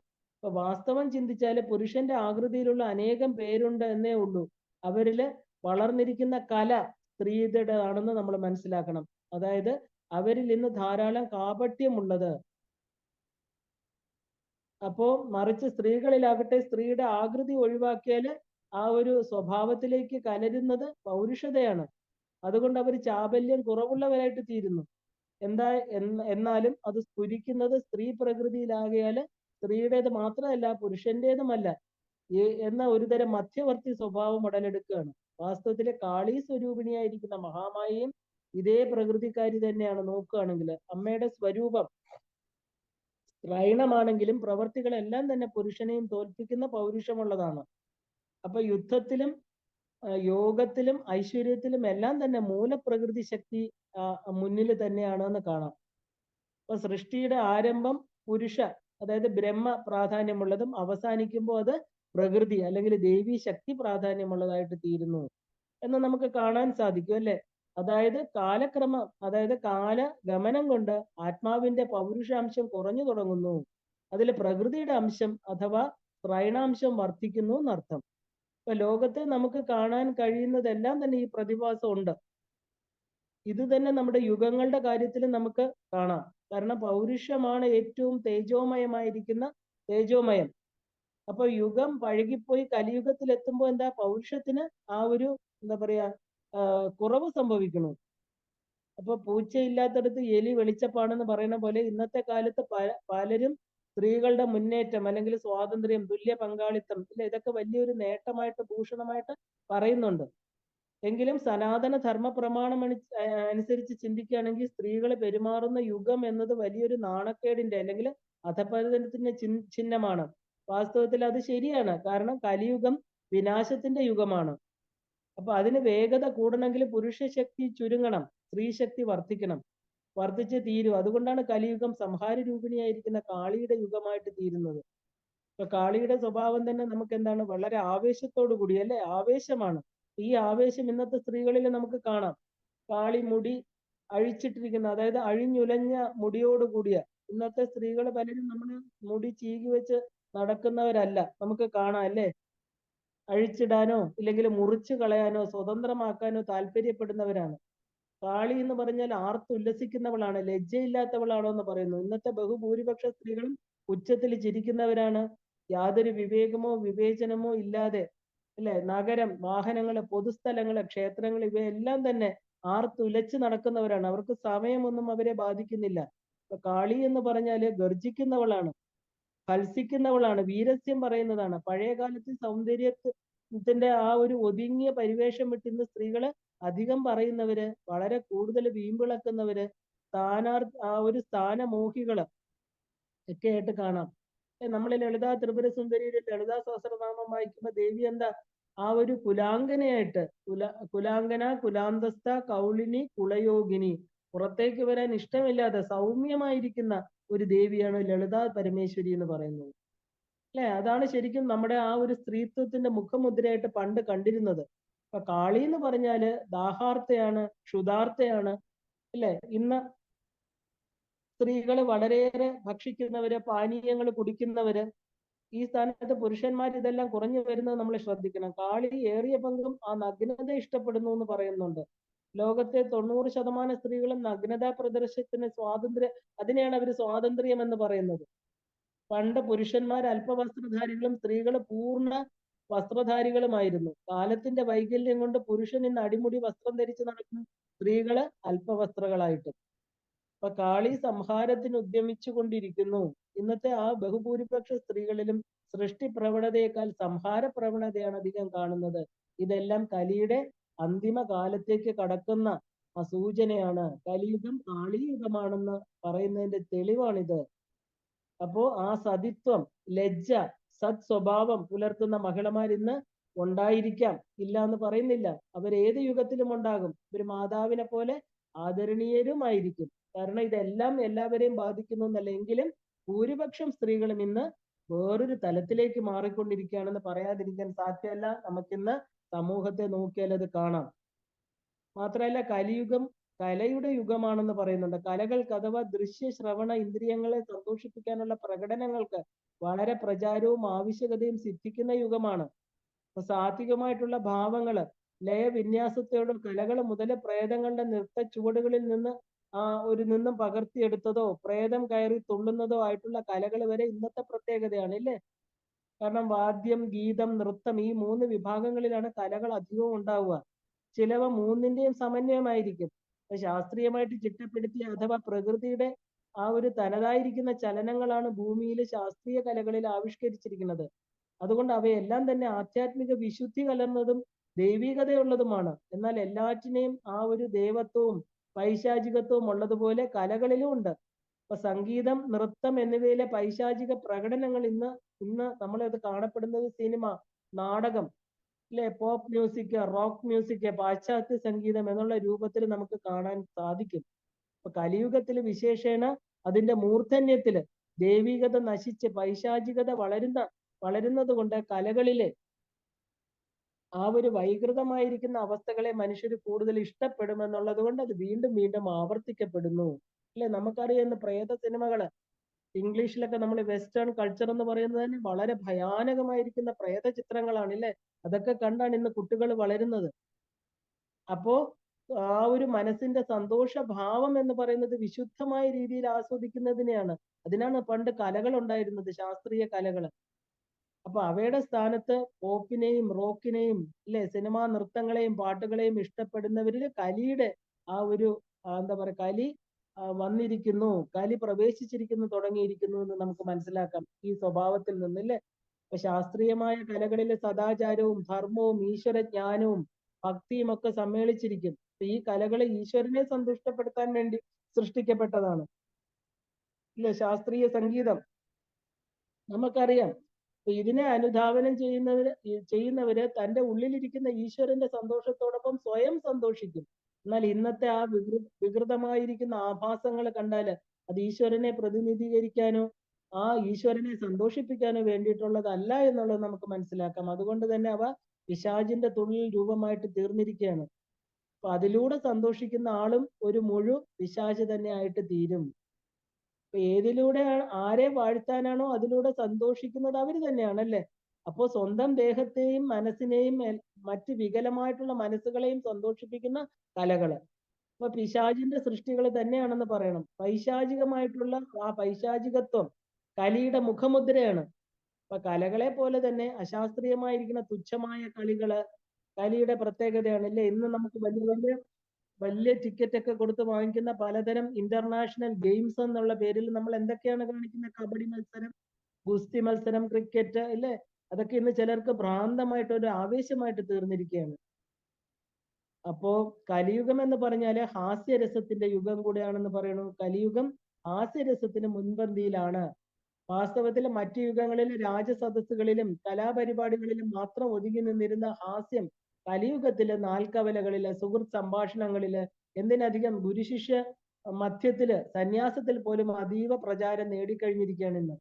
അപ്പൊ വാസ്തവം ചിന്തിച്ചാല് പുരുഷന്റെ ആകൃതിയിലുള്ള അനേകം പേരുണ്ട് എന്നേ ഉള്ളൂ. അവരില് വളർന്നിരിക്കുന്ന കല സ്ത്രീയുടേതാണെന്ന് നമ്മൾ മനസ്സിലാക്കണം. അതായത് അവരിൽ ഇന്ന് ധാരാളം കാപട്യമുള്ളത്. അപ്പോ മറിച്ച് സ്ത്രീകളിലാകട്ടെ, സ്ത്രീയുടെ ആകൃതി ഒഴിവാക്കിയാല് ആ ഒരു സ്വഭാവത്തിലേക്ക് കലരുന്നത് പൗരുഷതയാണ്. അതുകൊണ്ട് അവർ ചാബല്യം കുറവുള്ളവരായിട്ട് തീരുന്നു. എന്നാലും അത് സ്ഫുരിക്കുന്നത് സ്ത്രീ പ്രകൃതിയിലാകിയാല് സ്ത്രീയുടേത് മാത്രമല്ല, പുരുഷന്റേതുമല്ല. എന്ന ഒരുതരം മധ്യവർത്തി സ്വഭാവം ഉടലെടുക്കുകയാണ്. വാസ്തവത്തിലെ കാളി സ്വരൂപിണിയായിരിക്കുന്ന മഹാമായയും ഇതേ പ്രകൃതിക്കാരി തന്നെയാണ്. നോക്കുകയാണെങ്കിൽ അമ്മയുടെ സ്വരൂപം സ്ത്രൈണമാണെങ്കിലും പ്രവർത്തികളെല്ലാം തന്നെ പുരുഷനെയും തോൽപ്പിക്കുന്ന പൗരുഷമുള്ളതാണ്. അപ്പൊ യുദ്ധത്തിലും യോഗത്തിലും ഐശ്വര്യത്തിലും എല്ലാം തന്നെ മൂലപ്രകൃതി ശക്തി മുന്നിൽ തന്നെയാണെന്ന് കാണാം. അപ്പൊ സൃഷ്ടിയുടെ ആരംഭം പുരുഷ, അതായത് ബ്രഹ്മ പ്രാധാന്യമുള്ളതും അവസാനിക്കുമ്പോൾ അത് പ്രകൃതി അല്ലെങ്കിൽ ദേവി ശക്തി പ്രാധാന്യമുള്ളതായിട്ട് തീരുന്നു എന്ന് നമുക്ക് കാണാൻ സാധിക്കും അല്ലെ. അതായത് കാലക്രമം, അതായത് കാലഗമനം കൊണ്ട് ആത്മാവിന്റെ പൗരുഷാംശം കുറഞ്ഞു തുടങ്ങുന്നു. അതിൽ പ്രകൃതിയുടെ അംശം അഥവാ സ്ത്രൈണാംശം വർദ്ധിക്കുന്നു എന്നർത്ഥം. ഇപ്പൊ ലോകത്തെ നമുക്ക് കാണാൻ കഴിയുന്നതെല്ലാം തന്നെ ഈ പ്രതിഭാസം ഉണ്ട്. ഇത് തന്നെ നമ്മുടെ യുഗങ്ങളുടെ കാര്യത്തിൽ നമുക്ക് കാണാം. കാരണം പൗരുഷമാണ് ഏറ്റവും തേജോമയമായിരിക്കുന്ന തേജോമയം. അപ്പൊ യുഗം പഴകിപ്പോയി കലിയുഗത്തിൽ എത്തുമ്പോൾ എന്താ, പൗരുഷത്തിന് ആ ഒരു എന്താ പറയാ കുറവ് സംഭവിക്കുന്നു. അപ്പൊ പൂച്ചയില്ലാത്തടത്ത് എലി വെളിച്ചപ്പാണെന്ന് പറയുന്ന പോലെ ഇന്നത്തെ കാലത്ത് പലരും സ്ത്രീകളുടെ മുന്നേറ്റം അല്ലെങ്കിൽ സ്വാതന്ത്ര്യം, തുല്യ പങ്കാളിത്തം, ഇല്ല, ഇതൊക്കെ വലിയൊരു നേട്ടമായിട്ട് ഭൂഷണമായിട്ട് പറയുന്നുണ്ട്. എങ്കിലും സനാതന ധർമ്മ പ്രമാണം അനുസരിച്ച് ചിന്തിക്കുകയാണെങ്കിൽ സ്ത്രീകൾ പെരുമാറുന്ന യുഗം എന്നത് വലിയൊരു നാണക്കേടിന്റെ അല്ലെങ്കിൽ അധപതനത്തിന്റെ ചിഹ്നമാണ്. വാസ്തവത്തിൽ അത് ശരിയാണ്. കാരണം കലിയുഗം വിനാശത്തിന്റെ യുഗമാണ്. അപ്പൊ അതിന് വേഗത കൂടണമെങ്കിൽ പുരുഷ ശക്തി ചുരുങ്ങണം, സ്ത്രീ ശക്തി വർദ്ധിക്കണം, വർദ്ധിച്ച് തീരും. അതുകൊണ്ടാണ് കലിയുഗം സംഹാര രൂപിണിയായിരിക്കുന്ന കാളിയുടെ യുഗമായിട്ട് തീരുന്നത്. ഇപ്പൊ കാളിയുടെ സ്വഭാവം തന്നെ നമുക്ക് എന്താണ്, വളരെ ആവേശത്തോടു കൂടി അല്ലെ, ആവേശമാണ്. ഈ ആവേശം ഇന്നത്തെ സ്ത്രീകളിൽ നമുക്ക് കാണാം. കാളി മുടി അഴിച്ചിട്ടിരിക്കുന്ന, അതായത് അഴിഞ്ഞുലഞ്ഞ മുടിയോട് കൂടിയ ഇന്നത്തെ സ്ത്രീകൾ പലരും നമ്മൾ മുടി ചീകി വെച്ച് നടക്കുന്നവരല്ല, നമുക്ക് കാണാം അല്ലേ. അഴിച്ചിടാനോ ഇല്ലെങ്കിൽ മുറിച്ചു കളയാനോ സ്വതന്ത്രമാക്കാനോ താല്പര്യപ്പെടുന്നവരാണ്. കാളി എന്ന് പറഞ്ഞാൽ ആർത്തുല്ലസിക്കുന്നവളാണ്, ലജ്ജയില്ലാത്തവളാണോ എന്ന് പറയുന്നു. ഇന്നത്തെ ബഹുഭൂരിപക്ഷ സ്ത്രീകളും ഉച്ചത്തിൽ ചിരിക്കുന്നവരാണ്. യാതൊരു വിവേകമോ വിവേചനമോ ഇല്ലാതെ അല്ലെ, നഗരം, വാഹനങ്ങള്, പൊതുസ്ഥലങ്ങള്, ക്ഷേത്രങ്ങൾ, ഇവയെല്ലാം തന്നെ ആർത്തുലച്ച് നടക്കുന്നവരാണ്. അവർക്ക് സമയമൊന്നും അവരെ ബാധിക്കുന്നില്ല. ഇപ്പൊ കാളി എന്ന് പറഞ്ഞാല് ഗർജിക്കുന്നവളാണ്, ഭത്സിക്കുന്നവളാണ്, വീരസ്യം പറയുന്നതാണ്. പഴയ കാലത്ത് സൗന്ദര്യത്തിന്റെ ആ ഒരു ഒതുങ്ങിയ പരിവേഷം വിട്ടിരുന്ന സ്ത്രീകള് അധികം പറയുന്നവര്, വളരെ കൂടുതൽ വീമ്പിളക്കുന്നവര്, ആ ഒരു സ്ഥാനമോഹികള് ഒക്കെ ആയിട്ട് കാണാം. നമ്മൾ ലളിതാ ത്രിപുര സുന്ദരിയുടെ ലളിതാ സഹസ്രനാമം വായിക്കുമ്പോ ദേവി എന്താ, ആ ഒരു കുലാംഗനയായിട്ട്, കുലാംഗന, കുലാന്തസ്ഥ, കൗളിനി, കുളയോഗിനി, പുറത്തേക്ക് വരാൻ ഇഷ്ടമില്ലാതെ സൗമ്യമായിരിക്കുന്ന ഒരു ദേവിയാണ് ലളിതാ പരമേശ്വരി എന്ന് പറയുന്നത് അല്ലെ. അതാണ് ശരിക്കും നമ്മുടെ ആ ഒരു സ്ത്രീത്വത്തിന്റെ മുഖമുദ്രയായിട്ട് പണ്ട് കണ്ടിരുന്നത്. അപ്പൊ കാളി എന്ന് പറഞ്ഞാല് ദാഹാർത്തയാണ്, ക്ഷുതാർത്തയാണ് അല്ലെ. ഇന്ന് സ്ത്രീകൾ വളരെയേറെ ഭക്ഷിക്കുന്നവര്, പാനീയങ്ങൾ കുടിക്കുന്നവര്, ഈ സ്ഥാനത്ത് പുരുഷന്മാർ ഇതെല്ലാം കുറഞ്ഞു വരുന്നത് നമ്മൾ ശ്രദ്ധിക്കണം. കാളി ഏറിയ പങ്കും ആ നഗ്നത ഇഷ്ടപ്പെടുന്നു എന്ന് പറയുന്നുണ്ട്. ലോകത്തെ 90% സ്ത്രീകളും നഗ്നതാ പ്രദർശനത്തിന് സ്വാതന്ത്ര്യം, അതിനെയാണ് അവർ സ്വാതന്ത്ര്യം എന്ന് പറയുന്നത്. പണ്ട് പുരുഷന്മാർ അല്പവസ്ത്രധാരികളും സ്ത്രീകൾ പൂർണ്ണ വസ്ത്രധാരികളുമായിരുന്നു. കാലത്തിന്റെ വൈകല്യം കൊണ്ട് പുരുഷൻ ഇന്ന് അടിമുടി വസ്ത്രം ധരിച്ച് നടക്കുന്ന സ്ത്രീകള് അല്പവസ്ത്രങ്ങളായിട്ടും. അപ്പൊ കാളി സംഹാരത്തിന് ഉദ്യമിച്ചു കൊണ്ടിരിക്കുന്നു. ഇന്നത്തെ ആ ബഹുഭൂരിപക്ഷ സ്ത്രീകളിലും സൃഷ്ടി പ്രവണതയേക്കാൾ സംഹാര പ്രവണതയാണ് അധികം കാണുന്നത്. ഇതെല്ലാം കലിയുടെ അന്തിമ കാലത്തേക്ക് കടക്കുന്ന സൂചനയാണ്. കലിയുഗം കാളിയുഗമാണെന്ന് പറയുന്നതിന്റെ തെളിവാണിത്. അപ്പോ ആ സതിത്വം, ലജ്ജ, സത് സ്വഭാവം പുലർത്തുന്ന മഹിളമാർ ഇന്ന് ഉണ്ടായിരിക്കാം, ഇല്ല എന്ന് പറയുന്നില്ല. അവർ ഏത് യുഗത്തിലും ഉണ്ടാകും. ഒരു മാതാവിനെ പോലെ ആദരണീയരുമായിരിക്കും. കാരണം ഇതെല്ലാം എല്ലാവരെയും ബാധിക്കുന്നു എന്നല്ല. എങ്കിലും ഭൂരിപക്ഷം സ്ത്രീകളും ഇന്ന് വേറൊരു തലത്തിലേക്ക് മാറിക്കൊണ്ടിരിക്കുകയാണെന്ന് പറയാതിരിക്കാൻ സാധ്യമല്ല. നമുക്കിന്ന് സമൂഹത്തെ നോക്കിയാൽ അത് കാണാം. മാത്രമല്ല കലിയുഗം കലയുടെ യുഗമാണെന്ന് പറയുന്നുണ്ട്. കലകൾക്ക് അഥവാ ദൃശ്യ ശ്രവണ ഇന്ദ്രിയങ്ങളെ സന്തോഷിപ്പിക്കാനുള്ള പ്രകടനങ്ങൾക്ക് വളരെ പ്രചാരവും ആവശ്യകതയും സിദ്ധിക്കുന്ന യുഗമാണ്. അപ്പൊ സാത്വികമായിട്ടുള്ള ഭാവങ്ങള്, ലയവിന്യാസത്തോടും കലകൾ മുതൽ പ്രേതങ്ങളുടെ നൃത്ത ചുവടുകളിൽ നിന്ന് നിന്നും പകർത്തിയെടുത്തതോ പ്രേതം കയറി തുള്ളുന്നതോ ആയിട്ടുള്ള കലകൾ വരെ ഇന്നത്തെ പ്രത്യേകതയാണ് ഇല്ലേ. കാരണം വാദ്യം, ഗീതം, നൃത്തം, ഈ 3 വിഭാഗങ്ങളിലാണ് കലകൾ അധികവും ഉണ്ടാവുക. ചിലവ മൂന്നിന്റെയും സമന്വയമായിരിക്കും. ശാസ്ത്രീയമായിട്ട് ചിട്ടപ്പെടുത്തിയ അഥവാ പ്രകൃതിയുടെ ആ ഒരു തനതായിരിക്കുന്ന ചലനങ്ങളാണ് ഭൂമിയിൽ ശാസ്ത്രീയ കലകളിൽ ആവിഷ്കരിച്ചിരിക്കുന്നത്. അതുകൊണ്ട് അവയെല്ലാം തന്നെ ആധ്യാത്മിക വിശുദ്ധി കലർന്നതും ദൈവികതയുള്ളതുമാണ്. എന്നാൽ എല്ലാറ്റിനെയും ആ ഒരു ദേവത്വവും പൈശാചികത്വവും ഉള്ളതുപോലെ കലകളിലും ഉണ്ട്. ഇപ്പൊ സംഗീതം, നൃത്തം എന്നിവയിലെ പൈശാചിക പ്രകടനങ്ങൾ ഇന്ന് നമ്മളത് കാണപ്പെടുന്നത് സിനിമ, നാടകം, അല്ലെ, പോപ്പ് മ്യൂസിക്, റോക്ക് മ്യൂസിക്, പാശ്ചാത്യ സംഗീതം എന്നുള്ള രൂപത്തിൽ നമുക്ക് കാണാൻ സാധിക്കും. അപ്പൊ കലിയുഗത്തില് വിശേഷേണ അതിന്റെ മൂർധന്യത്തില് ദൈവികത നശിച്ച് പൈശാചികത വളരുന്നത് കൊണ്ട് കലകളിലെ ആ ഒരു വൈകൃതമായിരിക്കുന്ന അവസ്ഥകളെ മനുഷ്യർ കൂടുതൽ ഇഷ്ടപ്പെടുമെന്നുള്ളത് കൊണ്ട് അത് വീണ്ടും വീണ്ടും ആവർത്തിക്കപ്പെടുന്നു. അല്ലെ, നമുക്കറിയാവുന്ന പ്രേത സിനിമകള് ഇംഗ്ലീഷിലൊക്കെ നമ്മൾ വെസ്റ്റേൺ കൾച്ചർ എന്ന് പറയുന്നത് തന്നെ വളരെ ഭയാനകമായിരിക്കുന്ന പ്രേത ചിത്രങ്ങളാണ്, അല്ലെ. അതൊക്കെ കണ്ടാണ് ഇന്ന് കുട്ടികൾ വളരുന്നത്. അപ്പോ ആ ഒരു മനസ്സിന്റെ സന്തോഷഭാവം എന്ന് പറയുന്നത് വിശുദ്ധമായ രീതിയിൽ ആസ്വദിക്കുന്നതിനെയാണ്. അതിനാണ് പണ്ട് കലകൾ ഉണ്ടായിരുന്നത്, ശാസ്ത്രീയ കലകൾ. അപ്പൊ അവയുടെ സ്ഥാനത്ത് പോപ്പിനെയും റോക്കിനെയും, അല്ലെ, സിനിമാ നൃത്തങ്ങളെയും പാട്ടുകളെയും ഇഷ്ടപ്പെടുന്നവരിൽ കലിയുടെ ആ ഒരു എന്താ പറയാ, കലി വന്നിരിക്കുന്നു, കലി പ്രവേശിച്ചിരിക്കുന്നു, തുടങ്ങിയിരിക്കുന്നു എന്ന് നമുക്ക് മനസ്സിലാക്കാം ഈ സ്വഭാവത്തിൽ നിന്നല്ലേ. ഇപ്പൊ ശാസ്ത്രീയമായ കലകളിലെ സദാചാരവും ധർമ്മവും ഈശ്വരജ്ഞാനവും ഭക്തിയും ഒക്കെ സമ്മേളിച്ചിരിക്കും. ഈ കലകളെ ഈശ്വരനെ സന്തുഷ്ടപ്പെടുത്താൻ വേണ്ടി സൃഷ്ടിക്കപ്പെട്ടതാണ്, ഇല്ലേ. ശാസ്ത്രീയ സംഗീതം നമുക്കറിയാം. ഇതിനെ അനുധാവനം ചെയ്യുന്നവര് തന്റെ ഉള്ളിലിരിക്കുന്ന ഈശ്വരന്റെ സന്തോഷത്തോടൊപ്പം സ്വയം സന്തോഷിക്കും. എന്നാൽ ഇന്നത്തെ ആ വികൃതമായിരിക്കുന്ന ആഭാസങ്ങൾ കണ്ടാല് അത് ഈശ്വരനെ പ്രതിനിധീകരിക്കാനോ ആ ഈശ്വരനെ സന്തോഷിപ്പിക്കാനോ വേണ്ടിയിട്ടുള്ളതല്ല എന്നുള്ളത് നമുക്ക് മനസ്സിലാക്കാം. അതുകൊണ്ട് തന്നെ അവ പിശാചിന്റെ തുള്ളിൽ രൂപമായിട്ട് തീർന്നിരിക്കുകയാണ്. അപ്പൊ അതിലൂടെ സന്തോഷിക്കുന്ന ആളും ഒരു പിശാച് തന്നെ ആയിട്ട് തീരും. ഏതിലൂടെ ആരെ വാഴ്ത്താനാണോ അതിലൂടെ സന്തോഷിക്കുന്നത് അവര് തന്നെയാണല്ലേ. അപ്പോ സ്വന്തം ദേഹത്തെയും മനസ്സിനെയും മറ്റ് വികലമായിട്ടുള്ള മനസ്സുകളെയും സന്തോഷിപ്പിക്കുന്ന കലകള് അപ്പൊ പിശാചിന്റെ സൃഷ്ടികൾ തന്നെയാണെന്ന് പറയണം. പൈശാചികമായിട്ടുള്ള ആ പൈശാചികത്വം കലിയുടെ മുഖമുദ്രയാണ്. അപ്പൊ കലകളെ പോലെ തന്നെ അശാസ്ത്രീയമായിരിക്കുന്ന തുച്ഛമായ കലിയുടെ പ്രത്യേകതയാണ്, അല്ലേ. ഇന്ന് നമുക്ക് വലിയ വലിയ വലിയ ടിക്കറ്റ് ഒക്കെ കൊടുത്ത് വാങ്ങിക്കുന്ന പലതരം ഇന്റർനാഷണൽ ഗെയിംസ് എന്നുള്ള പേരിൽ നമ്മൾ എന്തൊക്കെയാണ് കാണിക്കുന്നത്? കബഡി മത്സരം, ഗുസ്തി മത്സരം, ക്രിക്കറ്റ്, അല്ലേ. അതൊക്കെ ഇന്ന് ചിലർക്ക് ഭ്രാന്തമായിട്ട് ഒരു ആവേശമായിട്ട് തീർന്നിരിക്കുകയാണ്. അപ്പോ കലിയുഗം എന്ന് പറഞ്ഞാല് ഹാസ്യരസത്തിന്റെ യുഗം കൂടെയാണെന്ന് പറയണു. കലിയുഗം ഹാസ്യരസത്തിന് മുൻപന്തിയിലാണ്. വാസ്തവത്തിൽ മറ്റു യുഗങ്ങളിൽ രാജസദസ്സുകളിലും കലാപരിപാടികളിലും മാത്രം ഒതുങ്ങി നിന്നിരുന്ന ഹാസ്യം കലിയുഗത്തില് നാൽക്കവലകളില്, സുഹൃത്ത് സംഭാഷണങ്ങളില്, എന്തിനധികം ഗുരുശിഷ്യ മധ്യത്തില്, സന്യാസത്തിൽ പോലും അതീവ പ്രചാരം നേടിക്കഴിഞ്ഞിരിക്കുകയാണ് ഇന്ന്.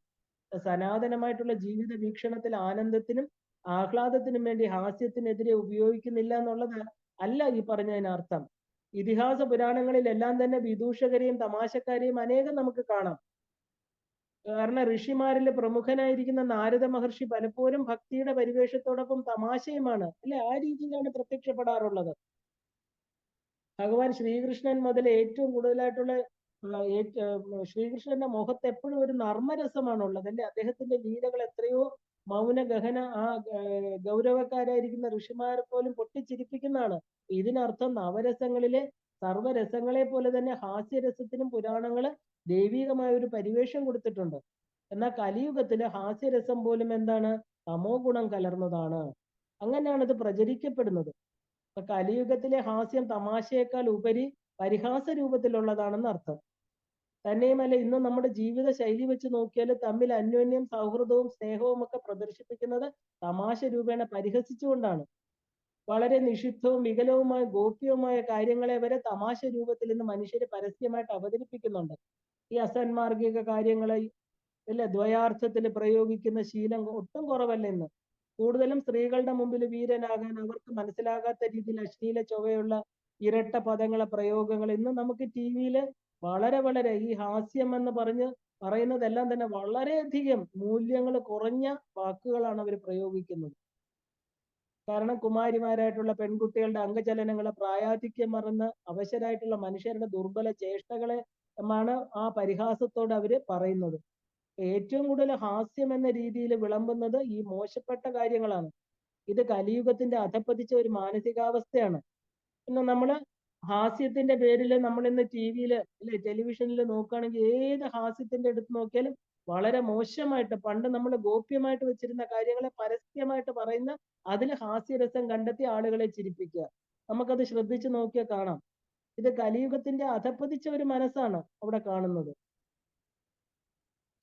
സനാതനമായിട്ടുള്ള ജീവിത വീക്ഷണത്തിൽ ആനന്ദത്തിനും ആഹ്ലാദത്തിനും വേണ്ടി ഹാസ്യത്തിനെതിരെ ഉപയോഗിക്കുന്നില്ല എന്നുള്ളത് അല്ല ഈ പറഞ്ഞതിനർത്ഥം. ഇതിഹാസ പുരാണങ്ങളിലെല്ലാം തന്നെ വിദൂഷകരെയും തമാശക്കാരെയും അനേകം നമുക്ക് കാണാം. കാരണം ഋഷിമാരിൽ പ്രമുഖനായിരിക്കുന്ന നാരദ മഹർഷി പലപ്പോഴും ഭക്തിയുടെ പരിവേഷത്തോടൊപ്പം തമാശയുമാണ്, അല്ലെ, ആ രീതിയിലാണ് പ്രത്യക്ഷപ്പെടാറുള്ളത്. ഭഗവാൻ ശ്രീകൃഷ്ണൻ മുതൽ ഏറ്റവും കൂടുതലായിട്ടുള്ള ശ്രീകൃഷ്ണന്റെ മുഖത്ത് എപ്പോഴും ഒരു നർമ്മരസമാണുള്ളത്, അല്ലെ. അദ്ദേഹത്തിന്റെ ലീലകൾ എത്രയോ മൗന ഗഹന ആ ഗൗരവക്കാരായിരിക്കുന്ന ഋഷിമാരെ പോലും പൊട്ടിച്ചിരിപ്പിക്കുന്നതാണ്. ഇതിനർത്ഥം നവരസങ്ങളിലെ സർവ്വരസങ്ങളെ പോലെ തന്നെ ഹാസ്യരസത്തിനും പുരാണങ്ങള് ദൈവികമായ ഒരു പരിവേഷം കൊടുത്തിട്ടുണ്ട്. എന്നാൽ കലിയുഗത്തില് ഹാസ്യരസം പോലും എന്താണ്? തമോ ഗുണം കലർന്നതാണ്. അങ്ങനെയാണ് ഇത് പ്രചരിക്കപ്പെടുന്നത്. അപ്പൊ കലിയുഗത്തിലെ ഹാസ്യം തമാശയേക്കാൾ ഉപരി പരിഹാസ രൂപത്തിലുള്ളതാണെന്ന് അർത്ഥം. തന്നെയുമല്ല, ഇന്ന് നമ്മുടെ ജീവിത ശൈലി വെച്ച് നോക്കിയാൽ തമ്മിൽ അന്യോന്യം സൗഹൃദവും സ്നേഹവും ഒക്കെ പ്രദർശിപ്പിക്കുന്നത് തമാശ രൂപേണ പരിഹസിച്ചുകൊണ്ടാണ്. വളരെ നിഷിദ്ധവും വികലവുമായ ഗോപ്യവുമായ കാര്യങ്ങളെ വരെ തമാശ രൂപത്തിൽ ഇന്ന് മനുഷ്യര് പരസ്യമായിട്ട് അവതരിപ്പിക്കുന്നുണ്ട്. ഈ അസന്മാർഗിക കാര്യങ്ങളെ അല്ലെ ദ്വയാർത്ഥത്തിൽ പ്രയോഗിക്കുന്ന ശീലം ഒട്ടും കുറവല്ല ഇന്ന്. കൂടുതലും സ്ത്രീകളുടെ മുമ്പിൽ വീരനാകാൻ അവർക്ക് മനസ്സിലാകാത്ത രീതിയിൽ അശ്ലീല ചൊവ്വയുള്ള ഇരട്ട പദങ്ങളെ പ്രയോഗങ്ങൾ ഇന്ന് നമുക്ക് ടി വിയില് വളരെ ഈ ഹാസ്യം എന്ന് പറയുന്നതെല്ലാം തന്നെ വളരെയധികം മൂല്യങ്ങൾ കുറഞ്ഞ വാക്കുകളാണ് അവർ പ്രയോഗിക്കുന്നത്. കാരണം കുമാരിമാരായിട്ടുള്ള പെൺകുട്ടികളുടെ അംഗചലനങ്ങളെ പ്രായാധിക്യം മറന്ന് അവശരായിട്ടുള്ള മനുഷ്യരുടെ ദുർബല ചേഷ്ടകളെ ാണ് ആ പരിഹാസത്തോട് അവര് പറയുന്നത്. ഏറ്റവും കൂടുതൽ ഹാസ്യം എന്ന രീതിയിൽ വിളമ്പുന്നത് ഈ മോശപ്പെട്ട കാര്യങ്ങളാണ്. ഇത് കലിയുഗത്തിന്റെ അധപ്പതിച്ച ഒരു മാനസികാവസ്ഥയാണ്. ഇന്ന് നമ്മള് ഹാസ്യത്തിന്റെ പേരിൽ നമ്മൾ ഇന്ന് ടി വിയിൽ, അല്ലെ, ടെലിവിഷനിൽ നോക്കുകയാണെങ്കിൽ ഏത് ഹാസ്യത്തിന്റെ എടുത്ത് നോക്കിയാലും വളരെ മോശമായിട്ട് പണ്ട് നമ്മൾ ഗോപ്യമായിട്ട് വെച്ചിരുന്ന കാര്യങ്ങളെ പരസ്യമായിട്ട് പറയുന്ന അതിൽ ഹാസ്യരസം കണ്ടെത്തി ആളുകളെ ചിരിപ്പിക്കുക. നമുക്കത് ശ്രദ്ധിച്ചു നോക്കിയാൽ കാണാം. ഇത് കലിയുഗത്തിന്റെ അധപ്പതിച്ച ഒരു മനസ്സാണ് അവിടെ കാണുന്നത്.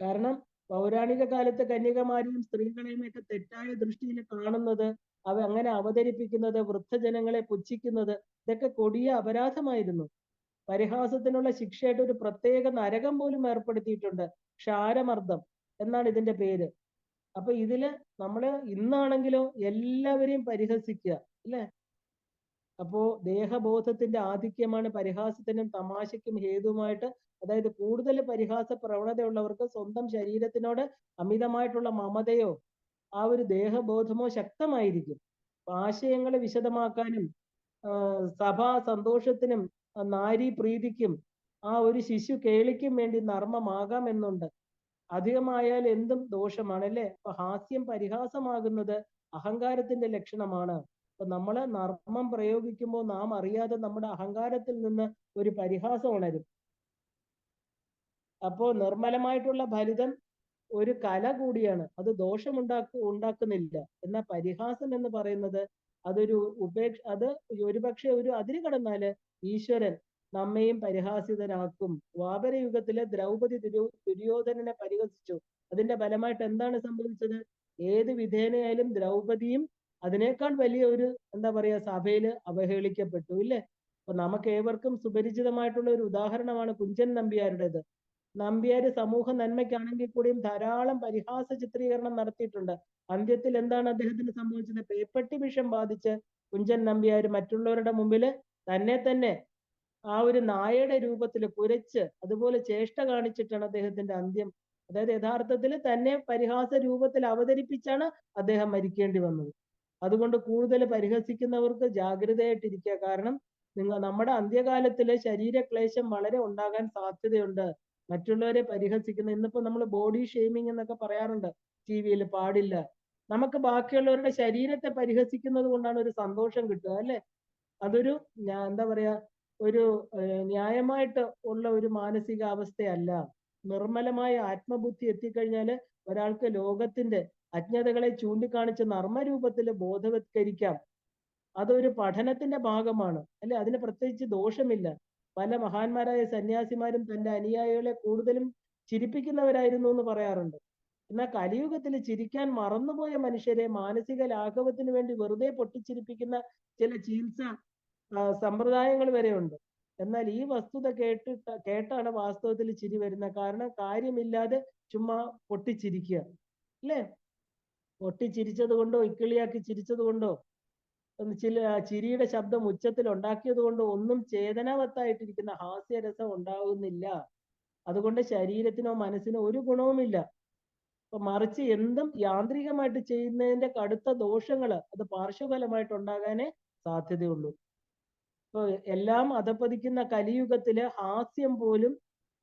കാരണം പൗരാണിക കാലത്ത് കന്യകമാരെയും സ്ത്രീകളെയും ഒക്കെ തെറ്റായ ദൃഷ്ടിയിൽ കാണുന്നത്, അങ്ങനെ അവതരിപ്പിക്കുന്നത്, വൃദ്ധജനങ്ങളെ പുച്ഛിക്കുന്നത്, ഇതൊക്കെ കൊടിയ അപരാധമായിരുന്നു. പരിഹാസത്തിനുള്ള ശിക്ഷയായിട്ട് ഒരു പ്രത്യേക നരകം പോലും ഏർപ്പെടുത്തിയിട്ടുണ്ട്. ക്ഷാരമർദ്ദം എന്നാണ് ഇതിന്റെ പേര്. അപ്പൊ ഇതില് നമ്മള് ഇന്നാണെങ്കിലോ എല്ലാവരെയും പരിഹസിക്കുക അല്ലെ. അപ്പോ ദേഹബോധത്തിന്റെ ആധിക്യമാണ് പരിഹാസത്തിനും തമാശയ്ക്കും ഹേതുമായിട്ട്. അതായത് കൂടുതൽ പരിഹാസ പ്രവണതയുള്ളവർക്ക് സ്വന്തം ശരീരത്തിനോട് അമിതമായിട്ടുള്ള മമതയോ ആ ഒരു ദേഹബോധമോ ശക്തമായിരിക്കും. ആശയങ്ങളെ വിശദമാക്കാനും സഭാ സന്തോഷത്തിനും നാരി പ്രീതിക്കും ആ ഒരു ശിശു കേളിക്കും വേണ്ടി നർമ്മമാകാം എന്നുണ്ട്. അധികമായാൽ എന്തും ദോഷമാണ് അല്ലേ. അപ്പൊ ഹാസ്യം പരിഹാസമാകുന്നത് അഹങ്കാരത്തിന്റെ ലക്ഷണമാണ്. അപ്പൊ നമ്മള് നർമ്മം പ്രയോഗിക്കുമ്പോൾ നാം അറിയാതെ നമ്മുടെ അഹങ്കാരത്തിൽ നിന്ന് ഒരു പരിഹാസം ഉണരും. അപ്പോ നിർമ്മലമായിട്ടുള്ള ഫലിതം ഒരു കല കൂടിയാണ്. അത് ഉണ്ടാക്കുന്നില്ല. എന്നാൽ പരിഹാസം എന്ന് പറയുന്നത് അതൊരു അത് ഒരുപക്ഷെ ഒരു അതിര് കടന്നാല് ഈശ്വരൻ നമ്മയും പരിഹാസിതനാക്കും. ദ്വാപരയുഗത്തിലെ ദ്രൗപദി ദുര്യോധനനെ പരിഹസിച്ചു. അതിന്റെ ഫലമായിട്ട് എന്താണ് സംഭവിച്ചത്? ഏത് വിധേനയായാലും ദ്രൗപദിയും അതിനേക്കാൾ വലിയ ഒരു എന്താ പറയാ സഭയില് അവഹേളിക്കപ്പെട്ടു ഇല്ലേ. അപ്പൊ നമുക്ക് ഏവർക്കും സുപരിചിതമായിട്ടുള്ള ഒരു ഉദാഹരണമാണ് കുഞ്ചൻ നമ്പ്യാരുടേത്. നമ്പ്യാര് സമൂഹ നന്മയ്ക്കാണെങ്കിൽ കൂടിയും ധാരാളം പരിഹാസ ചിത്രീകരണം നടത്തിയിട്ടുണ്ട്. അന്ത്യത്തിൽ എന്താണ് അദ്ദേഹത്തിന് സംഭവിച്ചത്? പേപ്പട്ടി വിഷം ബാധിച്ച് കുഞ്ചൻ നമ്പ്യാര് മറ്റുള്ളവരുടെ മുമ്പില് തന്നെ ആ ഒരു നായയുടെ രൂപത്തിൽ കുരച്ച് അതുപോലെ ചേഷ്ട കാണിച്ചിട്ടാണ് അദ്ദേഹത്തിന്റെ അന്ത്യം. അതായത് യഥാർത്ഥത്തിൽ തന്നെ പരിഹാസ രൂപത്തിൽ അവതരിപ്പിച്ചാണ് അദ്ദേഹം മരിക്കേണ്ടി വന്നത്. അതുകൊണ്ട് കൂടുതൽ പരിഹസിക്കുന്നവർക്ക് ജാഗ്രതയായിട്ടിരിക്കുക. കാരണം നമ്മുടെ അന്ത്യകാലത്തില് ശരീരക്ലേശം വളരെ ഉണ്ടാകാൻ സാധ്യതയുണ്ട്. മറ്റുള്ളവരെ പരിഹസിക്കുന്ന, ഇന്നിപ്പോ നമ്മൾ ബോഡി ഷെയ്മിങ് എന്നൊക്കെ പറയാറുണ്ട് ടിവിയിൽ, പാടില്ല. നമുക്ക് ബാക്കിയുള്ളവരുടെ ശരീരത്തെ പരിഹസിക്കുന്നത് കൊണ്ടാണ് ഒരു സന്തോഷം കിട്ടുക അല്ലെ. അതൊരു എന്താ പറയാ ഒരു ന്യായമായിട്ട് ഉള്ള ഒരു മാനസികാവസ്ഥയല്ല. നിർമ്മലമായ ആത്മബുദ്ധി എത്തിക്കഴിഞ്ഞാല് ഒരാൾക്ക് ലോകത്തിന്റെ അജ്ഞതകളെ ചൂണ്ടിക്കാണിച്ച് നർമ്മരൂപത്തിൽ ബോധവത്കരിക്കാം. അതൊരു പഠനത്തിന്റെ ഭാഗമാണ് അല്ലെ. അതിന് പ്രത്യേകിച്ച് ദോഷമില്ല. പല മഹാന്മാരായ സന്യാസിമാരും തന്റെ അനുയായികളെ കൂടുതലും ചിരിപ്പിക്കുന്നവരായിരുന്നു എന്ന് പറയാറുണ്ട്. എന്നാൽ കലിയുഗത്തിൽ ചിരിക്കാൻ മറന്നുപോയ മനുഷ്യരെ മാനസിക ലാഘവത്തിന് വേണ്ടി വെറുതെ പൊട്ടിച്ചിരിപ്പിക്കുന്ന ചില ചികിത്സ സമ്പ്രദായങ്ങൾ വരെയുണ്ട്. എന്നാൽ ഈ വസ്തുത കേട്ടാണ് വാസ്തവത്തിൽ ചിരി വരുന്നത്. കാരണം കാര്യമില്ലാതെ ചുമ്മാ പൊട്ടിച്ചിരിക്കുക അല്ലേ. പൊട്ടിച്ചിരിച്ചത് കൊണ്ടോ ഇക്കിളിയാക്കി ചിരിച്ചത് കൊണ്ടോ ചിരിയുടെ ശബ്ദം ഉച്ചത്തിൽ ഉണ്ടാക്കിയത് കൊണ്ടോ ഒന്നും ചേതനാവത്തായിട്ടിരിക്കുന്ന ഹാസ്യരസം ഉണ്ടാകുന്നില്ല. അതുകൊണ്ട് ശരീരത്തിനോ മനസ്സിനോ ഒരു ഗുണവുമില്ല. അപ്പൊ മറിച്ച് എന്തും യാന്ത്രികമായിട്ട് ചെയ്യുന്നതിന്റെ കടുത്ത ദോഷങ്ങൾ അത് പാർശ്വഫലമായിട്ട് ഉണ്ടാകാനേ സാധ്യതയുള്ളൂ. ഇപ്പൊ എല്ലാം അധപ്പതിക്കുന്ന കലിയുഗത്തില് ഹാസ്യം പോലും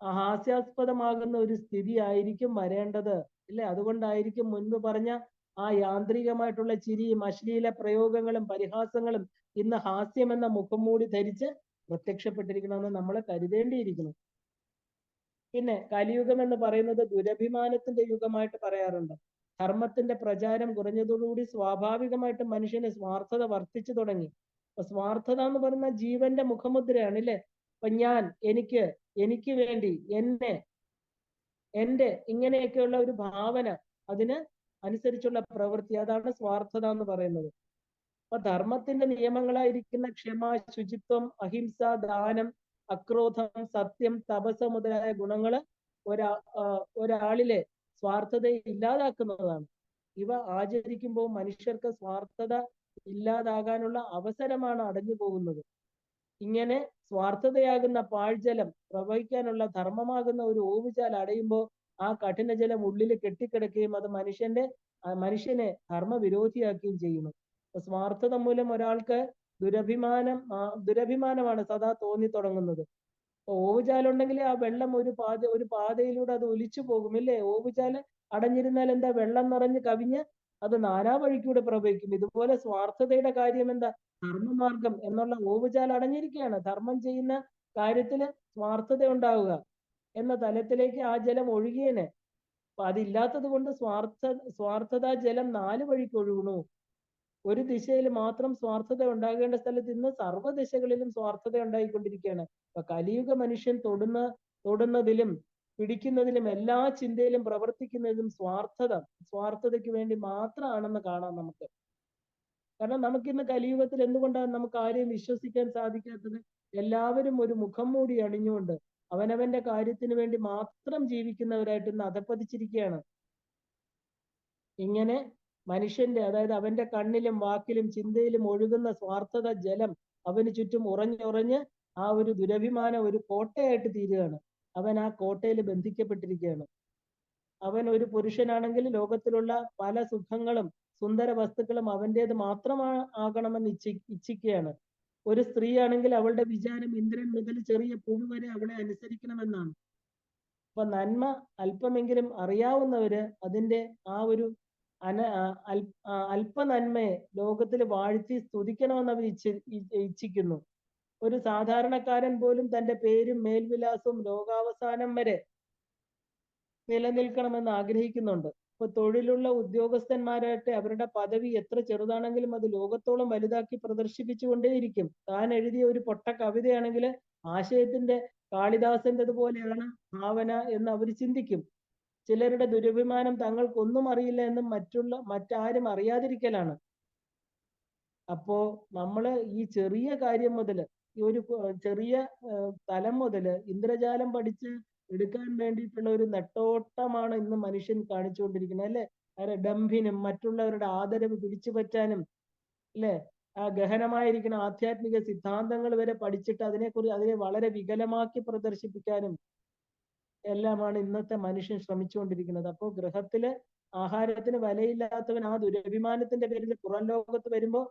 ഹാസ്യാസ്പദമാകുന്ന ഒരു സ്ഥിതി ആയിരിക്കും വരേണ്ടത് ഇല്ലേ. അതുകൊണ്ടായിരിക്കും മുൻപ് പറഞ്ഞ ആ യാന്ത്രികമായിട്ടുള്ള ചിരിയും അശ്ലീല പ്രയോഗങ്ങളും പരിഹാസങ്ങളും ഇന്ന് ഹാസ്യം എന്ന മുഖംമൂടി ധരിച്ച് പ്രത്യക്ഷപ്പെട്ടിരിക്കണമെന്ന് നമ്മൾ കരുതേണ്ടിയിരിക്കുന്നു. പിന്നെ കലിയുഗം എന്ന് പറയുന്നത് ദുരഭിമാനത്തിന്റെ യുഗമായിട്ട് പറയാറുണ്ട്. ധർമ്മത്തിന്റെ പ്രചാരം കുറഞ്ഞതോടുകൂടി സ്വാഭാവികമായിട്ടും മനുഷ്യന് സ്വാർത്ഥത വർദ്ധിച്ചു തുടങ്ങി. അപ്പൊ സ്വാർത്ഥത എന്ന് പറയുന്ന ജീവന്റെ മുഖമുദ്രയാണ് അല്ലേ. അപ്പൊ ഞാൻ, എനിക്ക് വേണ്ടി, എന്റെ ഇങ്ങനെയൊക്കെയുള്ള ഒരു ഭാവന, അതിന് അനുസരിച്ചുള്ള പ്രവൃത്തി, അതാണ് സ്വാർത്ഥത എന്ന് പറയുന്നത്. അപ്പൊ ധർമ്മത്തിന്റെ നിയമങ്ങളായിരിക്കുന്ന ക്ഷമ, ശുചിത്വം, അഹിംസ, ദാനം, അക്രോധം, സത്യം, തപസ് മുതലായ ഗുണങ്ങള് ഒരാളിലെ സ്വാർത്ഥതയെ ഇല്ലാതാക്കുന്നതാണ്. ഇവ ആചരിക്കുമ്പോൾ മനുഷ്യർക്ക് സ്വാർത്ഥത ഇല്ലാതാകാനുള്ള അവസരമാണ് അടഞ്ഞു പോകുന്നത്. ഇങ്ങനെ സ്വാർത്ഥതയാകുന്ന പാഴ്ജലം പ്രവഹിക്കാനുള്ള ധർമ്മമാകുന്ന ഒരു ഓവുചാൽ അടയുമ്പോൾ ആ കഠിനജലം ഉള്ളിൽ കെട്ടിക്കിടക്കുകയും അത് മനുഷ്യനെ ധർമ്മവിരോധിയാക്കുകയും ചെയ്യുന്നു. സ്വാർത്ഥത മൂലം ഒരാൾക്ക് ദുരഭിമാനമാണ് സദാ തോന്നി തുടങ്ങുന്നത്. ഓവുചാലുണ്ടെങ്കിൽ ആ വെള്ളം ഒരു പാതയിലൂടെ അത് ഒലിച്ചു പോകുമില്ലേ. ഓവുചാല് അടഞ്ഞിരുന്നാൽ എന്താ, വെള്ളം നിറഞ്ഞ് കവിഞ്ഞ് അത് നാനാ വഴിക്കൂടെ പ്രവഹിക്കും. ഇതുപോലെ സ്വാർത്ഥതയുടെ കാര്യം എന്താ, ധർമ്മമാർഗം എന്നുള്ള ഓവുചാൽ അടഞ്ഞിരിക്കുകയാണ്. ധർമ്മം ചെയ്യുന്ന കാര്യത്തില് സ്വാർത്ഥത ഉണ്ടാവുക എന്ന തലത്തിലേക്ക് ആ ജലം ഒഴുകിയേനെ. അപ്പൊ അതില്ലാത്തത് കൊണ്ട് സ്വാർത്ഥതാ ജലം 4 വഴിക്ക് ഒഴുകുന്നു. ഒരു ദിശയിൽ മാത്രം സ്വാർത്ഥത ഉണ്ടാകേണ്ട സ്ഥലത്ത് ഇന്ന് സർവ്വദിശകളിലും സ്വാർത്ഥത ഉണ്ടായിക്കൊണ്ടിരിക്കുകയാണ്. അപ്പൊ കലിയുഗ മനുഷ്യൻ തൊടുന്നതിലും പിടിക്കുന്നതിലും എല്ലാ ചിന്തയിലും പ്രവർത്തിക്കുന്നതിലും സ്വാർത്ഥതയ്ക്ക് വേണ്ടി മാത്രമാണെന്ന് കാണാം നമുക്ക്. കാരണം നമുക്കിന്ന് കലിയുഗത്തിൽ എന്തുകൊണ്ടാണ് നമുക്ക് ആരെയും വിശ്വസിക്കാൻ സാധിക്കാത്തത്? എല്ലാവരും ഒരു മുഖം മൂടി അണിഞ്ഞുകൊണ്ട് അവനവന്റെ കാര്യത്തിന് വേണ്ടി മാത്രം ജീവിക്കുന്നവരായിട്ട് ഇന്ന് അധപ്പതിച്ചിരിക്കുകയാണ്. ഇങ്ങനെ മനുഷ്യന്റെ, അതായത് അവന്റെ കണ്ണിലും വാക്കിലും ചിന്തയിലും ഒഴുകുന്ന സ്വാർത്ഥത ജലം അവന് ചുറ്റും ഉറഞ്ഞുറഞ്ഞ് ആ ഒരു ദുരഭിമാനം ഒരു കോട്ടയായിട്ട് തീരുകയാണ്. അവൻ ആ കോട്ടയിൽ ബന്ധിക്കപ്പെട്ടിരിക്കുകയാണ്. അവൻ ഒരു പുരുഷനാണെങ്കിൽ ലോകത്തിലുള്ള പല സുഖങ്ങളും സുന്ദര വസ്തുക്കളും അവൻ്റേത് മാത്രമാകണമെന്ന് ഇച്ഛിക്കുകയാണ്. ഒരു സ്ത്രീ ആണെങ്കിൽ അവളുടെ വിചാരം ഇന്ദ്രൻ മുതൽ ചെറിയ പുഴു വരെ അവളെ അനുസരിക്കണമെന്നാണ്. അപ്പൊ നന്മ അല്പമെങ്കിലും അറിയാവുന്നവര് അതിന്റെ ആ ഒരു അല്പ നന്മയെ ലോകത്തിൽ വാഴ്ത്തി സ്തുതിക്കണമെന്ന് അവർ ഇച്ഛിക്കുന്നു. ഒരു സാധാരണക്കാരൻ പോലും തന്റെ പേരും മേൽവിലാസവും ലോകാവസാനം വരെ നിലനിൽക്കണമെന്ന് ആഗ്രഹിക്കുന്നുണ്ട്. ഇപ്പൊ തൊഴിലുള്ള ഉദ്യോഗസ്ഥന്മാരായിട്ട് അവരുടെ പദവി എത്ര ചെറുതാണെങ്കിലും അത് ലോകത്തോളം വലുതാക്കി പ്രദർശിപ്പിച്ചുകൊണ്ടേയിരിക്കും. താൻ എഴുതിയ ഒരു പൊട്ട കവിതയാണെങ്കിൽ ആശയത്തിന്റെ കാളിദാസൻ്റെതുപോലെയാണ് ഭാവന എന്ന് അവർ ചിന്തിക്കും. ചിലരുടെ ദുരഭിമാനം തങ്ങൾക്കൊന്നും അറിയില്ല എന്നും മറ്റാരും അറിയാതിരിക്കലാണ്. അപ്പോ നമ്മള് ഈ ചെറിയ കാര്യം മുതൽ, ഈ ഒരു ചെറിയ തലം മുതൽ ഇന്ദ്രജാലം പഠിച്ച് എടുക്കാൻ വേണ്ടിയിട്ടുള്ള ഒരു നെട്ടോട്ടമാണ് ഇന്ന് മനുഷ്യൻ കാണിച്ചുകൊണ്ടിരിക്കുന്നത്, അല്ലെ? ഡംഭിനും മറ്റുള്ളവരുടെ ആദരവ് പിടിച്ചു പറ്റാനും, അല്ലെ? ആ ഗഹനമായിരിക്കുന്ന ആധ്യാത്മിക സിദ്ധാന്തങ്ങൾ വരെ പഠിച്ചിട്ട് അതിനെ വളരെ വികലമാക്കി പ്രദർശിപ്പിക്കാനും എല്ലാമാണ് ഇന്നത്തെ മനുഷ്യൻ ശ്രമിച്ചുകൊണ്ടിരിക്കുന്നത്. അപ്പോൾ ഗൃഹത്തില് ആഹാരത്തിന് വിലയില്ലാത്തവൻ ആ ദുരഭിമാനത്തിന്റെ പേരിൽ പുറം ലോകത്ത് വരുമ്പോ,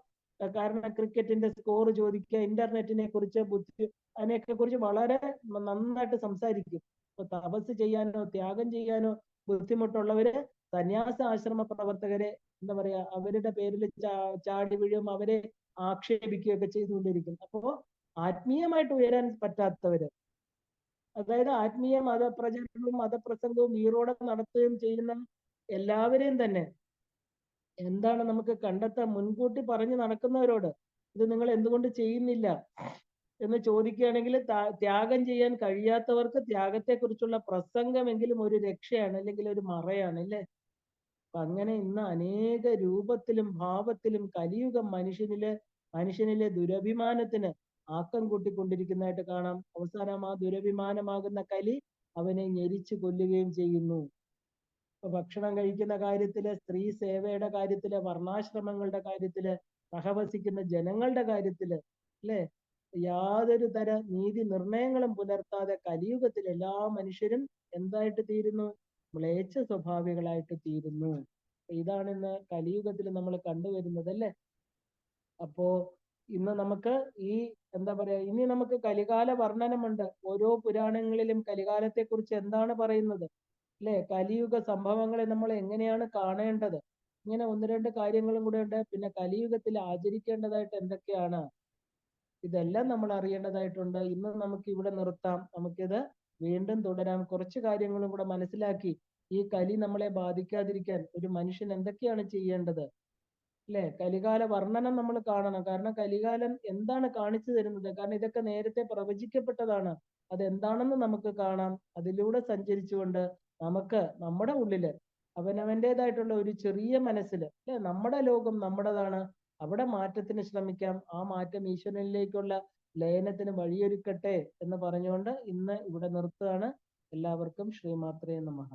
കാരണം ക്രിക്കറ്റിന്റെ സ്കോർ ചോദിക്കുക, ഇന്റർനെറ്റിനെ കുറിച്ച് അതിനെയൊക്കെ കുറിച്ച് വളരെ നന്നായിട്ട് സംസാരിക്കും. ഇപ്പൊ തപസ് ചെയ്യാനോ ത്യാഗം ചെയ്യാനോ ബുദ്ധിമുട്ടുള്ളവര് സന്യാസ ആശ്രമ പ്രവർത്തകരെ എന്താ പറയാ, അവരുടെ പേരിൽ ചാടി വീഴും, അവരെ ആക്ഷേപിക്കുകയൊക്കെ ചെയ്തുകൊണ്ടിരിക്കും. അപ്പോ ആത്മീയമായിട്ട് ഉയരാൻ പറ്റാത്തവര്, അതായത് ആത്മീയ മതപ്രചരണവും മതപ്രസംഗവും ഈറോടെ നടത്തുകയും ചെയ്യുന്ന എല്ലാവരെയും തന്നെ എന്താണ് നമുക്ക് കണ്ടെത്താൻ, മുൻകൂട്ടി പറഞ്ഞു നടക്കുന്നവരോട് ഇത് നിങ്ങൾ എന്തുകൊണ്ട് ചെയ്യുന്നില്ല എന്ന് ചോദിക്കുകയാണെങ്കിൽ, ത്യാഗം ചെയ്യാൻ കഴിയാത്തവർക്ക് ത്യാഗത്തെക്കുറിച്ചുള്ള പ്രസംഗമെങ്കിലും ഒരു രക്ഷയാണ്, അല്ലെങ്കിൽ ഒരു മറയാണ്, അല്ലേ? അപ്പൊ അങ്ങനെ ഇന്ന് അനേക രൂപത്തിലും ഭാവത്തിലും കലിയുഗം മനുഷ്യനിലെ ദുരഭിമാനത്തിന് ആക്കം കൂട്ടിക്കൊണ്ടിരിക്കുന്നതായിട്ട് കാണാം. അവസാനം ആ ദുരഭിമാനമാകുന്ന കലി അവനെ ഞെരിച്ചു കൊല്ലുകയും ചെയ്യുന്നു. ഇപ്പൊ ഭക്ഷണം കഴിക്കുന്ന കാര്യത്തില്, സ്ത്രീ സേവയുടെ കാര്യത്തില്, വർണ്ണാശ്രമങ്ങളുടെ കാര്യത്തില്, സഹവസിക്കുന്ന ജനങ്ങളുടെ കാര്യത്തില്, അല്ലെ, യാതൊരു തര നീതി നിർണയങ്ങളും പുലർത്താതെ കലിയുഗത്തിൽ എല്ലാ മനുഷ്യരും എന്തായിട്ട് തീരുന്നു? മ്ലേച്ഛ സ്വഭാവികളായിട്ട് തീരുന്നു. ഇതാണ് ഇന്ന് കലിയുഗത്തിൽ നമ്മൾ കണ്ടുവരുന്നത്, അല്ലെ? അപ്പോ ഇന്ന് നമുക്ക് ഈ എന്താ പറയാ, ഇനി നമുക്ക് കലികാല വർണ്ണനമുണ്ട്. ഓരോ പുരാണങ്ങളിലും കലികാലത്തെ കുറിച്ച് എന്താണ് പറയുന്നത്, അല്ലെ? കലിയുഗ സംഭവങ്ങളെ നമ്മൾ എങ്ങനെയാണ് കാണേണ്ടത്, ഇങ്ങനെ ഒന്ന് രണ്ട് കാര്യങ്ങളും കൂടെ ഉണ്ട്. പിന്നെ കലിയുഗത്തിൽ ആചരിക്കേണ്ടതായിട്ട് എന്തൊക്കെയാണ്, ഇതെല്ലാം നമ്മൾ അറിയേണ്ടതായിട്ടുണ്ട്. ഇന്ന് നമുക്ക് ഇവിടെ നിർത്താം, നമുക്കിത് വീണ്ടും തുടരാം. കുറച്ച് കാര്യങ്ങളും കൂടെ മനസ്സിലാക്കി ഈ കലി നമ്മളെ ബാധിക്കാതിരിക്കാൻ ഒരു മനുഷ്യൻ എന്തൊക്കെയാണ് ചെയ്യേണ്ടത്, അല്ലെ? കലികാല വർണ്ണനം നമ്മൾ കാണണം. കാരണം കലികാലം എന്താണ് കാണിച്ചു തരുന്നത്, കാരണം ഇതൊക്കെ നേരത്തെ പ്രവചിക്കപ്പെട്ടതാണ്. അതെന്താണെന്ന് നമുക്ക് കാണാം. അതിലൂടെ സഞ്ചരിച്ചുകൊണ്ട് നമുക്ക് നമ്മുടെ ഉള്ളില് അവനവൻ്റെതായിട്ടുള്ള ഒരു ചെറിയ മനസ്സില്, അല്ലെ, നമ്മുടെ ലോകം നമ്മുടേതാണ്, അവിടെ മാറ്റത്തിന് ശ്രമിക്കാം. ആ മാറ്റം ഈശ്വരനിലേക്കുള്ള ലയനത്തിന് വഴിയൊരുക്കട്ടെ എന്ന് പറഞ്ഞുകൊണ്ട് ഇന്ന് ഇവിടെ നിർത്തുകയാണ്. എല്ലാവർക്കും ശ്രീമാത്രേ നമഃ.